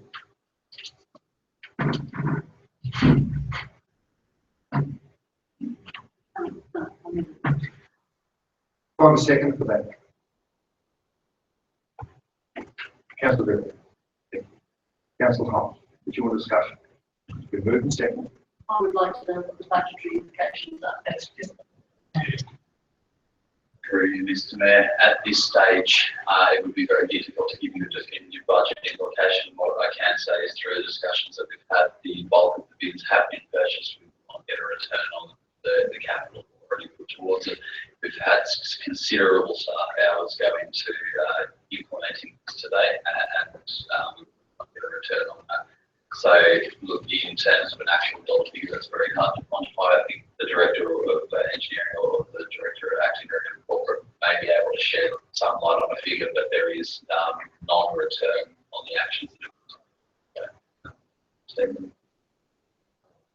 find a second for that. Councillor Beverley. Councillor Hall, did you want a discussion? Been moved and second. I would like to know what the budgetary implications are. That's just. Through Mr. Mayor, at this stage, it would be very difficult to give you a definitive budget implication. What I can say is through the discussions that we've had, the bulk of the bids have been purchased. We will not get a return on the capital already put towards it. We've had considerable staff hours go into implementing this today and not get a return on that. So, look, in terms of an actual dollar figure, that's very hard to quantify. I think the director of engineering or the acting director of corporate may be able to shed some light on a figure, but there is non-return on the actions.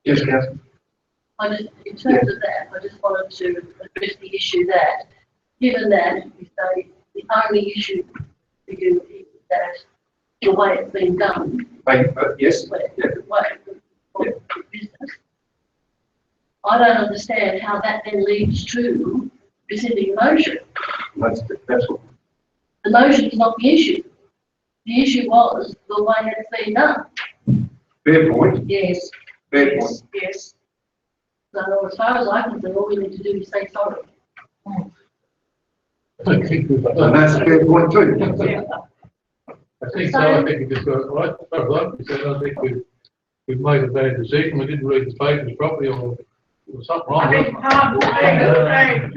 Yes, Councillor. In terms of that, I just wanted to address the issue that, given that you say the only issue for you is that the way it's been done. Yes. The way of business. I don't understand how that then leads to rescinding a motion. That's what. The motion is not the issue. The issue was the way it's been done. Fair point. Yes. Fair point. Yes. So as far as I'm concerned, all we need to do is say sorry. And that's a fair point too. I think so. I think it just got right. Like you said, I think we've made a bad decision. We didn't read the papers properly, or there was something wrong. I think part of the thing.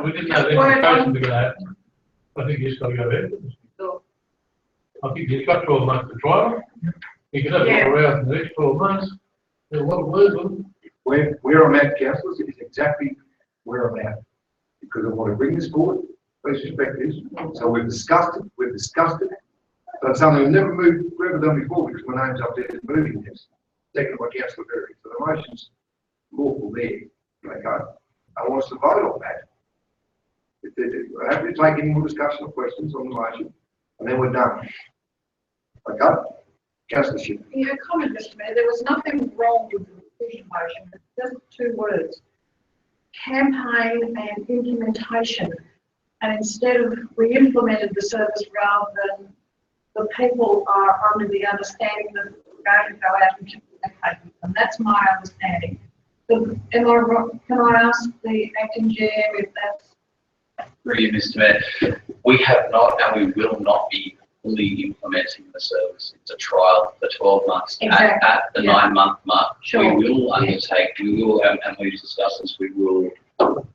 We didn't have the information to go out. I think you just got to go ahead. I think you've got 12 months to trial. You can have it all out in the next 12 months. There's a lot of words on it. Where I'm at, councillors, is exactly where I'm at. Because I want to bring this forward. Please respect this. So we've discussed it. So it's something we've never done before because my name's up there moving this. Second by Councillor Berry. So the motion's lawful there. Okay. I want us to vote on that. I have to take any more discussion or questions on the motion, and then we're done. Okay? Councillor Shipp. Yeah, comment, Mr. Mayor, there was nothing wrong with the decision motion, it's just 2 words. Campaign and implementation. And instead of, we implemented the service rather than the people are under the understanding that we're going to go out and communicate with them. That's my understanding. Am I wrong? Can I ask the acting GM if that's? Through you, Mr. Mayor, we have not and we will not be fully implementing the service. It's a trial for 12 months. Exactly. At the 9-month mark, Sure. we will undertake, and we've discussed this, we will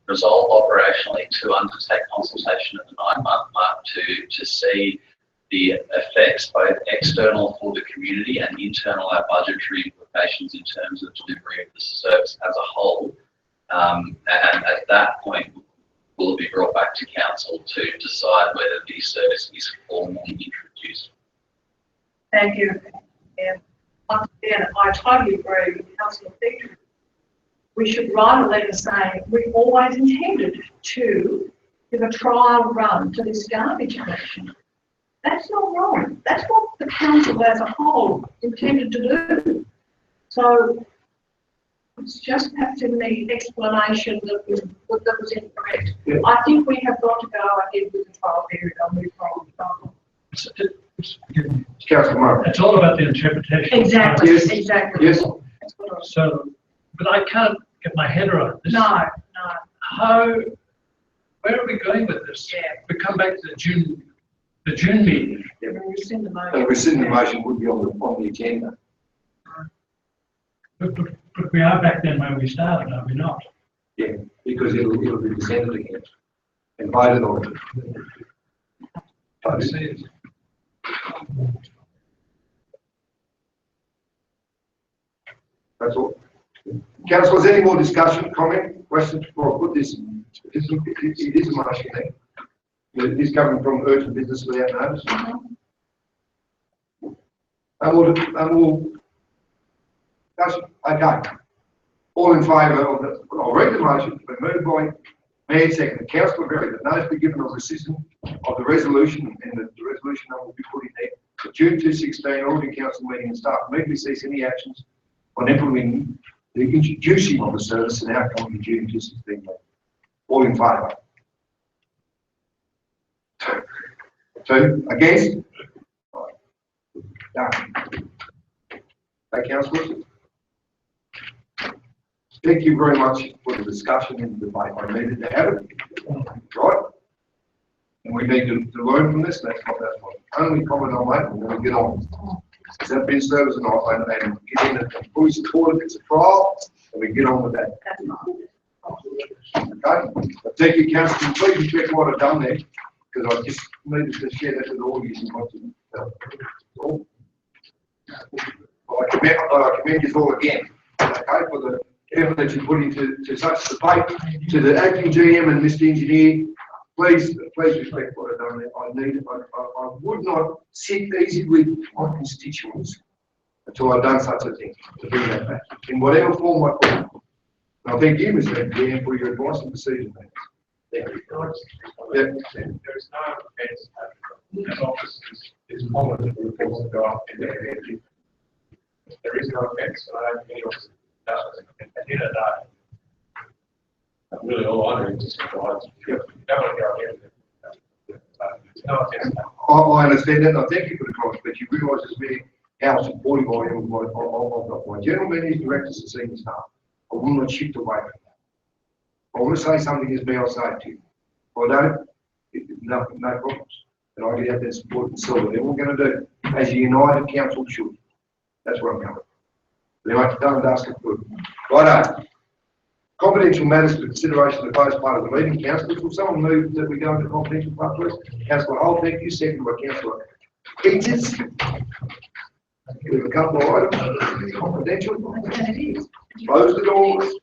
resolve operationally to undertake consultation at the 9-month mark to see the effects, both external for the community and internal, our budgetary implications in terms of delivery of the service as a whole. And at that point, will be brought back to council to decide whether the service is formally introduced. Thank you. And once again, I totally agree with Councillor Petrie. We should write a letter saying we always intended to give a trial run to this garbage collection. That's not wrong. That's what the council as a whole intended to do. So it's just perhaps in the explanation that was incorrect. Yeah. I think we have got to go ahead with the trial period. I'll move on. Councillor Murray. It's all about the interpretation. Exactly, Yes. exactly. Yes. That's what I was- So, but I can't get my head around this. No, no. How, where are we going with this? Yeah. We come back to the June meeting. We'll rescind the And motion. rescind the motion would be on the agenda. But we are back then where we started, are we not? Yeah, because it'll be rescinded again and voted on. I see it. That's all. Council, is there any more discussion, comment, questions before I put this? It is a motion there. It is coming from urgent business without notice. And we'll, okay. All in favour of the, I'll read the motion, it's been moved by Mayor second, Councillor Berry, that notice be given of rescission of the resolution, and the resolution number will be put in there. The June 2016 ordinary council meeting and staff immediately cease any actions on implementing the introducing of the service and outcome of the June 2016 meeting. All in favour? Two, against? Done. Okay, councillors. Thank you very much for the discussion and debate. I needed to have it, right? And we need to learn from this. That's what only comment on that, and then we get on. Has that been service or not? And get in and fully support it. It's a trial, and we get on with that. Okay? But thank you, councillor. Please check what I've done there, because I just needed to share that with all of you. I commend you all again, okay, for the effort that you put into such debate. To the acting GM and Mr. Engineer, please respect what I've done there. I would not sit easy with my constituents until I've done such a thing, to bring that back, in whatever form I put it. And I thank you, Mr. GM, for your advice and decision making. Thank you. There is no offence. As office is common for reports to go up in their area. There is no offence, and I don't think anyone does. At the end of the day, really all I do is just provide. You don't want to go ahead with it. There's no offence. I understand that, and I thank you for the comments, but you realise as many how supportive I am of my general managers, directors, and senior staff. I will not shift away from that. I want to say something as me, I'll say it to you. If I don't, no problems. And I get out there and support and sell whatever we're going to do, as a united council should. That's where I'm going. They like to done and dust it good. Righto. Confidential matters for consideration of the first part of the meeting. Councillors, will someone move that we go into confidential part, please? Councillor Holt, thank you. Second by Councillor Peters. We have a couple of items, confidential. Close the doors.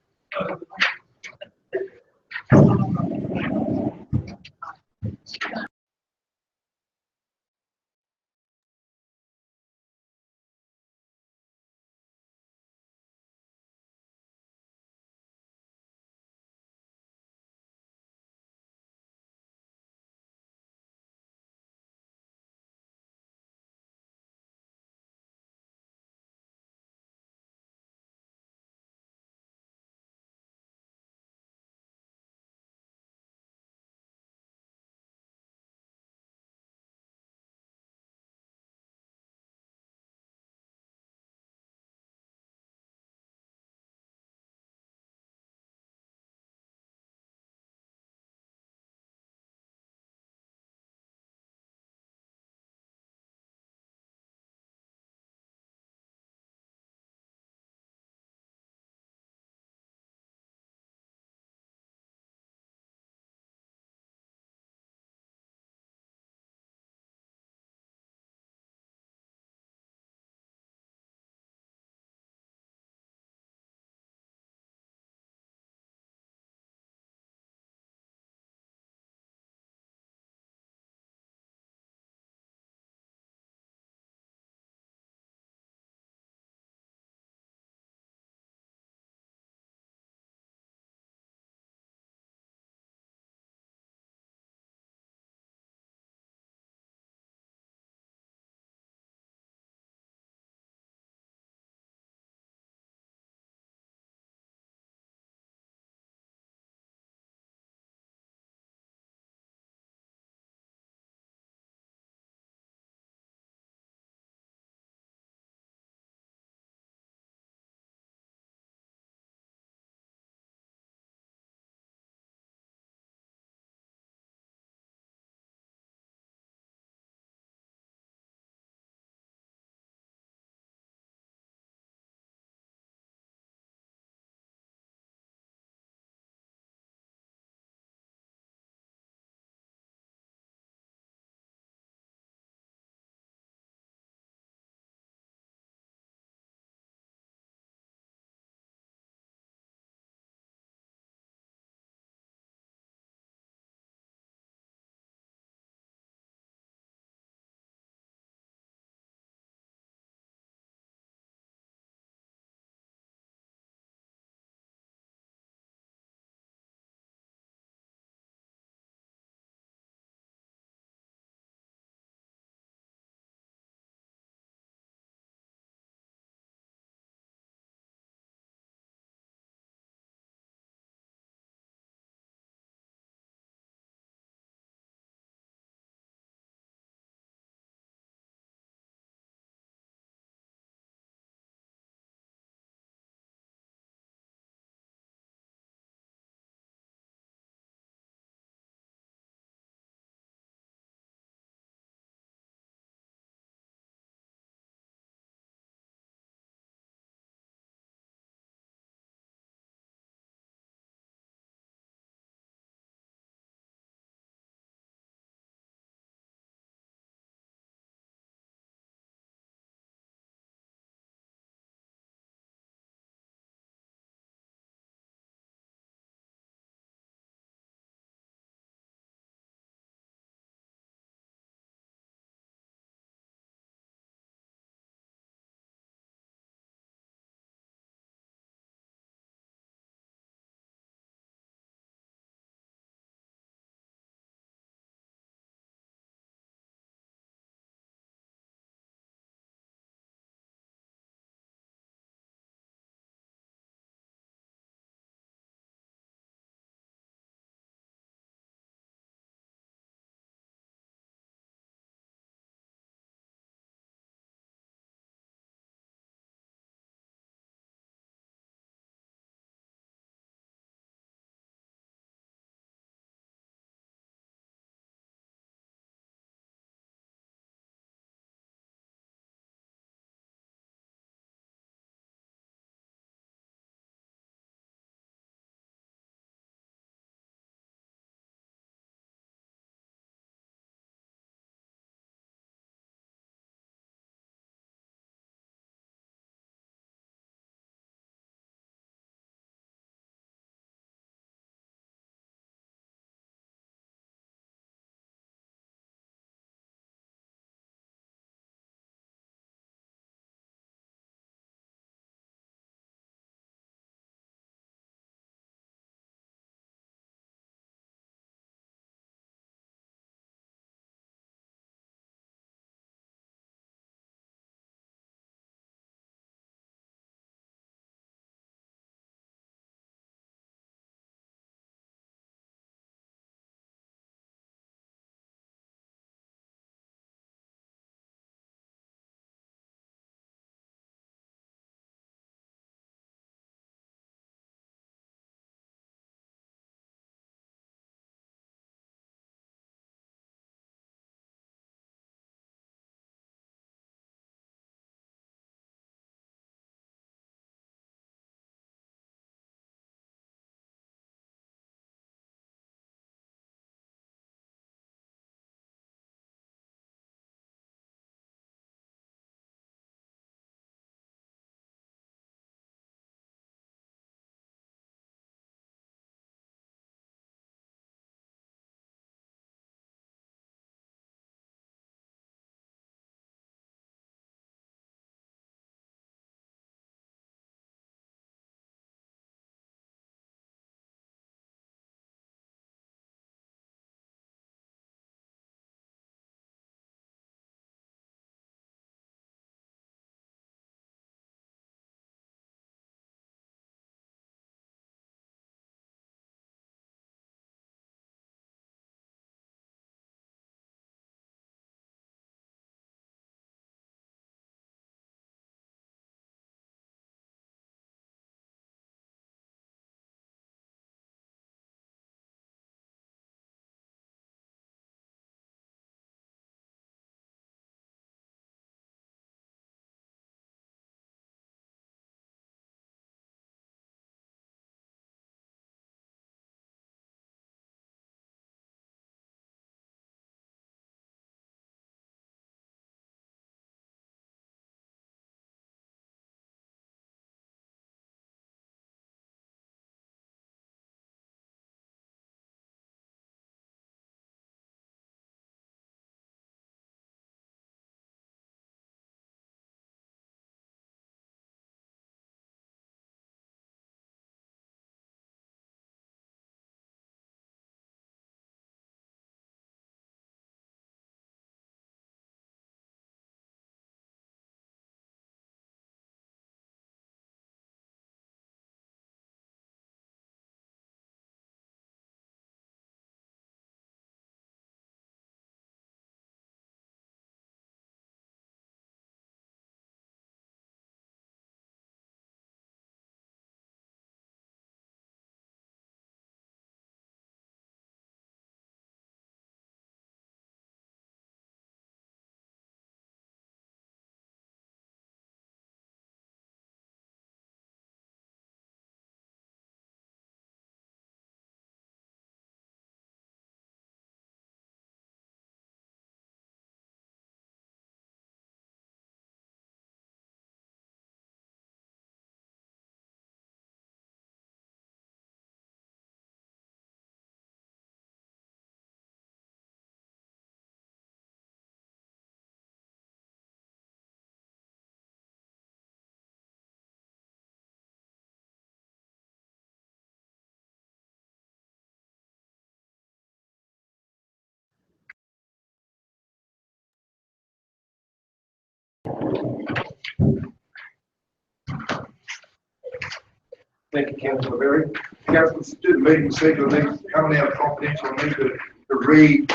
Thank you, Councillor Berry. Councillors, do the meeting procedure, coming out of confidential, I need to read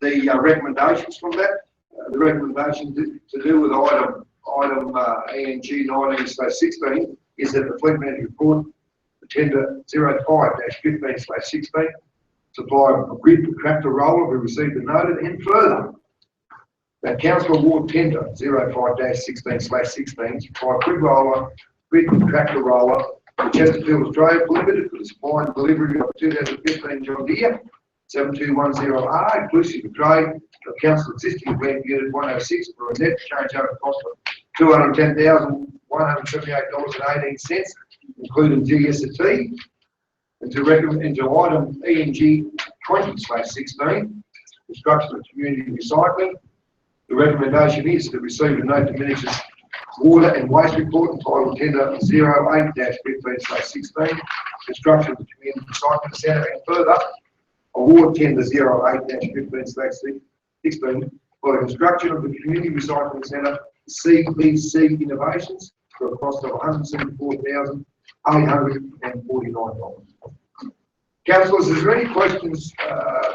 the recommendations from that. The recommendation to do with item ENG 19/16 is that the Fleet Management Report, the tender 05-15/16, supply of a grid tractor roller be received and noted, and further, that council award tender 05-16/16 supply grid roller, grid tractor roller to Chesterfield Australia Limited for the supply and delivery of 2015 John Deere 7210R, inclusive of trade of council existing Glen Unit 106 for a net changeover cost of $210,178.18, including GST, and to recommend to item ENG 20/16, construction of community recycling. The recommendation is to receive a note diminishes water and waste report entitled tender 08-15/16, construction of the community recycling centre, and further award tender 08-15/16 for the construction of the community recycling centre CBC Innovations for a cost of $174,849. Councillors, is there any questions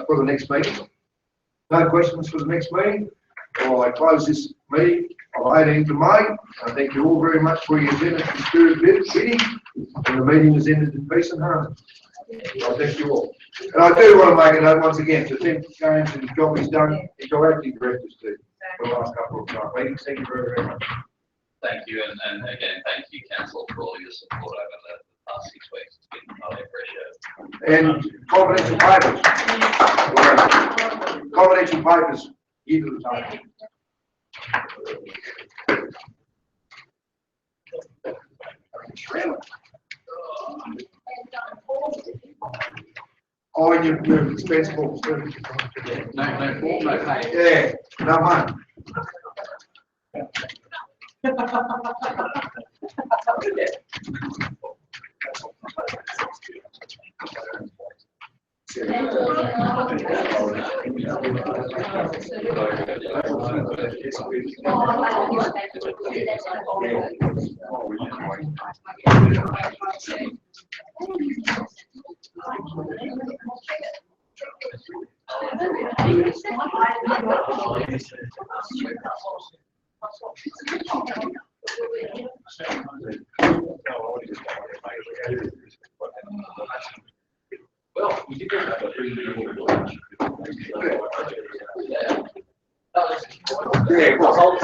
for the next meeting? No questions for the next meeting? Well, I close this meeting on 18th of May. I thank you all very much for your attendance and spirit meeting, and the meeting is ended in peace and harmony. I thank you all. And I do want to make a note once again to thank James and the job he's done, and to our acting directors too, for the last couple of meetings. Thank you very, very much. Thank you, and again, thank you, council, for all your support over the past 6 weeks. It's been highly appreciated. And confidential papers. Confidential papers, give to the table. Oh, you're expense forms. No form, no pay. Yeah, no money. Well, we did have a pretty good lunch. Yeah, well,